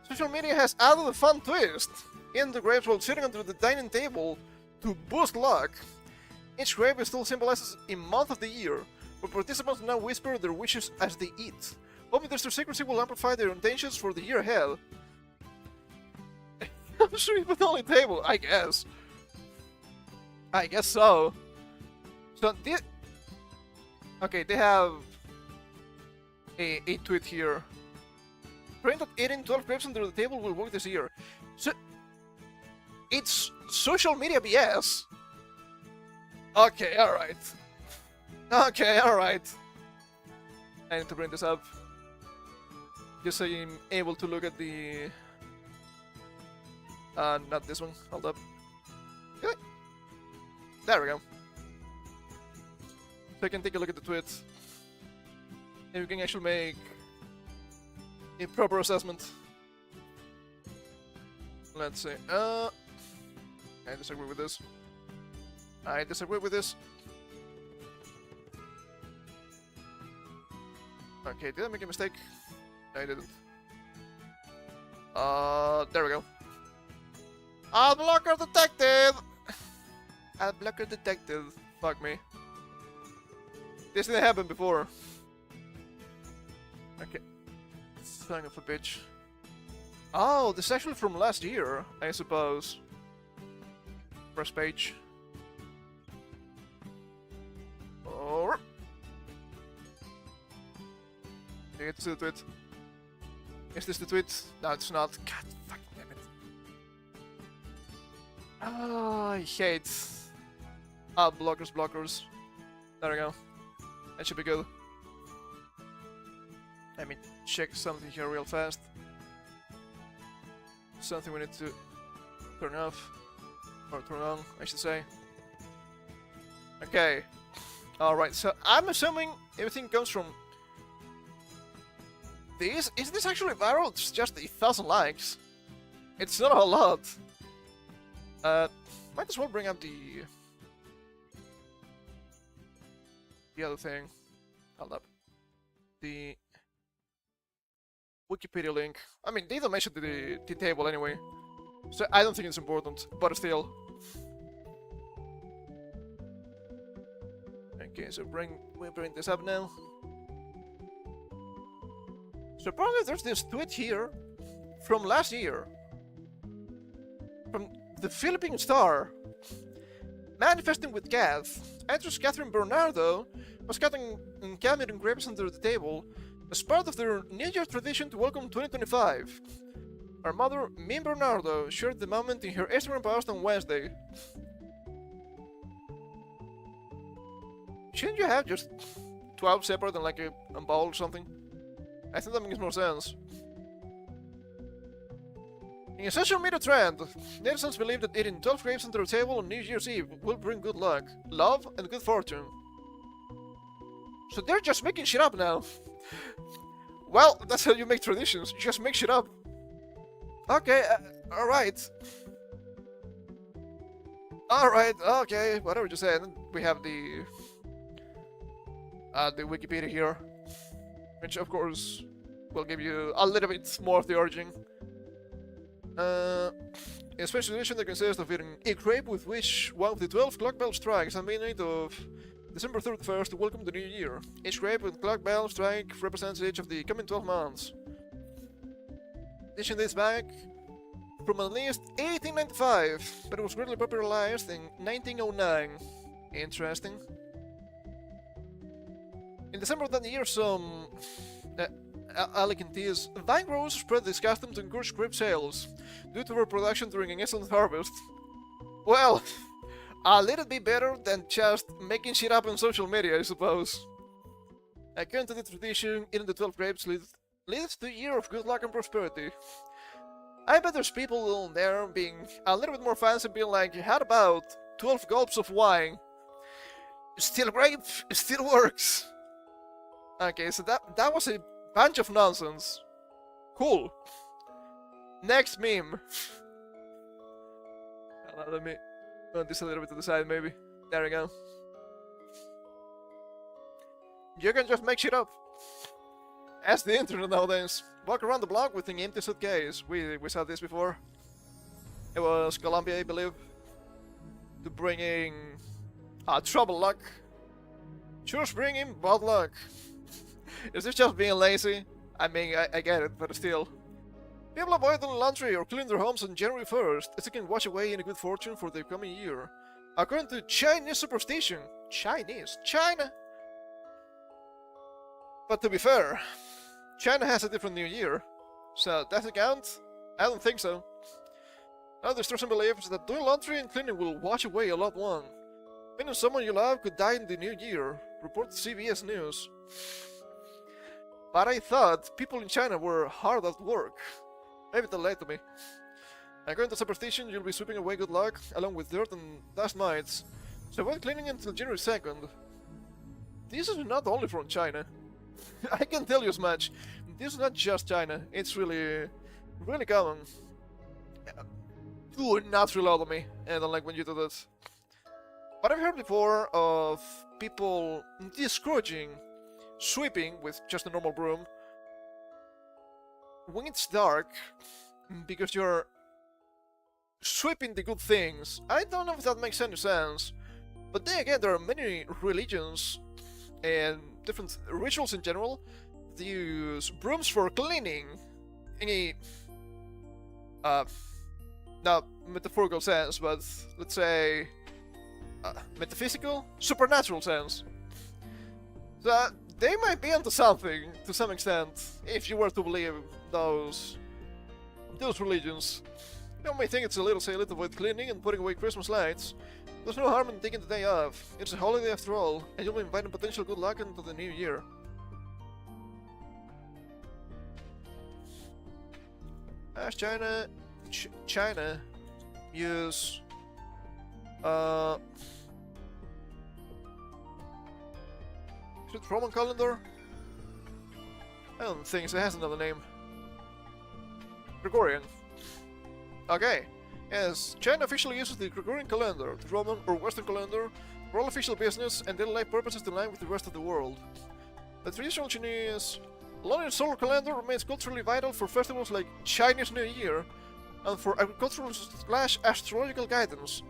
Social media has added a fun twist. In the grapes while sitting under the dining table to boost luck. Each grape still symbolizes a month of the year, but participants now whisper their wishes as they eat, hoping that their secrecy will amplify their intentions for the year ahead. I'm sure it's only table, I guess. I guess so. So this... Okay, they have a tweet here. Praying that eating 12 grapes under the table will work this year. So... It's social media BS. Okay, alright. Okay, alright. I need to bring this up. Just so I'm able to look at the... not this one. Hold up. Okay. There we go. So I can take a look at the tweet. And we can actually make a proper assessment. Let's see. I disagree with this. I disagree with this. Okay, did I make a mistake? No, I didn't. There we go. Ad blocker detected! Ad blocker detected. Fuck me. This didn't happen before. Okay. Son of a bitch. Oh, this is actually from last year, I suppose. Press page. Or... It's the tweet. Is this the tweet? No, it's not. God fucking damn it. Ah, I hate blockers. There we go. That should be good. Let me check something here real fast. Something we need to turn off. Or turn on, I should say. Okay. Alright, so I'm assuming everything comes from this. Is this actually viral? It's just 1,000 likes. It's not a lot. Might as well bring up the other thing. Hold up. The Wikipedia link. I mean, they don't mention the table anyway. So I don't think it's important, but still. Okay, so we bring this up now. So probably there's this tweet here from last year. From the Philippine Star. Manifesting with Kath. Actress Catherine Bernardo was cutting and carrying grapes under the table as part of their New Year tradition to welcome 2025. Her mother, Min Bernardo, shared the moment in her Instagram post on Wednesday. Shouldn't you have just 12 separate and like a bowl or something? I think that makes more sense. In a social media trend, netizens believe that eating 12 grapes under a table on New Year's Eve will bring good luck, love, and good fortune. So they're just making shit up now. Well, that's how you make traditions, just make shit up. Okay, alright. Alright, okay, whatever you say. We have the Wikipedia here, which of course will give you a little bit more of the origin. A special edition that consists of eating a grape with which one of the 12 clock bell strikes on midnight of December 31st to welcome the new year. Each grape with clock bell strike represents each of the coming 12 months. Dishing this back from at least 1895, but it was greatly popularized in 1909. Interesting. In December of that year, some Alicantes, vine growers spread this custom to encourage grape sales, due to their production during an excellent harvest. Well, a little bit better than just making shit up on social media, I suppose. According to the tradition, eating the 12 grapes leads to a year of good luck and prosperity. I bet there's people there being a little bit more fancy and being like, how about 12 gulps of wine? Still grape, still works. Okay, so that was a bunch of nonsense. Cool. Next meme. Let me put this a little bit to the side, maybe. There we go. You can just make shit up. As the internet nowadays. Walk around the block with an empty suitcase. We saw this before. It was Colombia, I believe. To bringing trouble luck. Choose bringing bad luck. Is this just being lazy? I mean, I get it, but still. People avoid doing laundry or clean their homes on January 1st, as it can wash away any good fortune for the coming year. According to Chinese superstition. China! But to be fair, China has a different New Year. So, does it count? I don't think so. Now there's some beliefs that doing laundry and cleaning will wash away a loved one. Meaning someone you love could die in the new year, reported CBS News. But I thought people in China were hard at work. Maybe they lied to me. According to superstition, you'll be sweeping away good luck, along with dirt and dust mites. So avoid cleaning until January 2nd. This is not only from China. I can tell you as much. This is not just China. It's really common. Do not rely on me. I don't like when you do that. But I've heard before of people discouraging sweeping with just a normal broom when it's dark, because you're sweeping the good things. I don't know if that makes any sense, but then again, there are many religions and different rituals in general that use brooms for cleaning in a not metaphorical sense, but let's say metaphysical, supernatural sense. So they might be onto something to some extent, if you were to believe those religions. You may think it's a little silly to avoid cleaning and putting away Christmas lights. There's no harm in taking the day off. It's a holiday after all, and you'll be inviting potential good luck into the new year. As China use is it Roman calendar? I don't think so. It has another name. Gregorian. Okay. Yes, China officially uses the Gregorian calendar, the Roman or Western calendar, for all official business and daily life purposes to align with the rest of the world. The traditional Chinese lunar solar calendar remains culturally vital for festivals like Chinese New Year and for agricultural/astrological guidance,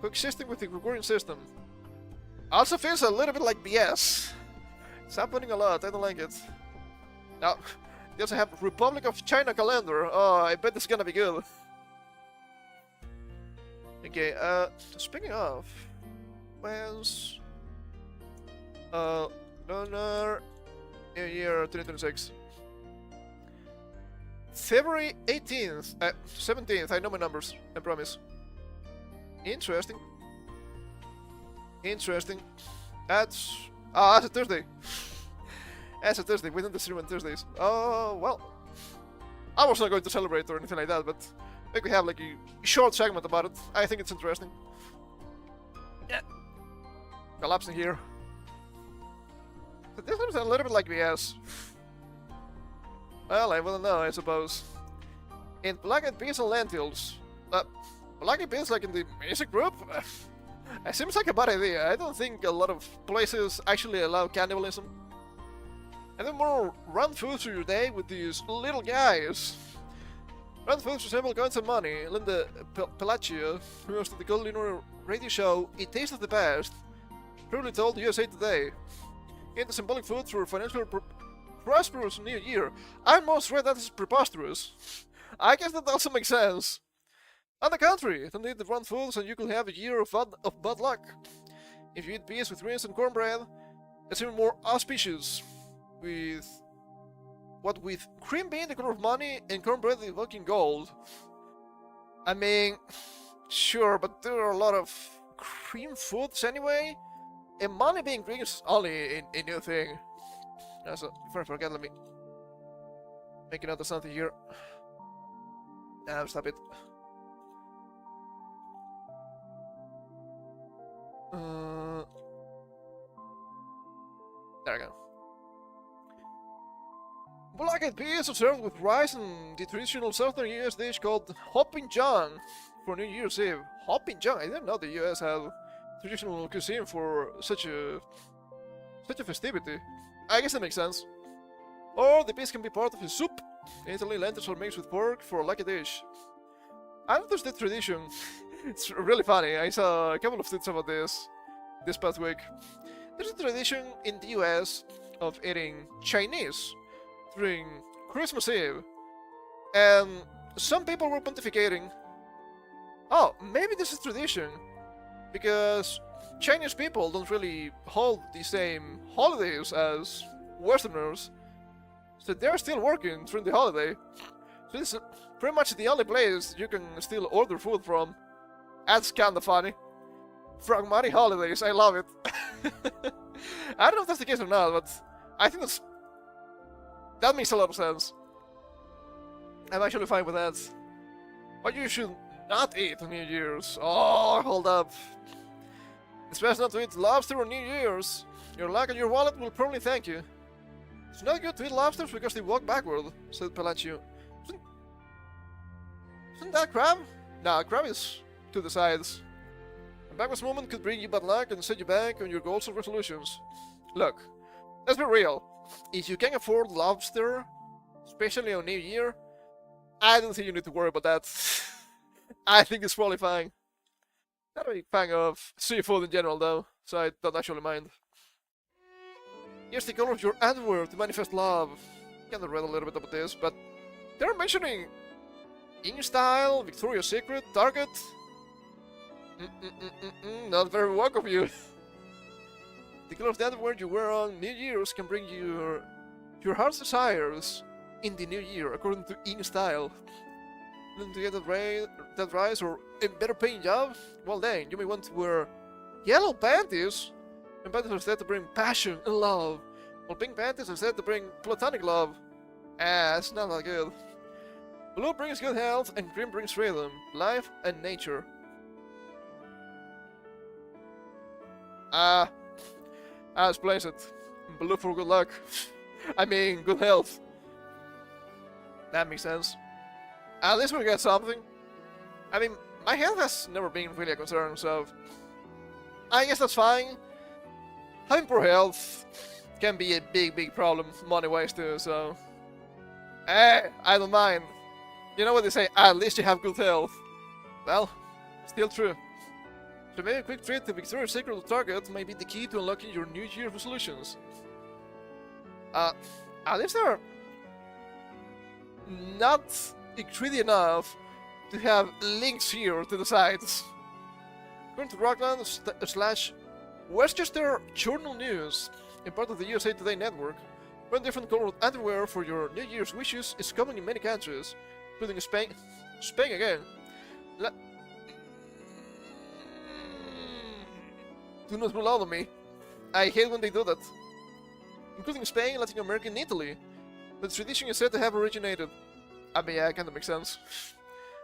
coexisting with the Gregorian system. Also feels a little bit like BS. It's happening a lot, I don't like it. Now, they also have Republic of China calendar. Oh, I bet it's gonna be good. Okay, speaking of, when's Lunar New Year 2026? February 18th, 17th, I know my numbers, I promise. Interesting. That's a Thursday. That's a Thursday, within the stream on Thursdays. Oh, well. I was not going to celebrate or anything like that, but we could have like a short segment about it. I think it's interesting. Yeah. Collapsing here. This seems a little bit like BS. Well, I wouldn't know, I suppose. In black-eyed peas and lentils. Black-eyed peas like in the music group? It seems like a bad idea. I don't think a lot of places actually allow cannibalism. And then more run foods for your day with these little guys. Run foods resemble coins and money. Linda Pelaccia, who hosted the culinary radio show It Tastes the Best, probably told USA Today. Eat the symbolic foods for financial prosperous new year. I most read that as preposterous. I guess that also makes sense. On the contrary, don't eat the run foods and you could have a year of bad luck. If you eat peas with greens and cornbread, it's even more auspicious. With what with cream being the color of money and cornbread evoking gold. I mean, sure, but there are a lot of cream foods anyway, and money being green is only a new thing. So, before I forget, let me make another something here. Now, stop it. There we go. Black-eyed peas are served with rice and the traditional southern US dish called Hoppin' John for New Year's Eve. Hoppin' John? I didn't know the US had traditional cuisine for such a festivity. I guess that makes sense. Or the peas can be part of a soup. In Italy, lentils are mixed with pork for a lucky dish. I noticed the tradition. It's really funny. I saw a couple of tweets about this past week. There's a tradition in the US of eating Chinese during Christmas Eve, and some people were pontificating, oh, maybe this is tradition because Chinese people don't really hold the same holidays as Westerners, so they're still working during the holiday. So this is pretty much the only place you can still order food from. That's kinda funny. Pragmatic holidays, I love it. I don't know if that's the case or not, but I think that makes a lot of sense. I'm actually fine with that. But you should not eat on New Year's. Oh, hold up. It's best not to eat lobster on New Year's. Your luck and your wallet will probably thank you. It's not good to eat lobsters because they walk backward, said Palacio. Isn't that crab? Nah, crab is to the sides. A backwards movement could bring you bad luck and set you back on your goals and resolutions. Look, let's be real. If you can afford lobster, especially on New Year, I don't think you need to worry about that. I think it's probably fine. Not a big fan of seafood in general though, so I don't actually mind. Use the color of your underwear to manifest love. Kinda read a little bit about this, but they're mentioning InStyle, Victoria's Secret, Target. Not very woke of you. The color of the underwear you wear on New Year's can bring you your heart's desires in the new year, according to InStyle. Looking to get that rise or a better paying job? Well then, you may want to wear yellow panties. And panties are said to bring passion and love, while pink panties are said to bring platonic love. It's not that good. Blue brings good health, and green brings freedom, life, and nature. Let's place it. Blue for good luck. I mean, good health. That makes sense. At least we get something. I mean, my health has never been really a concern, so I guess that's fine. Having poor health can be a big problem money-wise too, so I don't mind. You know what they say, at least you have good health. Well, still true. So maybe a quick trip to Victoria's Secret or Target may be the key to unlocking your New Year resolutions. At least they're not greedy enough to have links here to the sites. According to Rockland / Westchester Journal News, and part of the USA Today network, one different colored underwear for your New Year's wishes is common in many countries, including Spain. Spain again. Do not rule out on me. I hate when they do that. Including Spain, Latin America, and Italy. The tradition is said to have originated. I mean, yeah, kinda makes sense.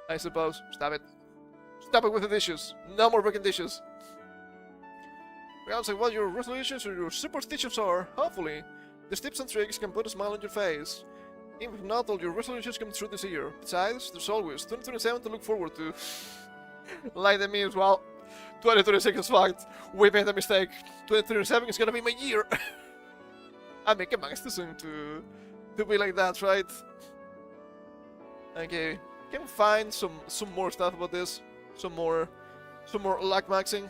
I suppose. Stop it. Stop it with the dishes. No more broken dishes. Regardless of what your resolutions or your superstitions are, hopefully, these tips and tricks can put a smile on your face. Even if not all your resolutions come true this year. Besides, there's always 2027 to look forward to. Like the memes, well, 2026 is fucked. We made a mistake. 2027 is gonna be my year. I mean, come on, it's too soon to be like that, right? Okay, can we find some more stuff about this? Some more luck maxing?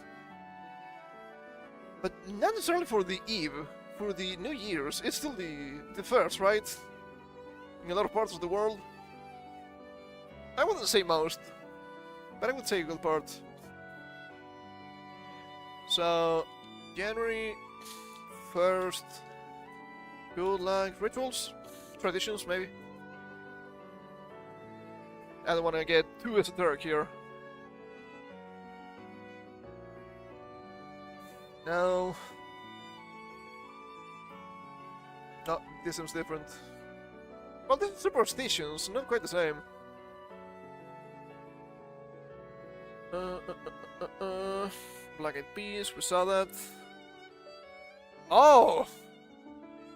But not necessarily for the eve, for the New Year's. It's still the first, right? In a lot of parts of the world. I wouldn't say most, but I would say a good part. So, January 1st, good luck rituals. traditions, maybe. I don't want to get too esoteric here. No. No, this seems different. Well, this is superstitions, not quite the same. Black Eyed Peas, we saw that. Oh!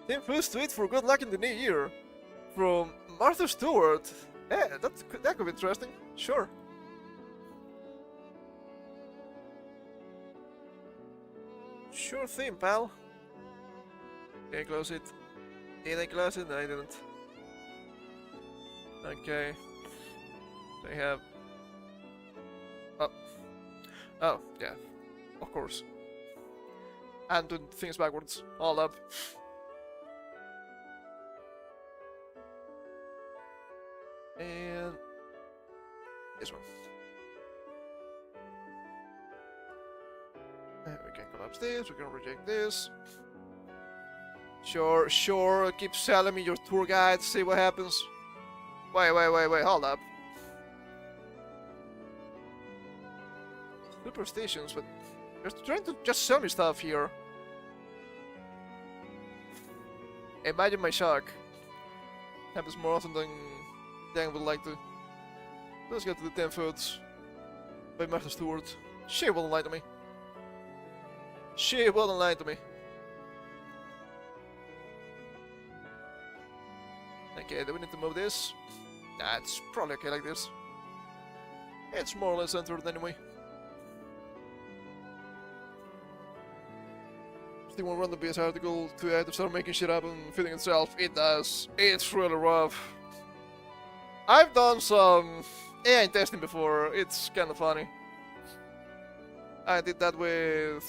Team Foods tweet for good luck in the new year. From Martha Stewart. Yeah, that could be interesting. Sure. Sure thing, pal. Okay, close it. Did I close it? No, I didn't. Okay. They have... Oh. Oh, yeah. Of course. And doing things backwards. All up. And... this one. And we can collapse this, we can reject this. Sure, keep selling me your tour guide, see what happens. Wait, hold up. Superstitions, but you're trying to just sell me stuff here. Imagine my shock. Happens more often than I would like to. Let's get to the 10 foods by Martha Stewart. She wouldn't lie to me. She wouldn't lie to me. Okay, do we need to move this? Nah, it's probably okay like this. It's more or less centered anyway. Still want to run the BS article to either start making shit up and feeding itself. It does. It's really rough. I've done some AI testing before. It's kind of funny. I did that with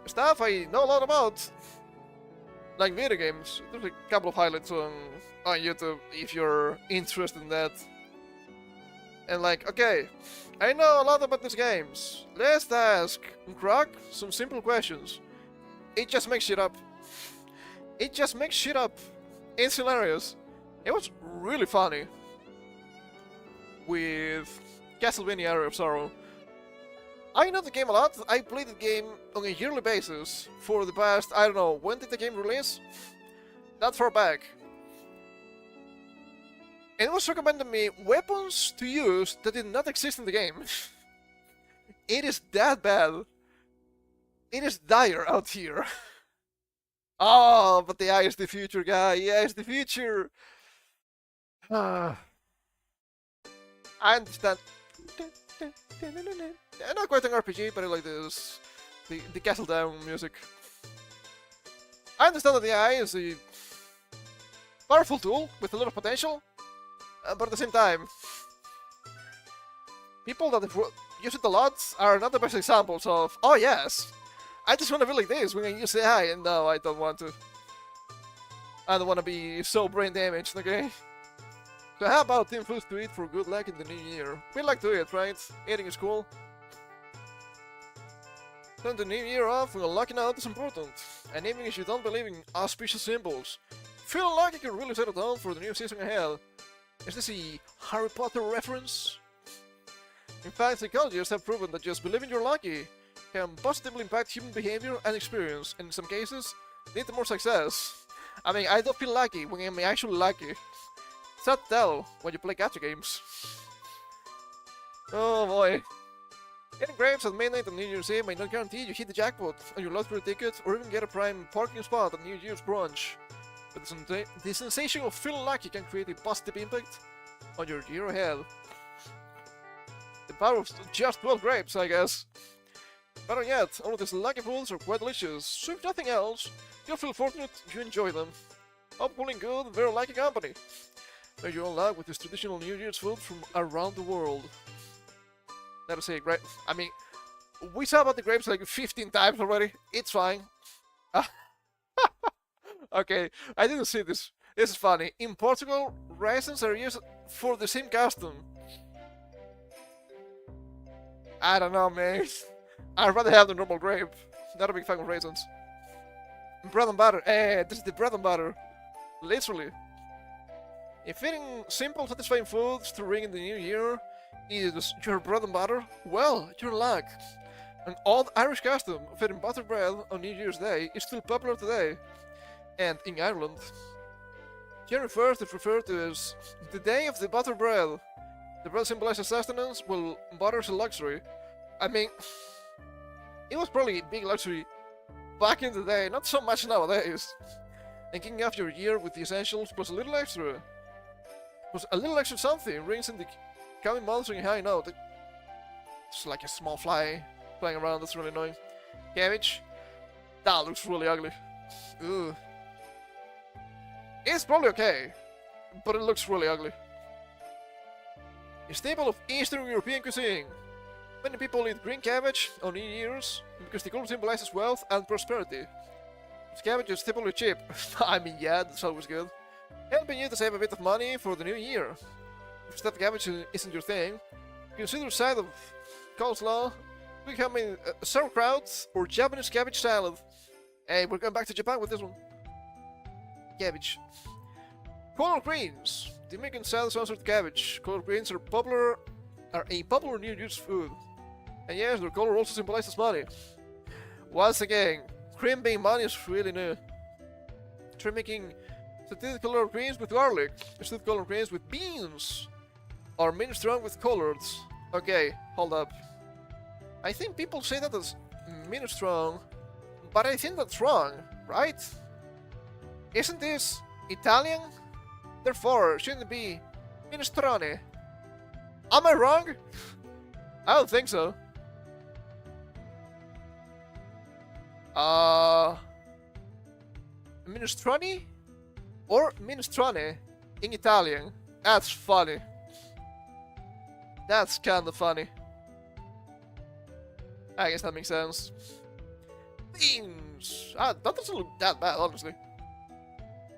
stuff I know a lot about, like video games. There's a couple of highlights on YouTube if you're interested in that. And like, okay, I know a lot about these games. Let's ask Croc some simple questions. It just makes shit up. It just makes shit up in scenarios. It was really funny. With Castlevania Area of Sorrow. I know the game a lot. I played the game on a yearly basis for the past, I don't know, when did the game release? Not far back. And it was recommending me weapons to use that did not exist in the game. It is that bad. It is dire out here. Oh, but the AI is the future, guy. AI is the future. I understand. Not quite an RPG, but I like this. The Castle Down music. I understand that the AI is a powerful tool with a lot of potential, but at the same time, people that use it a lot are not the best examples of, oh yes, I just want to be like this when I use AI, and no, I don't want to. I don't want to be so brain damaged, okay? So how about Team Foods to eat for good luck in the new year? We like to eat, right? Eating is cool. Turn the new year off with a lucky note is important. And even if you don't believe in auspicious symbols, feel like you can really set it down for the new season ahead. Is this a Harry Potter reference? In fact, psychologists have proven that just believing you're lucky can positively impact human behavior and experience, and in some cases, lead to more success. I mean, I don't feel lucky when I'm actually lucky. It's hard to tell when you play gacha games. Oh boy. Getting grapes at midnight on New Year's Eve may not guarantee you hit the jackpot on your lottery ticket or even get a prime parking spot at New Year's brunch. But the sensation of feeling lucky can create a positive impact on your year ahead. The power of just 12 grapes, I guess. Better yet, all of these lucky foods are quite delicious, so if nothing else, you'll feel fortunate you enjoy them. Hopefully in good, very lucky company. May you all luck with this traditional New Year's food from around the world. Let us say grape. I mean, we saw about the grapes like 15 times already. It's fine. Okay, I didn't see this. This is funny. In Portugal, raisins are used for the same custom. I don't know, man. I'd rather have the normal grape. Not a big fan of raisins. Bread and butter. Eh, this is the bread and butter. Literally. If eating simple, satisfying foods to ring in the new year is your bread and butter, well, you're in luck. An old Irish custom of eating buttered bread on New Year's Day is still popular today, and in Ireland. January 1st is referred to as the day of the buttered bread. The bread symbolizes sustenance, while butter is a luxury. I mean, it was probably a big luxury back in the day, not so much nowadays. And kicking off your year with the essentials plus a little extra. Plus a little extra something rings in the coming months on a high note. It's like a small fly flying around, that's really annoying. Cabbage. That looks really ugly. Ugh. It's probably okay, but it looks really ugly. A staple of Eastern European cuisine. Many people eat green cabbage on New Year's because the color symbolizes wealth and prosperity. This cabbage is typically cheap. I mean, yeah, that's always good. Helping you to save a bit of money for the new year. If stuffed cabbage isn't your thing, consider a side of coleslaw, becoming sauerkraut, or Japanese cabbage salad. Hey, we're going back to Japan with this one. Cabbage. Collard greens. The American style sponsored cabbage. Collard greens are a popular New Year's food. And yes, their color also symbolizes money. Once again, cream being money is really new. Try making stewed collard greens with garlic, stewed collard greens with beans, or minestrone with collards. Okay, hold up. I think people say that as minestrone, but I think that's wrong, right? Isn't this Italian? Therefore, shouldn't it be minestrone? Am I wrong? I don't think so. Minestrone or minestrone in Italian. That's funny. That's kinda funny. I guess that makes sense. Beans! That doesn't look that bad, honestly.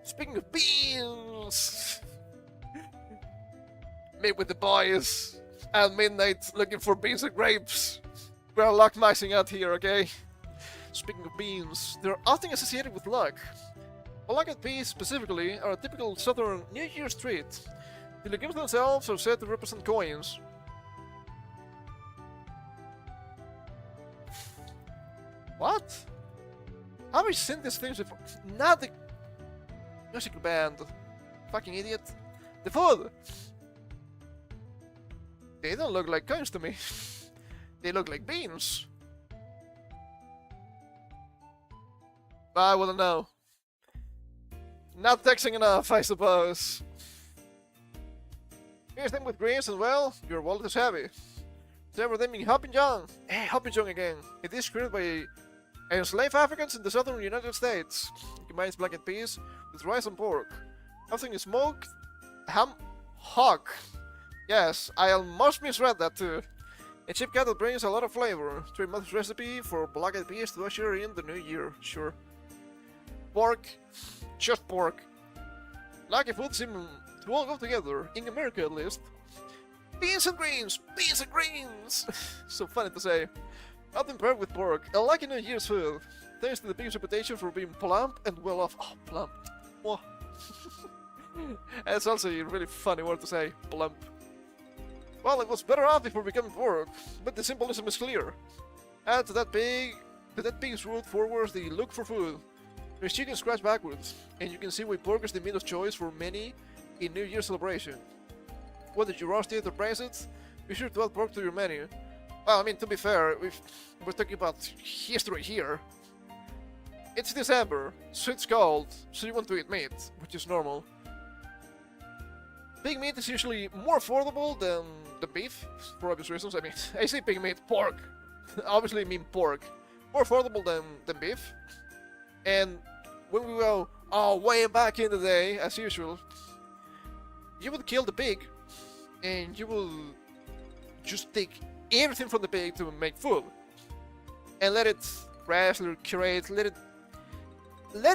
Speaking of beans! Meet with the boys at midnight looking for beans and grapes. We're luck maxing out here, okay? Speaking of beans, they're often associated with luck. Black-eyed peas specifically are a typical southern New Year's treat. The legumes themselves are said to represent coins. What? Have I seen these things before? Not the musical band. Fucking idiot. The food! They don't look like coins to me. They look like beans. I wouldn't know. Not texting enough, I suppose. Here's them with greens and well, your wallet is heavy. Several them in Hoppin' John. Hey, Hoppin' John again. It is created by enslaved Africans in the southern United States. It combines black-eyed peas with rice and pork. Often smoked ham hock. Yes, I almost misread that too. A cheap cut that brings a lot of flavor. 3 months recipe for black-eyed peas to usher in the new year. Sure. Pork. Just pork. Lucky food seem to all go together, in America at least. Beans and greens! Beans and greens! So funny to say. Often paired with pork, a lucky New Year's food. Thanks to the pig's reputation for being plump and well off. Oh, plump. Mwah. That's also a really funny word to say, plump. Well, it was better off before becoming pork, but the symbolism is clear. Add to that pig's root forwards the look for food. There's chicken scratched backwards, and you can see why pork is the meat of choice for many in New Year's celebration. Whether you roast it or braise it, be sure to add pork to your menu. Well, I mean, to be fair, we're talking about history here. It's December, so it's cold, so you want to eat meat, which is normal. Pig meat is usually more affordable than the beef, for obvious reasons. I mean, I say pig meat, pork. Obviously I mean pork. More affordable than beef. And when we go, way back in the day, as usual, you would kill the pig, and you will just take everything from the pig to make food. And let it rest, let it curate, let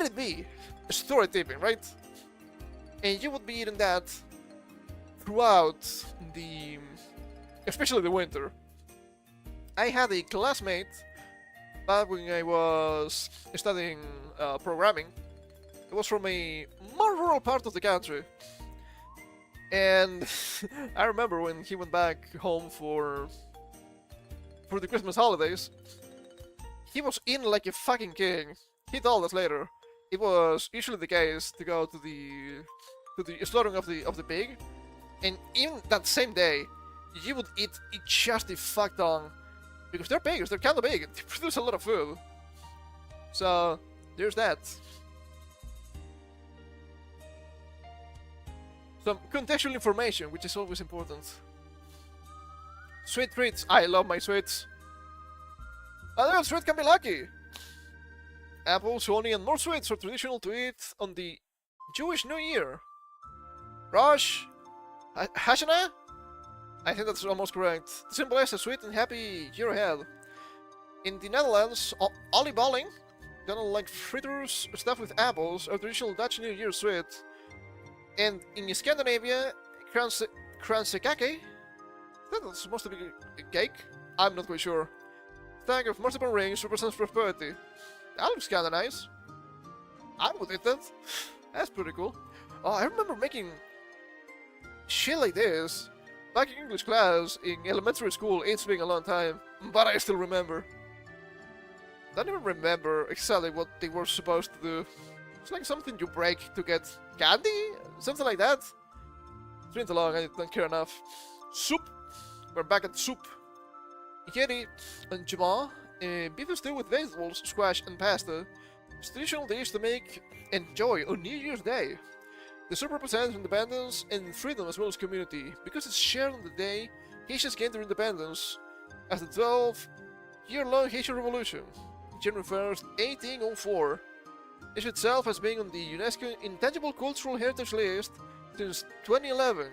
it be story tipping, right? And you would be eating that throughout especially the winter. I had a classmate back when I was studying programming. It was from a more rural part of the country. And I remember when he went back home for the Christmas holidays, he was in like a fucking king. He told us later. It was usually the case to go to the slaughtering of the pig, and even that same day, you would eat just the fuck ton, because they're pigs, they're kind of big, they produce a lot of food. So there's that. Some contextual information, which is always important. Sweet treats. I love my sweets. Another sweet can be lucky. Apples, honey, and more sweets are traditional to eat on the Jewish New Year. Rosh Hashanah? I think that's almost correct. To symbolize a sweet and happy year ahead. In the Netherlands, oliebolling, done like fritters stuffed with apples, are traditional Dutch New Year sweet. And in Scandinavia, kransekake? That's supposed to be a cake? I'm not quite sure. Stack of marzipan rings represents prosperity. That looks kinda nice. I would eat that. That's pretty cool. Oh, I remember making shit like this back in English class in elementary school. It's been a long time, but I still remember. Don't even remember exactly what they were supposed to do. It's like something you break to get candy? Something like that? It's been too long, I don't care enough. Soup! We're back at soup. Yeti and jama, beef stew with vegetables, squash, and pasta. It's traditional dish to make and enjoy on New Year's Day. The soup represents independence and freedom as well as community. Because it's shared on the day, Haitians gained their independence as the 12-year-long Haitian Revolution, January 1st, 1804. It itself has been on the UNESCO Intangible Cultural Heritage List since 2011.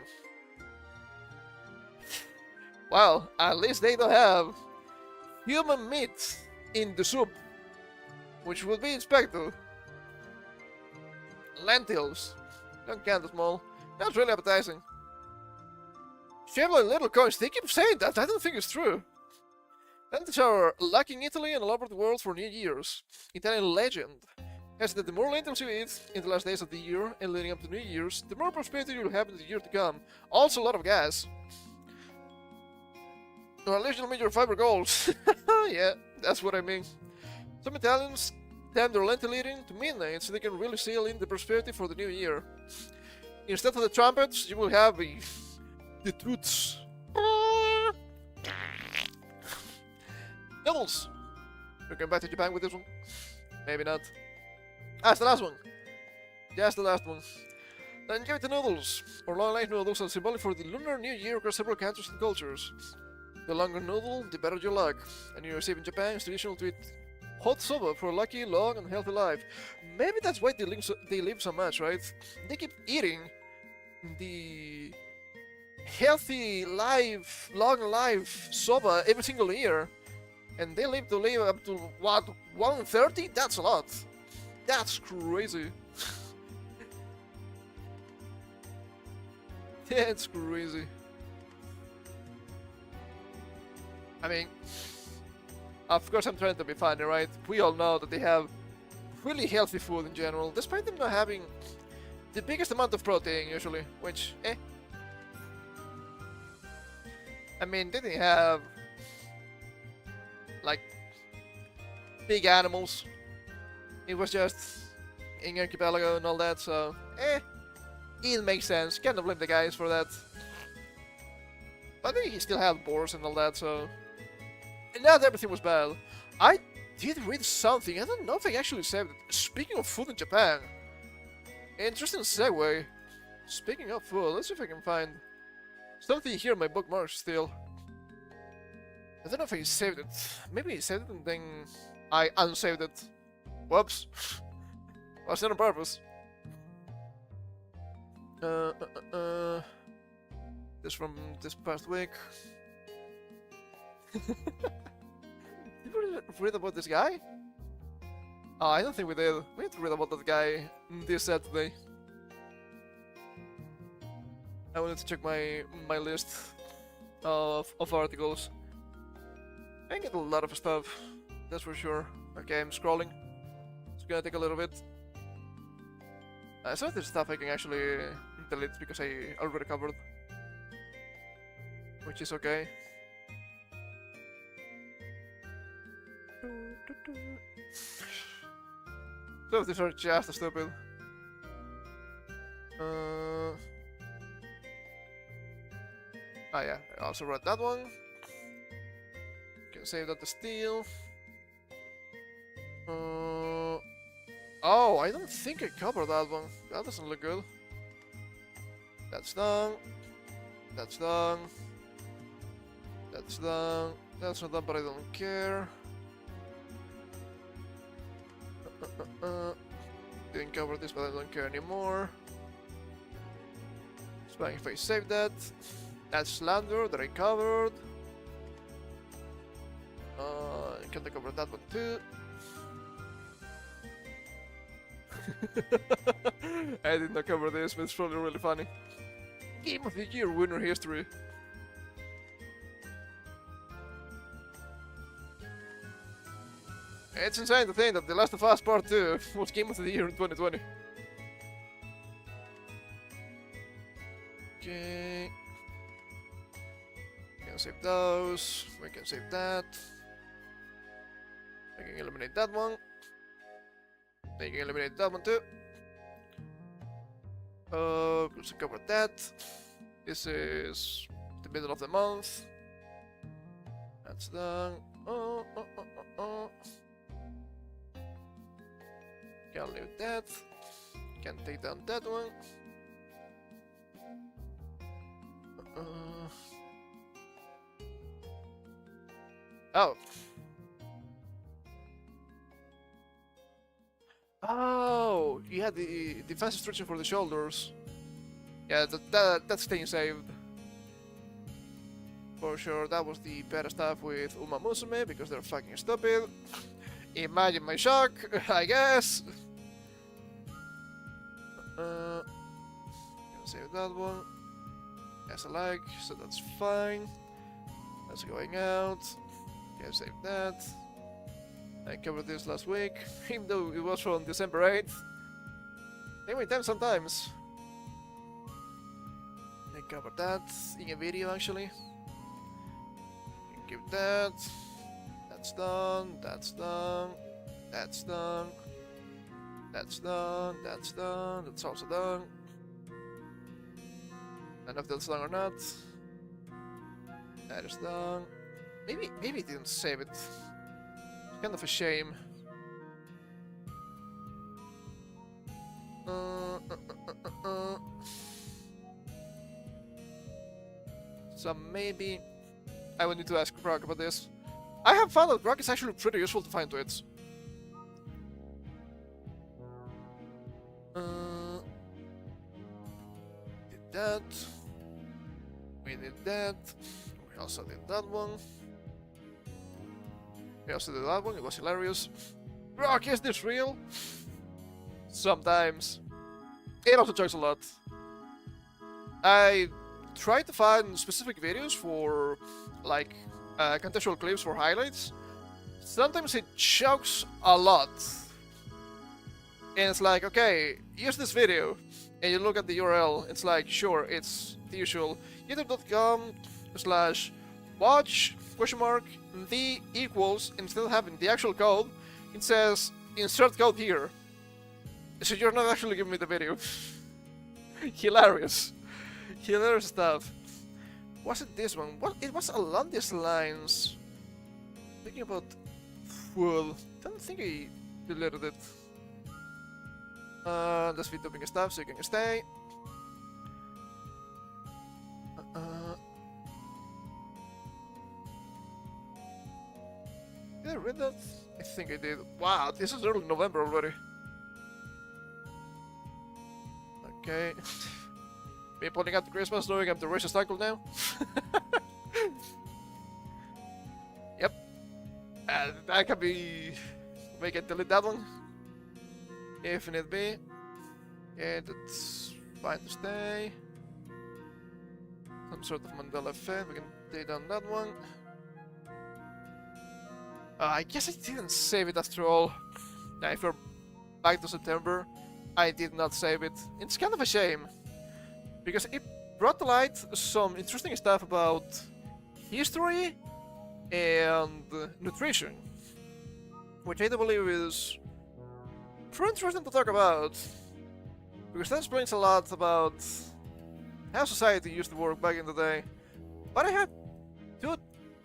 Well, at least they don't have human meat in the soup, which would be expected. Lentils. Don't count small. That's really appetizing. Chevrolet little coins, they keep saying that. I don't think it's true. Lentils are lucky in Italy and all over the world for New Year's. Italian legend has that the more lentils you eat in the last days of the year and leading up to New Year's, the more prosperity you'll have in the year to come. Also a lot of gas. Or at least you'll meet your fiber goals. Yeah, that's what I mean. Some Italians time their lentil eating to midnight so they can really seal in the prosperity for the new year. Instead of the trumpets, you will have the toots. Noodles! We're going back to Japan with this one? Maybe not. Ah, it's the last one. Just the last one. Now enjoy the noodles, or long-life noodles, are symbolic for the Lunar New Year across several countries and cultures. The longer noodle, the better your luck. And New Year's Eve in Japan is traditional to eat hot soba for a lucky, long, and healthy life. Maybe that's why they live so much, right? They keep eating the healthy life, long life soba every single year. And they live up to, what, 130? That's a lot. That's crazy. That's crazy. I mean, of course I'm trying to be funny, right? We all know that they have really healthy food in general, despite them not having the biggest amount of protein usually, which, I mean, they didn't have, like, big animals. It was just in archipelago and all that, so, it makes sense. Can't blame the guys for that. But they still have boars and all that, so... And not everything was bad. I did read something, I don't know if I actually saved it. Speaking of food in Japan, interesting segue. Speaking of food, let's see if I can find something here in my bookmarks still. I don't know if I saved it. Maybe I saved it and then I unsaved it. Whoops. Was not on purpose. This from this past week. Did we read about this guy? Oh, I don't think we did. We need to read about that guy this Saturday. I will need to check my list of articles. I get a lot of stuff, that's for sure. Okay, I'm scrolling. It's gonna take a little bit. Some of this stuff I can actually delete because I already covered, which is okay. Some of these are just stupid. Yeah, I also read that one. Can save that to steal. Oh, I don't think I covered that one. That doesn't look good. That's done. That's done. That's done. That's not done, but I don't care. Didn't cover this, but I don't care anymore. It's fine if I save that. That's slander that I covered. Can I cover that one too? I did not cover this, but it's probably really funny. Game of the Year winner history. It's insane to think that The Last of Us Part 2 was Game of the Year in 2020. Okay. We can save those. We can save that. I can eliminate that one. I can eliminate that one too. Let's cover that. This is the middle of the month. That's done. Can leave that. Can take down that one. Oh. Oh, you had the defensive stretching for the shoulders. Yeah, that's staying saved. For sure, that was the better stuff with Uma Musume because they're fucking stupid. Imagine my shock, I guess. Save that one. As I like, so that's fine. That's going out. Can save that. I covered this last week, even though it was from December 8th. They wait time sometimes. I covered that in a video actually. Give that. That's done. That's done. That's done. That's done. That's done. That's also done. I don't know if that's done or not. That is done. Maybe it didn't save it. It's kind of a shame. So maybe I would need to ask Brock about this. I have found that Brock is actually pretty useful to find tweets. Did that. We did that. We also did that one. We also did that one. It was hilarious. Brock, is this real? Sometimes. It also jokes a lot. I try to find specific videos for, like, contextual clips for highlights. Sometimes it chokes a lot. And it's like, okay, use this video. And you look at the URL, it's like, sure, it's the usual youtube.com/watch the equals, instead of having the actual code, it says insert code here. So you're not actually giving me the video. Hilarious. Hilarious stuff. Was it this one? Well, it was along these lines. Thinking about food. Don't think I deleted it. That's VTubing stuff, so you can stay. Did I read that? I think I did. Wow, this is early November already. Okay. Me pointing out Christmas, knowing I'm the racist uncle now. Yep. That can be... We can delete that one. If need be. Yeah, that's fine to stay. Some sort of Mandela effect, we can take down that one. I guess I didn't save it after all. Now, if we're back to September, I did not save it. It's kind of a shame. because it brought to light some interesting stuff about history and nutrition, which I do believe is pretty interesting to talk about, because that explains a lot about how society used to work back in the day. But I had two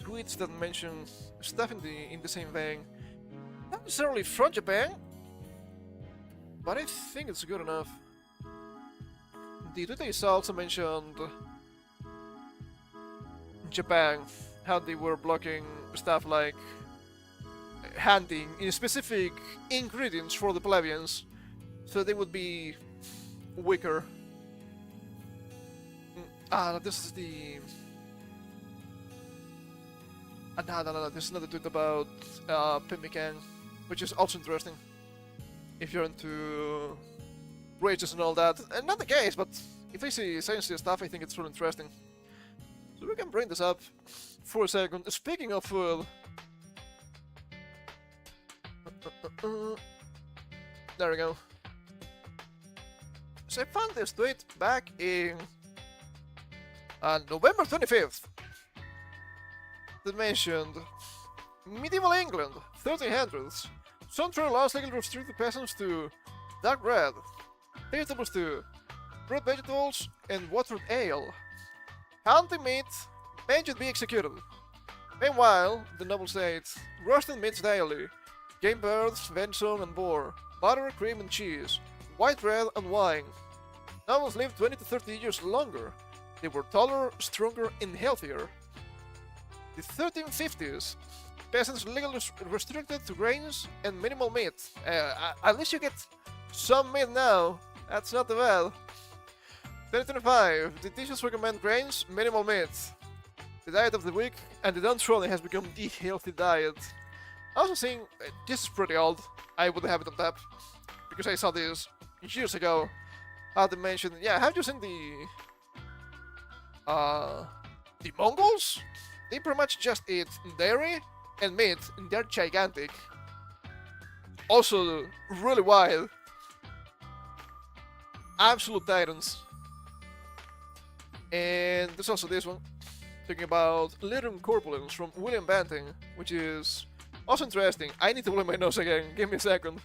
tweets that mention stuff in the same vein. Not necessarily from Japan, but I think it's good enough. The tweet I saw also mentioned Japan, how they were blocking stuff like hunting in specific ingredients for the plebeians, so they would be weaker. This is the... no, this is another tweet about Pimmican, which is also interesting if you're into rages and all that. And not the case, but if I see sciencey stuff, I think it's really interesting. So we can bring this up for a second. Speaking of food... there we go. So I found this tweet back in November 25th that mentioned medieval England, 1300s. Some trade laws legally restricted peasants to dark bread, vegetables to brewed vegetables, and watered ale. Hunting meat men should be executed. Meanwhile, the noble states roasted meats daily, game birds, venison and boar, butter, cream and cheese, white bread and wine. Nobles lived 20 to 30 years longer. They were taller, stronger, and healthier. The 1350s, peasants legally restricted to grains and minimal meat. At least you get some meat now. That's not too bad. 2025, the teachers recommend grains, minimal meat. The diet of the week and the downtrodden has become the healthy diet. I also think this is pretty old. I would have it on tap because I saw this years ago. They mentioned, yeah, have you seen the Mongols? They pretty much just eat dairy and meat, and they're gigantic. Also, really wild. Absolute titans. And there's also this one, talking about Lyrium corpulence from William Banting, which is also interesting. I need to blow my nose again, give me a second.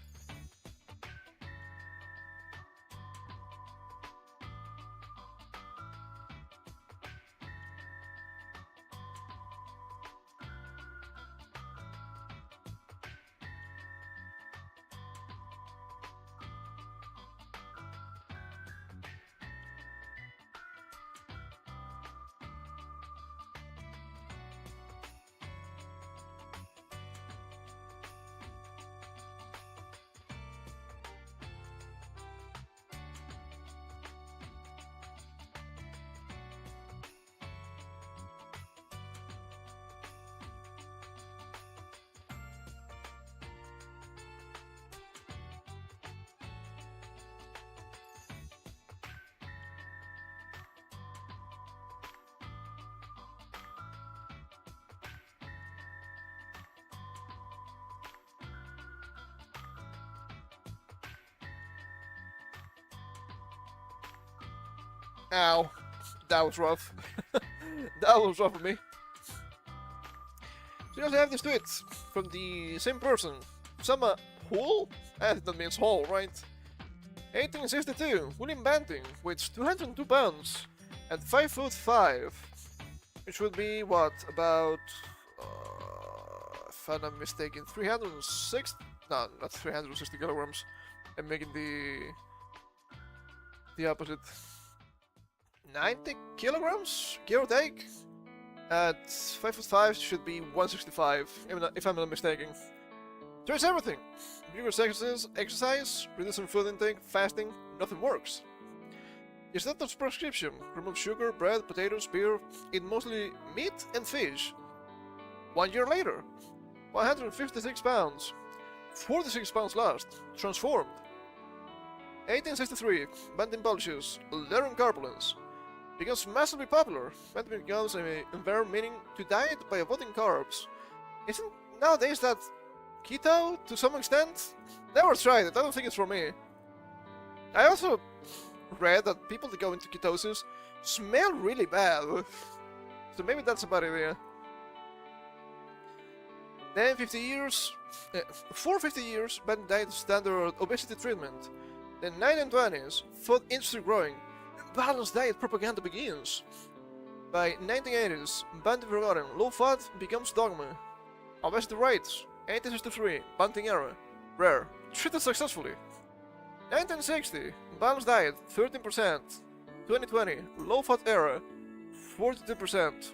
Ow, that was rough. That was rough for me. So we also have these tweets from the same person. Sama Hall? That means Hall, right? 1862, William Banting weighs 202 pounds at 5'5", which would be what, about, if I'm not mistaken, 306? No, not 360 kilograms. I'm making the opposite. 90 kilograms, give or take. At 5'5", should be 165, if I'm not mistaken. Tries everything. Rigorous exercise, reducing food intake, fasting, nothing works. His doctor's prescription: remove sugar, bread, potatoes, beer, eat mostly meat and fish. 1 year later, 156 pounds, 46 pounds lost, transformed. 1863, Banting publishes Lyrium corpulence. Becomes massively popular. Banting becomes a verb meaning to diet by avoiding carbs. Isn't nowadays that keto to some extent? Never tried it, I don't think it's for me. I also read that people that go into ketosis smell really bad. So maybe that's a bad idea. Then 50 years, for 50 years, banned diet standard obesity treatment. Then 1920s, food industry growing, balanced diet propaganda begins. By 1980s, banned and forgotten, low fat becomes dogma. Obesity rates, 1863, banting era, rare, treated successfully. 1960, balanced diet, 13%. 2020, low fat era, 42%.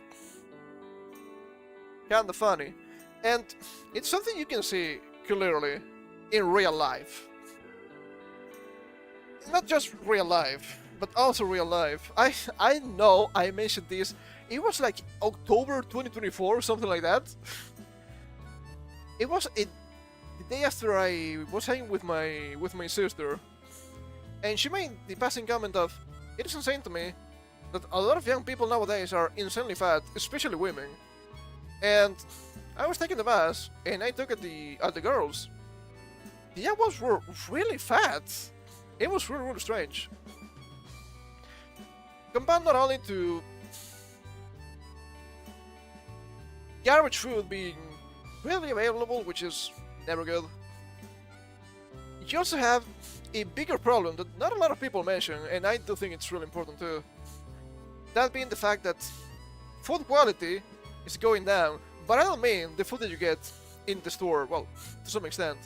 Kinda funny. And it's something you can see clearly in real life. Not just real life, but also real life. I know I mentioned this. It was like October 2024, something like that. It was the day after I was hanging with my sister, and she made the passing comment of, "It is insane to me that a lot of young people nowadays are insanely fat, especially women." And I was taking the bus, and I took at the girls. The young ones were really fat. It was really, really strange. Compound not only to garbage food being really available, which is never good, you also have a bigger problem that not a lot of people mention, and I do think it's really important too. That being the fact that food quality is going down, but I don't mean the food that you get in the store, well, to some extent.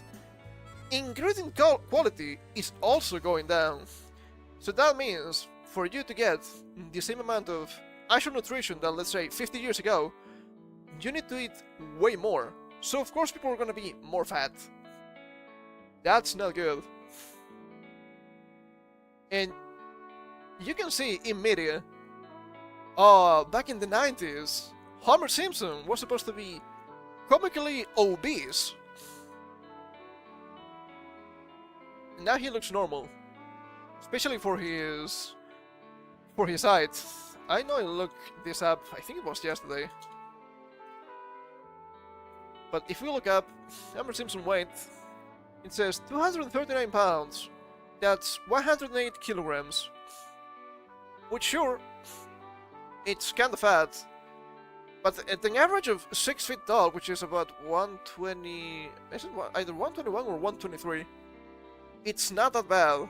Ingredient quality is also going down. So that means for you to get the same amount of actual nutrition that, let's say, 50 years ago, you need to eat way more. So of course people are gonna be more fat. That's not good. And you can see in media, back in the 90s, Homer Simpson was supposed to be comically obese. Now he looks normal, especially for his height. I know I looked this up, I think it was yesterday. But if we look up Homer Simpson weight, it says 239 pounds. That's 108 kilograms. Which sure, it's kinda fat. But at an average of 6 feet tall, which is about 120... is it either 121 or 123? It's not that bad.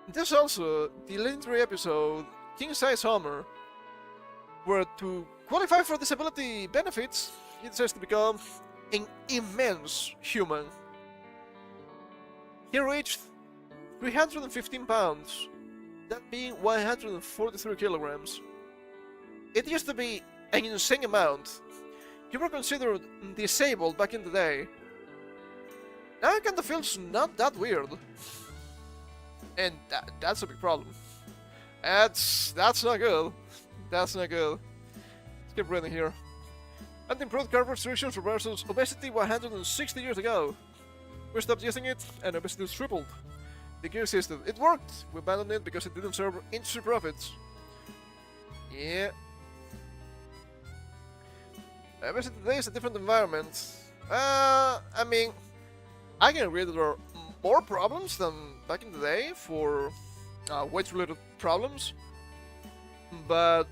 There's also the legendary episode King Size Homer, where to qualify for disability benefits, he decides to become an immense human. He reached 315 pounds, that being 143 kilograms. It used to be an insane amount. You were considered disabled back in the day. Now it kinda feels not that weird. And that's a big problem. That's not good. That's not good. Let's keep reading here. And improved carb restrictions versus obesity 160 years ago. We stopped using it, and obesity was tripled. The gear system. It worked! We abandoned it because it didn't serve industry profits. Yeah. Obesity today is a different environment. I mean, I can agree that there are more problems than back in the day for weight-related problems, but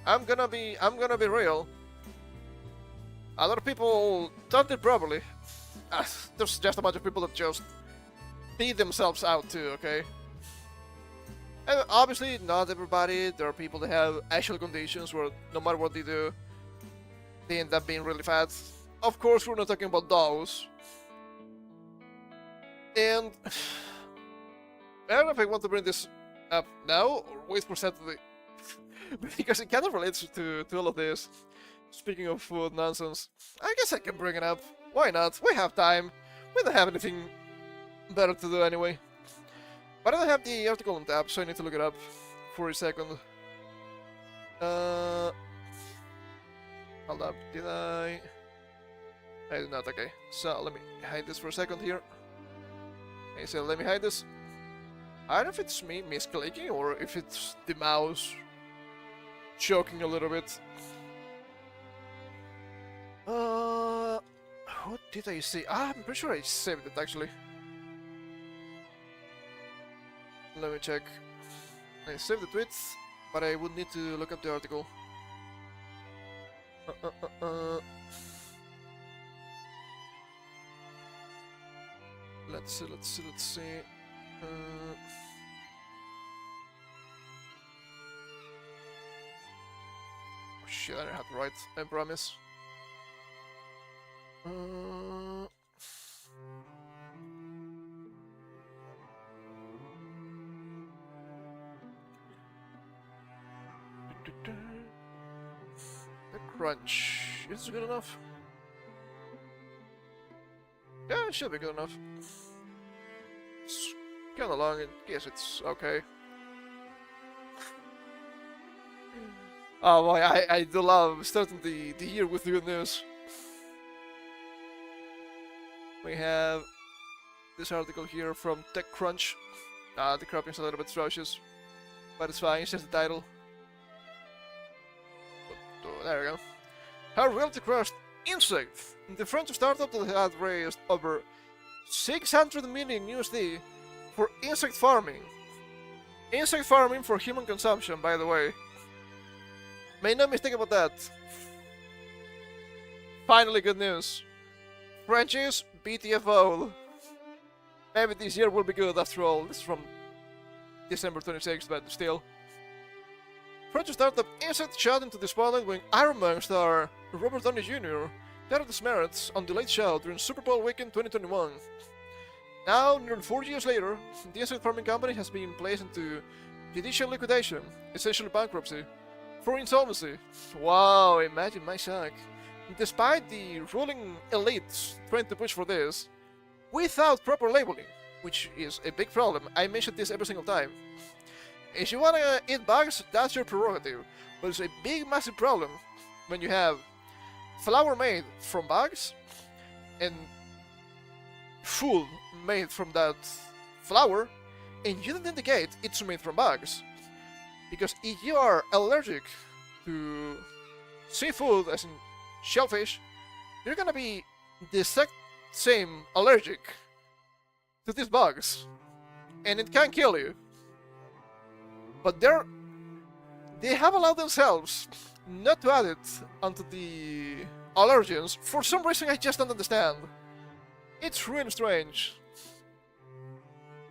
I'm gonna be real. A lot of people don't it properly. There's just a bunch of people that just beat themselves out too, okay? And obviously, not everybody. There are people that have actual conditions where no matter what they do, they end up being really fat. Of course, we're not talking about those. And I don't know if I want to bring this up now or wait for Saturday, because it kind of relates to all of this. Speaking of food nonsense, I guess I can bring it up. Why not? We have time. We don't have anything better to do anyway. But I don't have the article on tap, so I need to look it up for a second. Hold up, did I? I did not, okay. So let me hide this for a second here. Okay, so let me hide this. I don't know if it's me misclicking or if it's the mouse choking a little bit. What did I say? I'm pretty sure I saved it actually. Let me check. I saved the tweet, but I would need to look up the article. Let's see. Oh shit, I don't have to write, I promise. The crunch. Is it good enough? Yeah, it should be good enough. It's kinda long, I guess it's okay. Oh boy, I do love starting the year with good news. We have this article here from TechCrunch. The cropping's a little bit atrocious, but it's fine, it's just the title. Oh, there we go. How reality crushed Insect, the French startup that had raised over 600 million USD for insect farming. Insect farming for human consumption, by the way. Make no mistake about that. Finally good news. Frenchies BTFO. Maybe this year will be good after all. This is from December 26th, but still. French startup Insect shot into the spotlight when Iron Man star Robert Downey Jr. touted his merits on the Late Show during Super Bowl weekend 2021. Now, nearly 4 years later, the insect farming company has been placed into judicial liquidation, essentially bankruptcy, for insolvency. Wow, imagine my shock. Despite the ruling elites trying to push for this, without proper labeling, which is a big problem. I mention this every single time. If you wanna eat bugs, that's your prerogative, but it's a big, massive problem when you have flour made from bugs and food made from that flour, and you don't indicate it's made from bugs. Because if you are allergic to seafood, as in shellfish, you're gonna be the exact same allergic to these bugs, and it can kill you. But they have allowed themselves not to add it onto the allergens for some reason I just don't understand. It's really strange.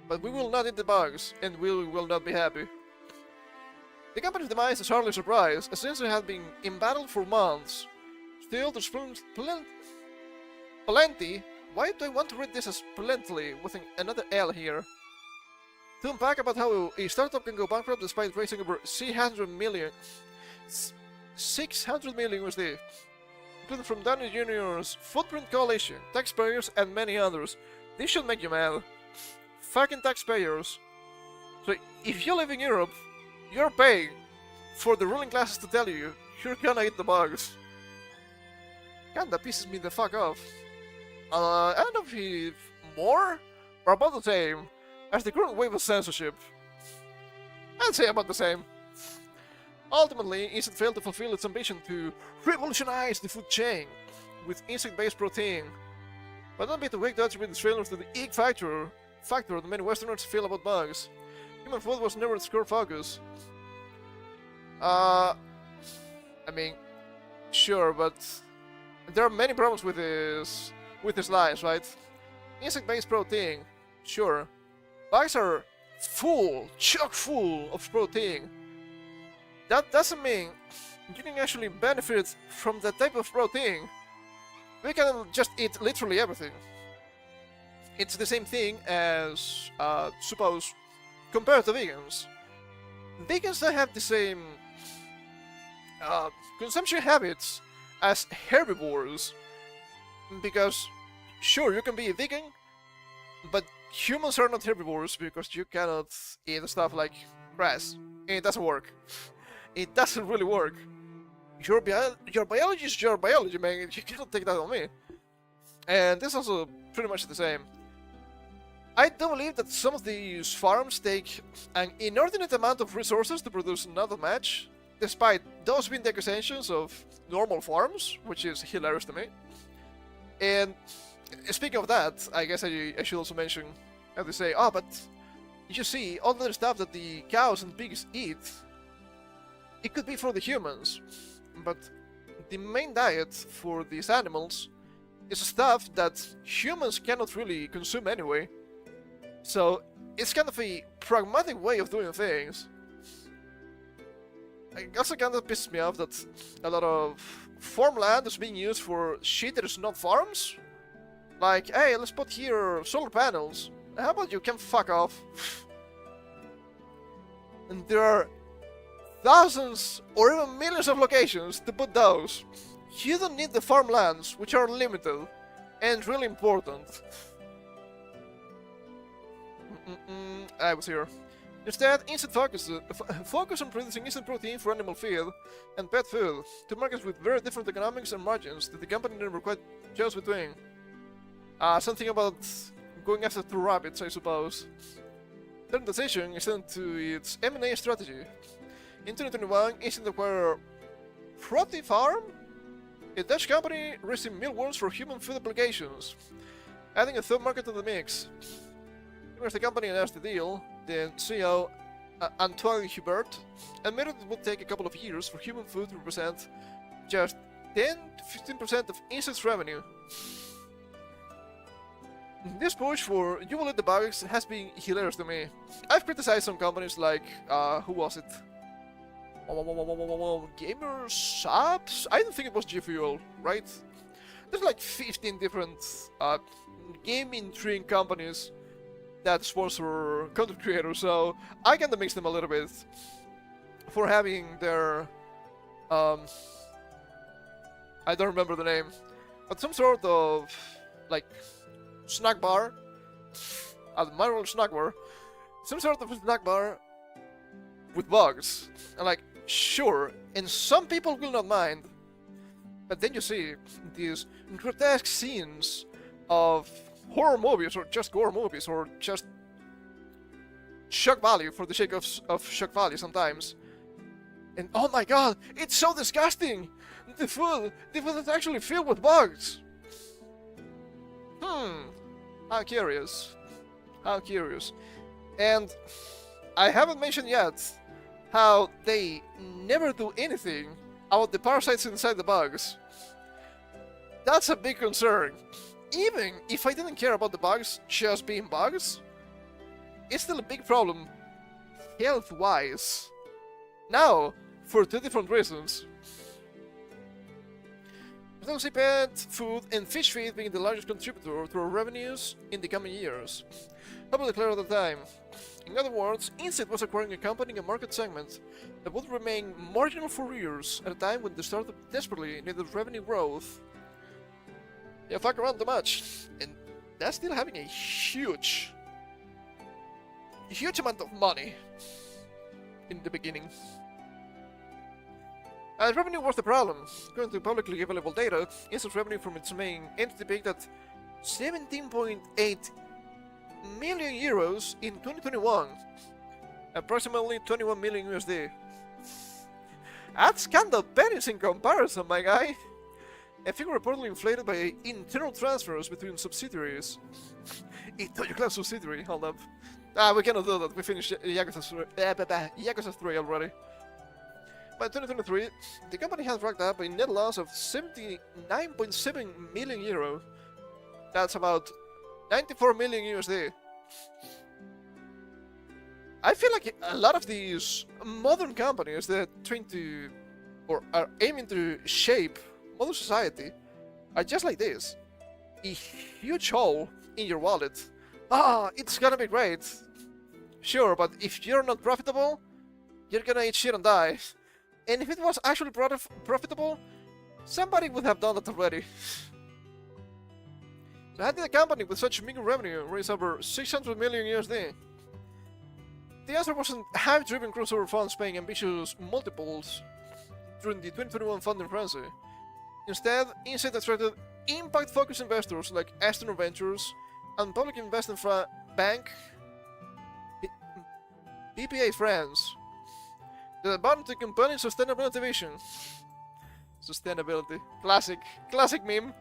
But we will not eat the bugs, and we will not be happy. The company's demise is hardly a surprise, since it had been in battle for months. Still, there's plenty. Why do I want to read this as plenty with another L here? To unpack about how a startup can go bankrupt despite raising over 600 million USD, including from Downey Jr.'s Footprint Coalition, taxpayers, and many others. This should make you mad. Fucking taxpayers. So if you live in Europe, you're paying for the ruling classes to tell you you're gonna eat the bugs. Kinda pisses me the fuck off. I don't know if more or about the same as the current wave of censorship. I'd say about the same. Ultimately, Insect failed to fulfill its ambition to revolutionize the food chain with insect-based protein. But don't be too quick to attribute its failures to the egg factor that many Westerners feel about bugs. Human food was never its core focus. I mean, sure, but there are many problems with this lines, right? Insect-based protein, sure. Bugs are chock full of protein. That doesn't mean you can actually benefit from that type of protein. We can just eat literally everything. It's the same thing as, suppose, compared to vegans. Vegans don't have the same consumption habits as herbivores. Because, sure, you can be a vegan, but humans are not herbivores because you cannot eat stuff like grass. It doesn't work. It doesn't really work. Your biology is your biology, man. You cannot take that on me. And this is also pretty much the same. I do believe that some of these farms take an inordinate amount of resources to produce another match, despite those being the accusations of normal farms, which is hilarious to me. And speaking of that, I guess I should also mention how they say, oh, but you see, all the other stuff that the cows and pigs eat, it could be for the humans, but the main diet for these animals is stuff that humans cannot really consume anyway. So it's kind of a pragmatic way of doing things. It also kind of pisses me off that a lot of farmland is being used for shit that is not farms. Like, hey, let's put here solar panels. How about you can fuck off? And there are thousands or even millions of locations to put those. You don't need the farmlands, which are limited and really important. I was here. Instead, instant focus on producing instant protein for animal feed and pet food, two markets with very different economics and margins that the company never quite chose between. Something about going after two rabbits, I suppose. Their decision extended to its M&A strategy. In 2021, Instant acquired Frotty Farm, a Dutch company raising mealworms for human food applications, adding a third market to the mix. As the company announced the deal, the CEO, Antoine Hubert, admitted it would take a couple of years for human food to represent just 10 to 15% of Instant's revenue. This push for you will eat the bugs has been hilarious to me. I've criticized some companies like, who was it? Gamer Subs? I don't think it was G Fuel, right? There's like 15 different gaming train companies that sponsor content creators, so I kinda mix them a little bit for having their I don't remember the name, but some sort of like snack bar, Admiral snack bar, some sort of snack bar with bugs. And like, sure, and some people will not mind, but then you see these grotesque scenes of horror movies, or just gore movies, or just shock value for the sake of shock value sometimes. And oh my god, it's so disgusting! The food is actually filled with bugs! How curious. How curious. And I haven't mentioned yet how they never do anything about the parasites inside the bugs. That's a big concern. Even if I didn't care about the bugs just being bugs, it's still a big problem health-wise. Now, for two different reasons. With pet food and fish feed being the largest contributor to our revenues in the coming years. Publicly declared at the time. In other words, Instant was acquiring a company in a market segment that would remain marginal for years at a time when the startup desperately needed revenue growth. Yeah, fuck around too much. And that's still having a huge amount of money in the beginning. Revenue was the problem. According to publicly available data, Instant revenue from its main entity peaked at 17.8 million euros in 2021, approximately 21 million USD. That's kinda pennies in comparison, my guy. A figure reportedly inflated by internal transfers between subsidiaries. Your class subsidiary, hold up. We cannot do that, we finished Yakuza 3 already. By 2023, the company has racked up a net loss of 79.7 million euro. That's about 94 million USD. I feel like a lot of these modern companies that are trying to, or are aiming to shape modern society, are just like this. A huge hole in your wallet. It's gonna be great. Sure, but if you're not profitable, you're gonna eat shit and die. And if it was actually profitable, somebody would have done that already. So how did a company with such meager revenue raise over 600 million USD? The answer wasn't hype-driven crossover funds paying ambitious multiples during the 2021 funding frenzy. Instead, Instant attracted impact-focused investors like Aston Ventures and public investment bank PPA France. The bottom to compelling sustainability vision. Sustainability. Classic meme.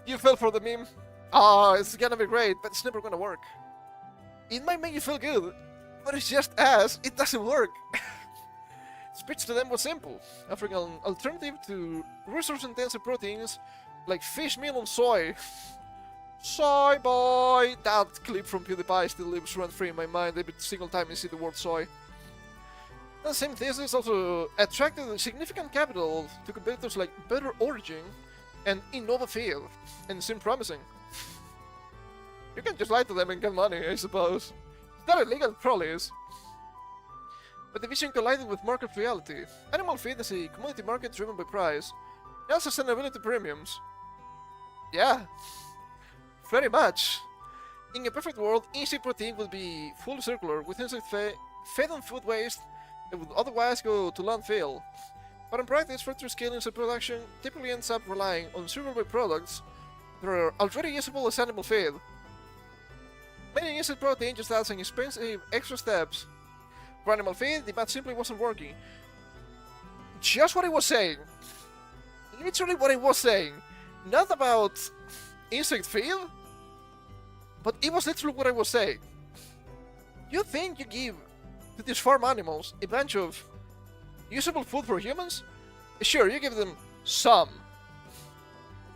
You fell for the meme. Ah, it's gonna be great, but it's never gonna work. It might make you feel good, but it's just ass. It doesn't work. Speech to them was simple, offering an alternative to resource-intensive proteins like fish meal and soy. Soy boy! That clip from PewDiePie still lives rent-free in my mind every single time I see the word soy. The same thesis also attracted significant capital to competitors like Better Origin and InnovaFeed, and seemed promising. You can just lie to them and get money, I suppose. It's not illegal, it probably is. But the vision collided with market reality. Animal feed is a commodity market driven by price, not sustainability premiums. Yeah, very much. In a perfect world, insect protein would be fully circular, with insect fed on food waste that would otherwise go to landfill. But in practice, factory scale insect production typically ends up relying on circular products that are already usable as animal feed. Many insect protein just adds an expensive extra steps. For animal feed, the math simply wasn't working. Just what I was saying. Literally what I was saying. Not about insect feed, but it was literally what I was saying. You think you give to these farm animals a bunch of usable food for humans? Sure, you give them some.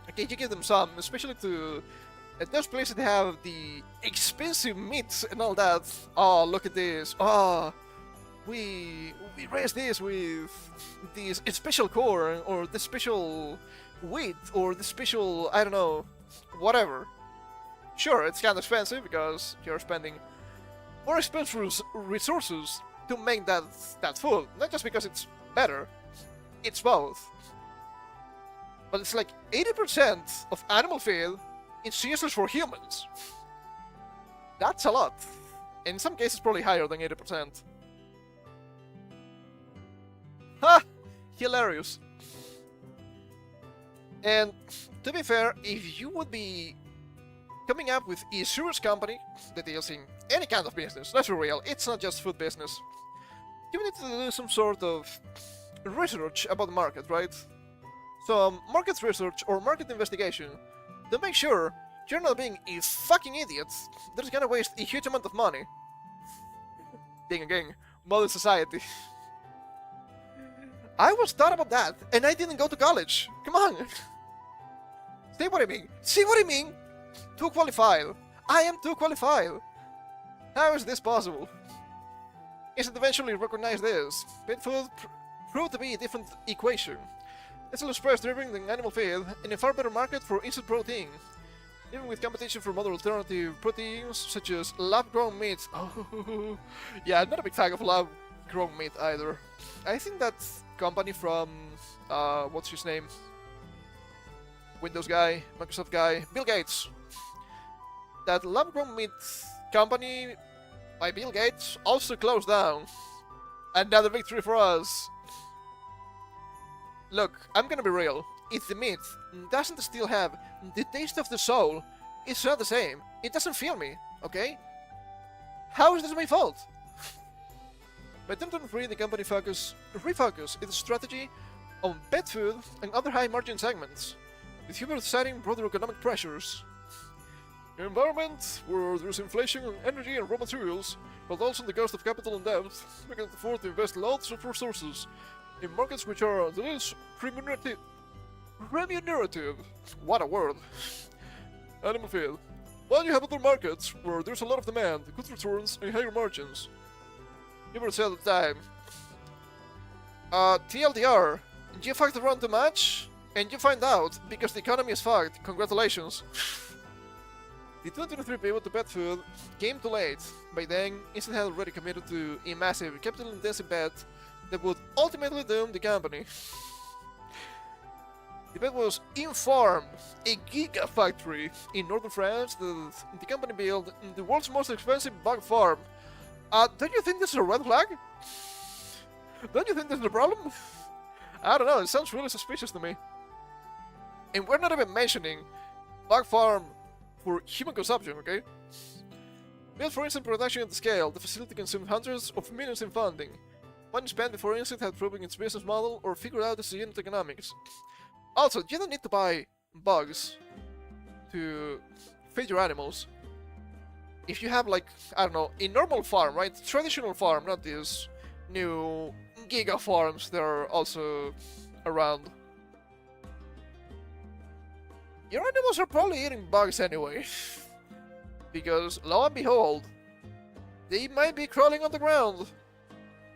Okay, you give them some, especially to those places that have the expensive meats and all that. Oh, look at this. Oh, we raise this with this special corn, or the special wheat, or the special, I don't know, whatever. Sure, it's kind of expensive because you're spending more expensive resources to make that food. Not just because it's better, it's both. But it's like 80% of animal feed is useless for humans. That's a lot. In some cases, probably higher than 80%. Ha! Hilarious. And to be fair, if you would be coming up with a serious company that deals in any kind of business, let's be real, it's not just food business, you need to do some sort of research about the market, right? Some market research or market investigation to make sure you're not being a fucking idiot that's gonna waste a huge amount of money. Ding again, modern society. I was thought about that, and I didn't go to college. Come on. See what I mean? See what I mean? Too qualified. I am too qualified. How is this possible? Insect eventually recognized this. Pet food proved to be a different equation. It's less price-driven than animal feed, and a far better market for insect protein. Even with competition from other alternative proteins, such as lab-grown meat. Oh, yeah, I'm not a big fan of lab-grown meat either. I think that company from, what's his name? Windows guy, Microsoft guy, Bill Gates. That lab-grown meat company by Bill Gates also closed down. Another victory for us. Look, I'm gonna be real. If the meat doesn't still have the taste of the soul, it's not the same. It doesn't feel me, okay? How is this my fault? By 2023, the company refocused its strategy on pet food and other high-margin segments, with Huber citing broader economic pressures. An environment where there's inflation on energy and raw materials, but also the cost of capital and debt, we can afford to invest loads of resources in markets which are the least remunerative. What a word. Animal feed. While you have other markets where there's a lot of demand, good returns, and higher margins. Huber said at the time, TLDR, you fucked around too much, and you find out because the economy is fucked. Congratulations. The 2023 pivot to pet food came too late. By then, Instant had already committed to a massive capital-intensive bet that would ultimately doom the company. The bet was Inform, a gigafactory in northern France that the company built the world's most expensive bug farm. Don't you think this is a red flag? Don't you think this is a problem? I don't know, it sounds really suspicious to me. And we're not even mentioning bug farm for human consumption, okay? Built for insect production at the scale, the facility consumed hundreds of millions in funding. Money spent before Insect had proven its business model or figured out its unit economics. Also, you don't need to buy bugs to feed your animals. If you have, like, I don't know, a normal farm, right? Traditional farm, not these new giga farms that are also around. Your animals are probably eating bugs anyway. Because, lo and behold, they might be crawling on the ground.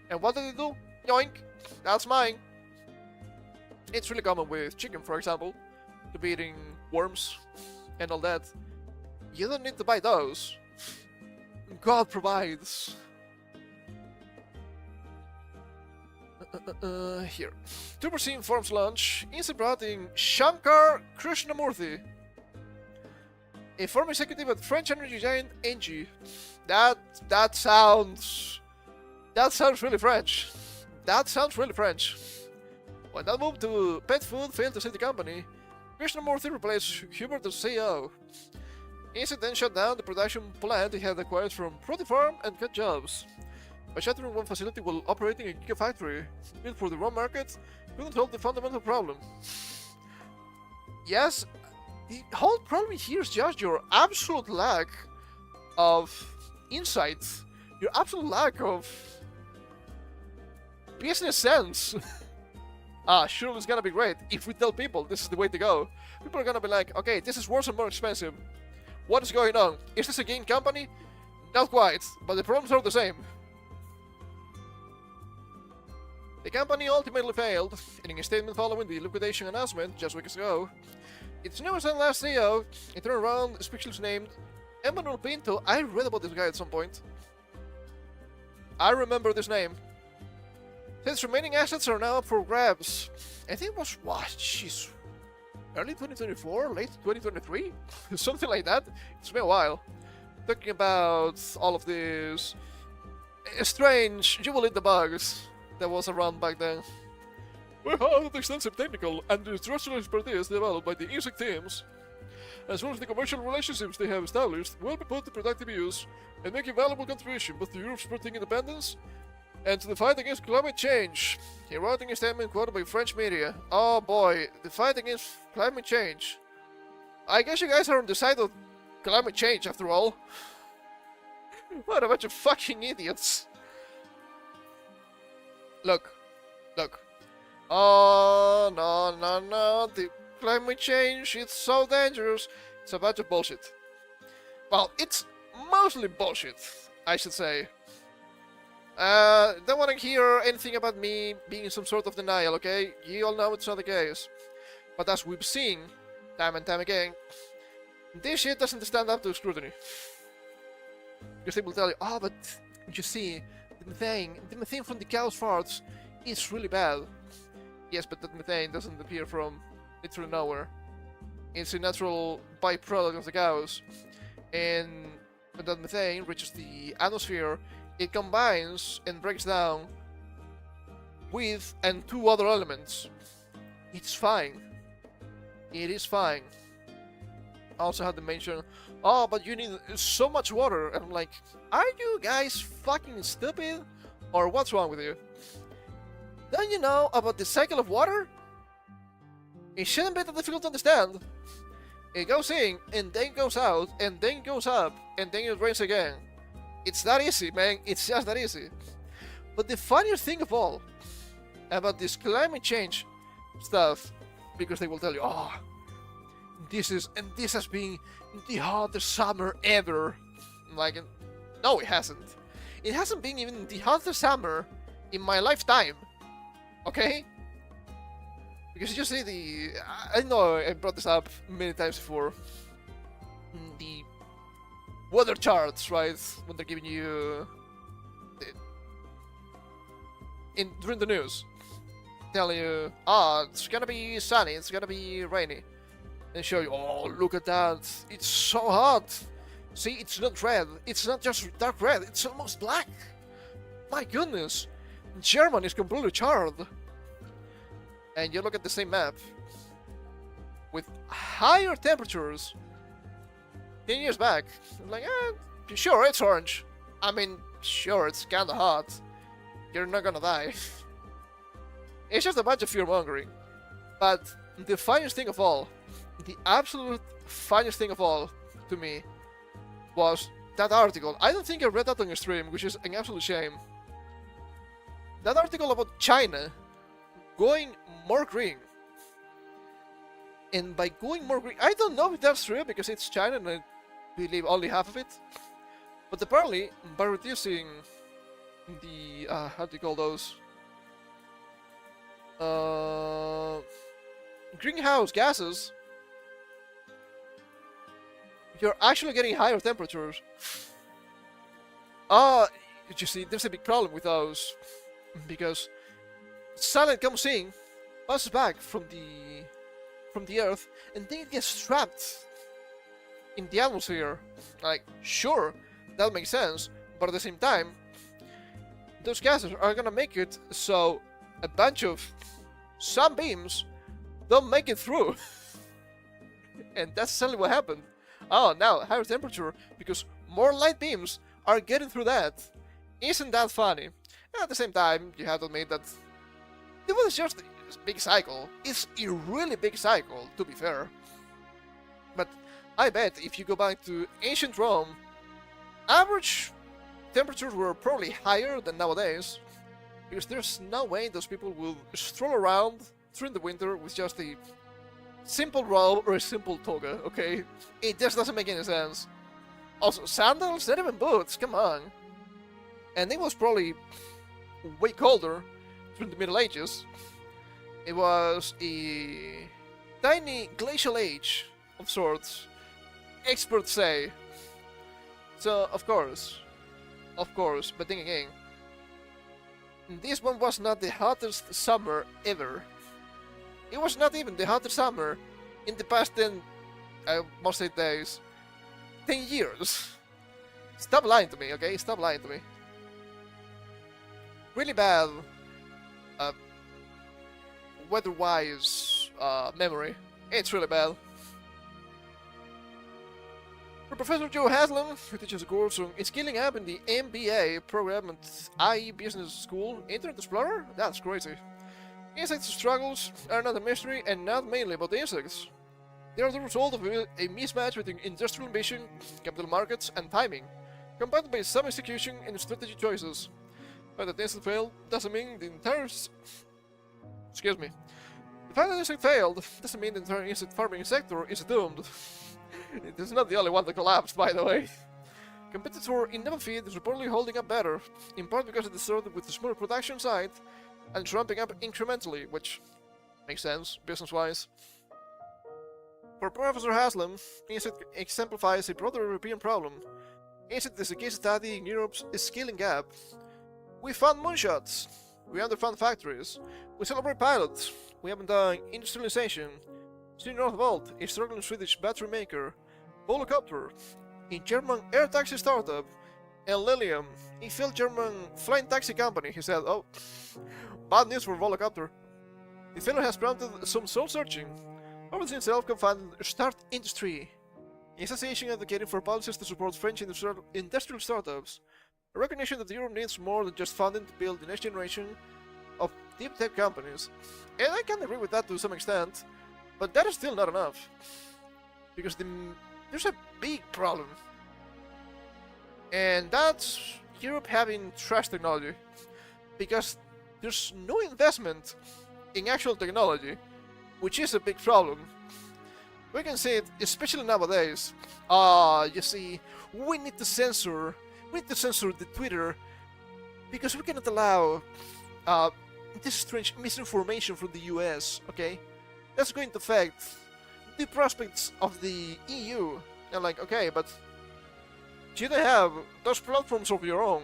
And what do they do? Yoink! That's mine! It's really common with chicken, for example, to be eating worms and all that. You don't need to buy those. God provides. Here. Tuber scene forms launch. Instant routing Shankar Krishnamurthy, a former executive at French energy giant Engie. That sounds really French. That sounds really French. When that move to pet food failed to save the company, Krishnamurthy replaced Hubert as CEO. Instant then shut down the production plant he had acquired from Proti Farm and cut jobs. By shuttering one facility while operating a gigafactory built for the raw market, couldn't solve the fundamental problem. Yes, the whole problem here is just your absolute lack of insight, your absolute lack of business sense. Surely it's gonna be great if we tell people this is the way to go. People are gonna be like, okay, this is worse and more expensive. What is going on? Is this a game company? Not quite, but the problems are the same. The company ultimately failed, and in a statement following the liquidation announcement just weeks ago, its newest and last CEO, a turnaround speechless named Emmanuel Pinto. I read about this guy at some point. I remember this name. Since remaining assets are now up for grabs. I think it was, what, jeez, early 2024, late 2023? Something like that. It's been a while. Talking about all of this strange, you will eat the bugs that was around back then. We have extensive technical and structural expertise developed by the insect teams, as well as the commercial relationships they have established, will be put to productive use and make a valuable contribution both to Europe's sporting independence and to the fight against climate change. He wrote in a statement quoted by French media. Oh boy, the fight against climate change. I guess you guys are on the side of climate change after all. What a bunch of fucking idiots. Look. Oh, no, the climate change, it's so dangerous. It's a bunch of bullshit. Well, it's mostly bullshit, I should say. Don't want to hear anything about me being in some sort of denial, okay? You all know it's not the case. But as we've seen, time and time again, this shit doesn't stand up to scrutiny. Because they will tell you, oh, but you see, the methane from the cow's farts is really bad. Yes, but that methane doesn't appear from literally nowhere. It's a natural byproduct of the cows. And when that methane reaches the atmosphere, it combines and breaks down with and two other elements. It's fine. It is fine. I also had to mention, oh, but you need so much water. And I'm like, are you guys fucking stupid? Or what's wrong with you? Don't you know about the cycle of water? It shouldn't be that difficult to understand. It goes in, and then goes out, and then goes up, and then it rains again. It's that easy, man. It's just that easy. But the funniest thing of all about this climate change stuff, because they will tell you, oh, this has been the hottest summer ever. I'm like, no, it hasn't. It hasn't been even the hottest summer in my lifetime. Okay? Because you see I know I brought this up many times before. The weather charts, right? When they're giving you during the news, telling you, it's gonna be sunny, it's gonna be rainy, and show you, oh, look at that, it's so hot. See, it's not red, it's not just dark red, it's almost black. My goodness, Germany is completely charred. And you look at the same map with higher temperatures 10 years back, like, sure, it's orange. I mean, sure, it's kinda hot. You're not gonna die. It's just a bunch of fear-mongering. But the funniest thing of all, the absolute funniest thing of all to me was that article. I don't think I read that on your stream, which is an absolute shame. That article about China going more green. And by going more green, I don't know if that's true because it's China and I believe only half of it. But apparently, by reducing the, how do you call those? Greenhouse gases, you're actually getting higher temperatures. You see, there's a big problem with those because sunlight comes in, passes back from the earth, and then it gets trapped in the atmosphere. Like, sure, that makes sense, but at the same time, those gases are gonna make it so a bunch of sunbeams don't make it through. And that's exactly what happened. Oh, now higher temperature because more light beams are getting through that. Isn't that funny? And at the same time, you have to admit that it was just a big cycle. It's a really big cycle, to be fair. But I bet if you go back to ancient Rome, average temperatures were probably higher than nowadays. Because there's no way those people will stroll around during the winter with just a simple robe or a simple toga, okay? It just doesn't make any sense. Also, sandals? Not even boots, come on. And it was probably way colder during the Middle Ages. It was a tiny glacial age of sorts, experts say. So, of course, but then again, this one was not the hottest summer ever. It was not even the hottest summer in the past 10, I must say days, 10 years. Stop lying to me, okay? Stop lying to me. Really bad, weather-wise, memory. It's really bad. For Professor Joe Haslam, who teaches a course on scaling up in the MBA program at IE Business School, Internet Explorer? That's crazy. Insects' struggles are not a mystery and not mainly about the insects. They are the result of a mismatch between industrial ambition, capital markets, and timing, combined by some execution and strategy choices. But that the insect failed doesn't mean the entire... Excuse me. The fact that the insect failed doesn't mean the entire insect farming sector is doomed. It is not the only one that collapsed, by the way. Competitor in Neverfeed is reportedly holding up better, in part because it started with a smaller production site and it's ramping up incrementally, which makes sense, business-wise. For Professor Haslam, insect exemplifies a broader European problem. Insect is a case study in Europe's scaling gap. We found moonshots, we underfound factories, we celebrate pilots, we haven't done industrialization. See Northvolt, a struggling Swedish battery maker, Volocopter, a German air taxi startup, and Lilium, a failed German flying taxi company. He said, oh, bad news for Volocopter. The failure has prompted some soul-searching. Roberts himself co-founded Start Industry, an association advocating for policies to support French industrial startups, a recognition that Europe needs more than just funding to build the next generation of deep tech companies. And I can agree with that to some extent. But that is still not enough, because there's a big problem, and that's Europe having trash technology, because there's no investment in actual technology, which is a big problem. We can see it, especially nowadays. You see, we need to censor the Twitter, because we cannot allow this strange misinformation from the US, okay? That's going to affect the prospects of the EU. And like, okay, but you don't have those platforms of your own.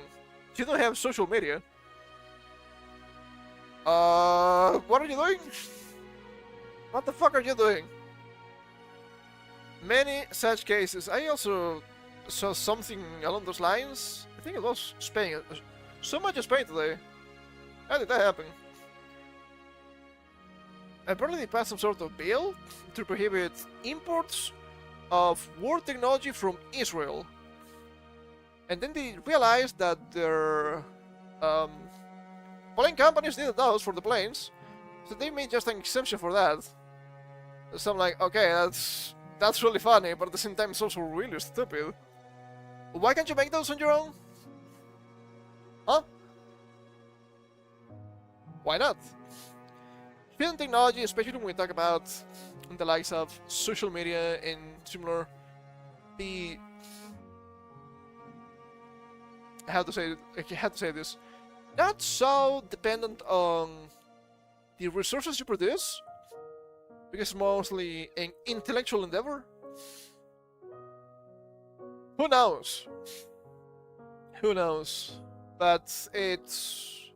You don't have social media. What are you doing? What the fuck are you doing? Many such cases. I also saw something along those lines. I think it was Spain. So much in Spain today. How did that happen? Apparently they passed some sort of bill to prohibit imports of war technology from Israel. And then they realized that their plane companies needed those for the planes, so they made just an exemption for that. So I'm like, okay, that's That's really funny, but at the same time it's also really stupid. Why can't you make those on your own? Huh? Why not? Film technology, especially when we talk about the likes of social media and similar, the how to say this, not so dependent on the resources you produce, because it's mostly an intellectual endeavor. Who knows? Who knows? But it's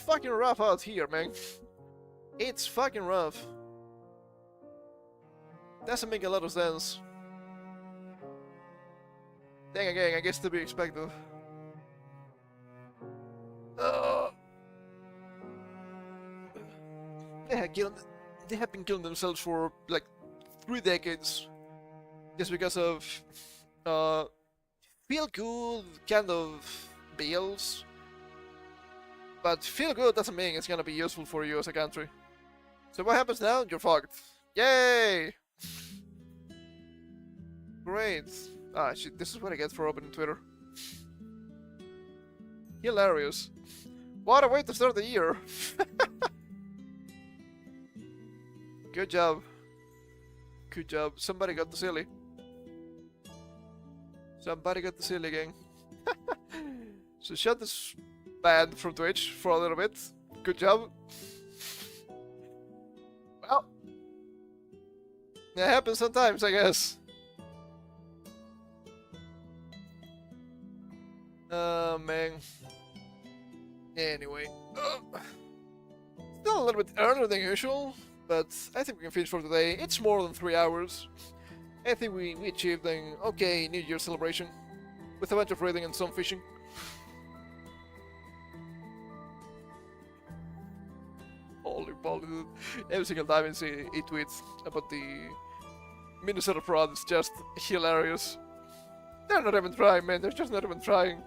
fucking rough out here, man. It's fucking rough. Doesn't make a lot of sense. Then again, I guess to be expected. They have been killing themselves for like 3 decades just because of feel good kind of bills. But feel good doesn't mean it's gonna be useful for you as a country. So what happens now? You're fucked. Yay! Great. Ah, shit, this is what I get for opening Twitter. Hilarious. What a way to start the year. Good job. Good job. Somebody got the silly. Somebody got the silly, gang. So shut this banned from Twitch for a little bit. Good job. Well, it happens sometimes, I guess. Oh, man. Anyway. Still a little bit earlier than usual, but I think we can finish for today. It's more than 3 hours. I think we achieved an okay New Year celebration with a bunch of reading and some fishing. Holy moly, dude. Every single time I see a tweet about the Minnesota prod, it's just hilarious. They're not even trying, man. They're just not even trying.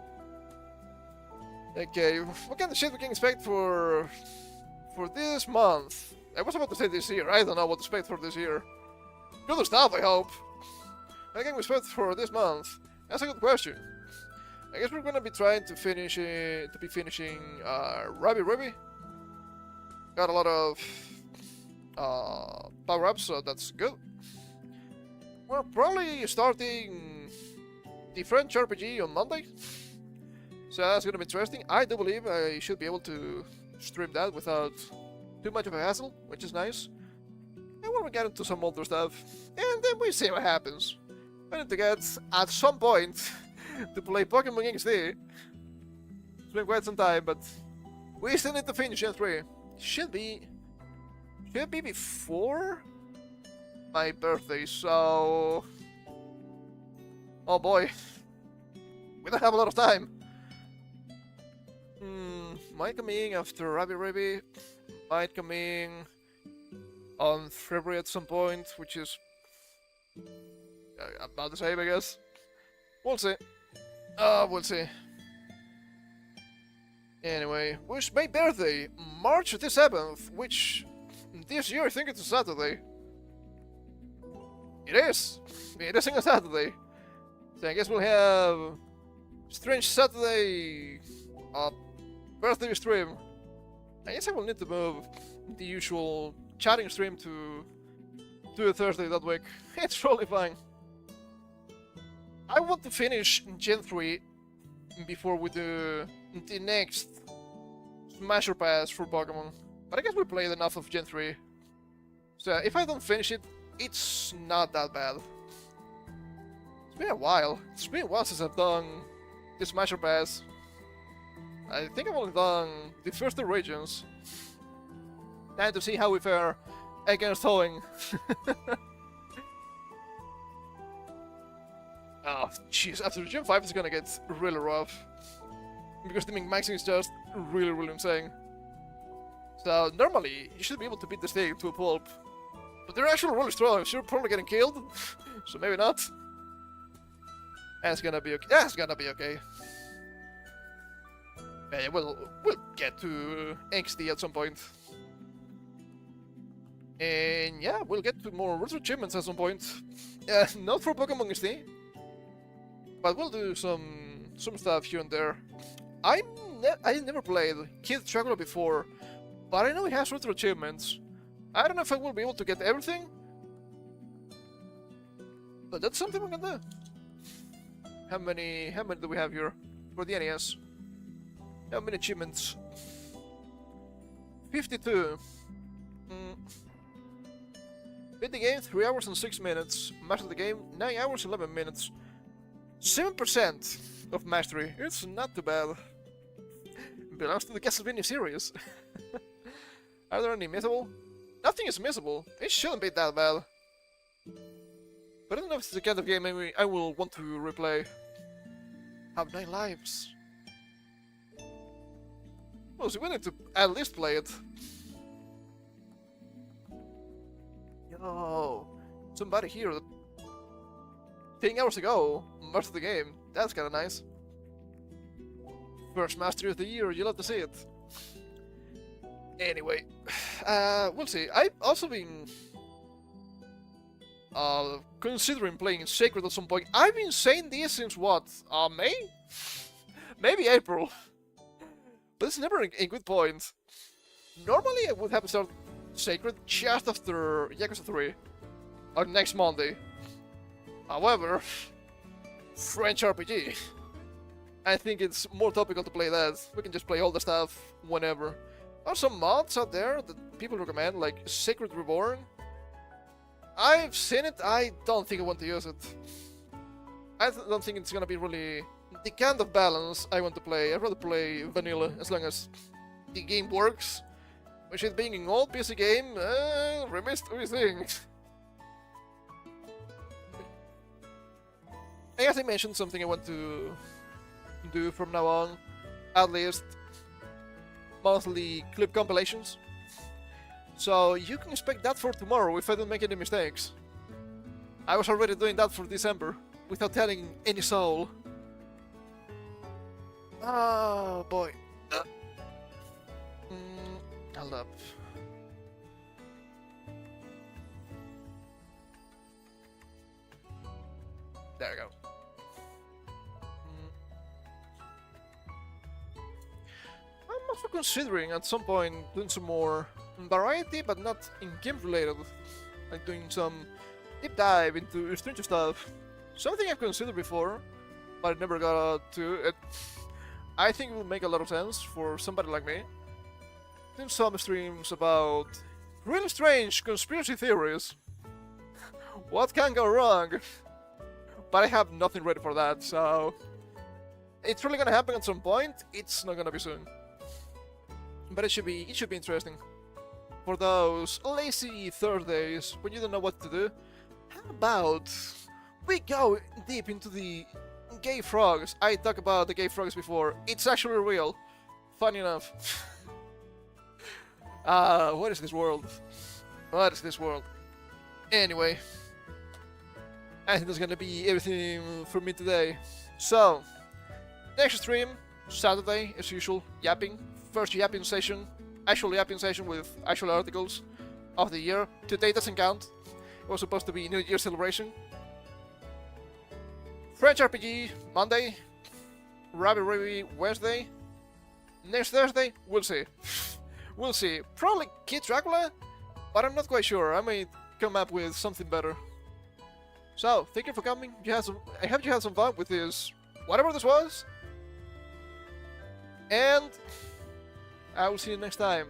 Okay, what kind of shit we can expect for this month? I was about to say this year. I don't know what to expect for this year. Good stuff, I hope. What can we expect for this month? That's a good question. I guess we're gonna be trying to finish it, finishing Rabi. Got a lot of power-ups, so that's good. We're probably starting the French RPG on Monday, so that's gonna be interesting. I do believe I should be able to stream that without too much of a hassle, which is nice. And we'll get into some older stuff, and then we see what happens. We need to get, at some point, to play Pokemon XD. It's been quite some time, but we still need to finish Gen 3. Should be before my birthday, so... Oh boy. We don't have a lot of time. Might come in after Rabi. Might come in on February at some point, which is about the same, I guess. We'll see. We'll see. Anyway, wish my birthday, March the 7th, which this year I think it's a Saturday. It is! It is a Saturday. So I guess we'll have strange Saturday birthday stream. I guess I will need to move the usual chatting stream to a Thursday that week. It's totally fine. I want to finish Gen 3 before we do the next Smasher Pass for Pokemon. But I guess we played enough of Gen 3. So if I don't finish it, it's not that bad. It's been a while. It's been a while since I've done the Smasher Pass. I think I've only done the first 2 regions. Time to see how we fare against Hoenn. Oh, jeez, after Gen 5 it's gonna get really rough. Because the min-maxing is just really insane. So, normally, you should be able to beat the stage to a pulp. But they're actually really strong, so you're probably getting killed. So maybe not. That's gonna be okay. That's gonna be okay. Yeah, we'll get to XD at some point. And yeah, we'll get to more retro achievements at some point. Not for Pokemon XD, but we'll do some stuff here and there. I never played Kid Dracula before, but I know it has retro achievements. I don't know if I will be able to get everything, but that's something we can do. How many do we have here for the NES? How many achievements? 52. Beat the game 3 hours and 6 minutes. Master the game 9 hours 11 minutes. 7% of mastery. It's not too bad. Belongs to the Castlevania series. Are there any missable? Nothing is missable. It shouldn't be that bad. But I don't know if it's the kind of game I will want to replay. Have 9 lives. Well, so we need to at least play it. Yo, somebody here 10 hours ago mastered the game. That's kinda nice. First mastery of the year, you love to see it. Anyway, we'll see. I've also been considering playing Sacred at some point. I've been saying this since what? May? Maybe April. But it's never a good point. Normally I would have started Sacred just after Yakuza 3. Or next Monday. However, French RPG. I think it's more topical to play that. We can just play all the stuff whenever. There are some mods out there that people recommend, like Sacred Reborn. I've seen it, I don't think I want to use it. I don't think it's gonna be really the kind of balance I want to play. I'd rather play vanilla as long as the game works. With it being an old PC game, remains to be seen. I guess I mentioned something I want to do from now on, at least monthly clip compilations. So you can expect that for tomorrow if I don't make any mistakes. I was already doing that for December without telling any soul. Oh boy. Hold up. There we go. I'm also considering at some point doing some more variety, but not in-game related. Like doing some deep dive into stranger stuff. Something I've considered before, but I never got to it. I think it will make a lot of sense for somebody like me. Doing some streams about really strange conspiracy theories. What can go wrong? But I have nothing ready for that, so it's really gonna happen at some point. It's not gonna be soon, but it should be interesting. For those lazy Thursdays when you don't know what to do, how about we go deep into the gay frogs? I talked about the gay frogs before. It's actually real. Funny enough. What is this world? What is this world? Anyway, I think that's gonna be everything for me today. So, next stream, Saturday, as usual, yapping. First yapping session, actual yapping session with actual articles of the year. Today doesn't count. It was supposed to be New Year celebration. French RPG, Monday. Rabbit Rabbit, Wednesday. Next Thursday, we'll see. We'll see. Probably Kid Dracula, but I'm not quite sure. I may come up with something better. So, thank you for coming. I hope you had some fun with this, whatever this was. And I will see you next time.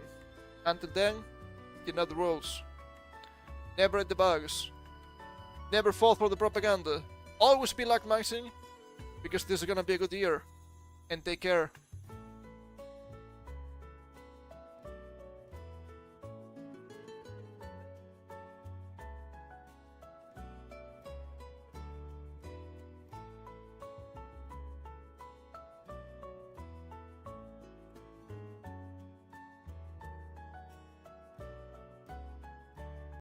Until then, you know the rules. Never eat the bugs. Never fall for the propaganda. Always be like maxing, because this is gonna be a good year. And take care.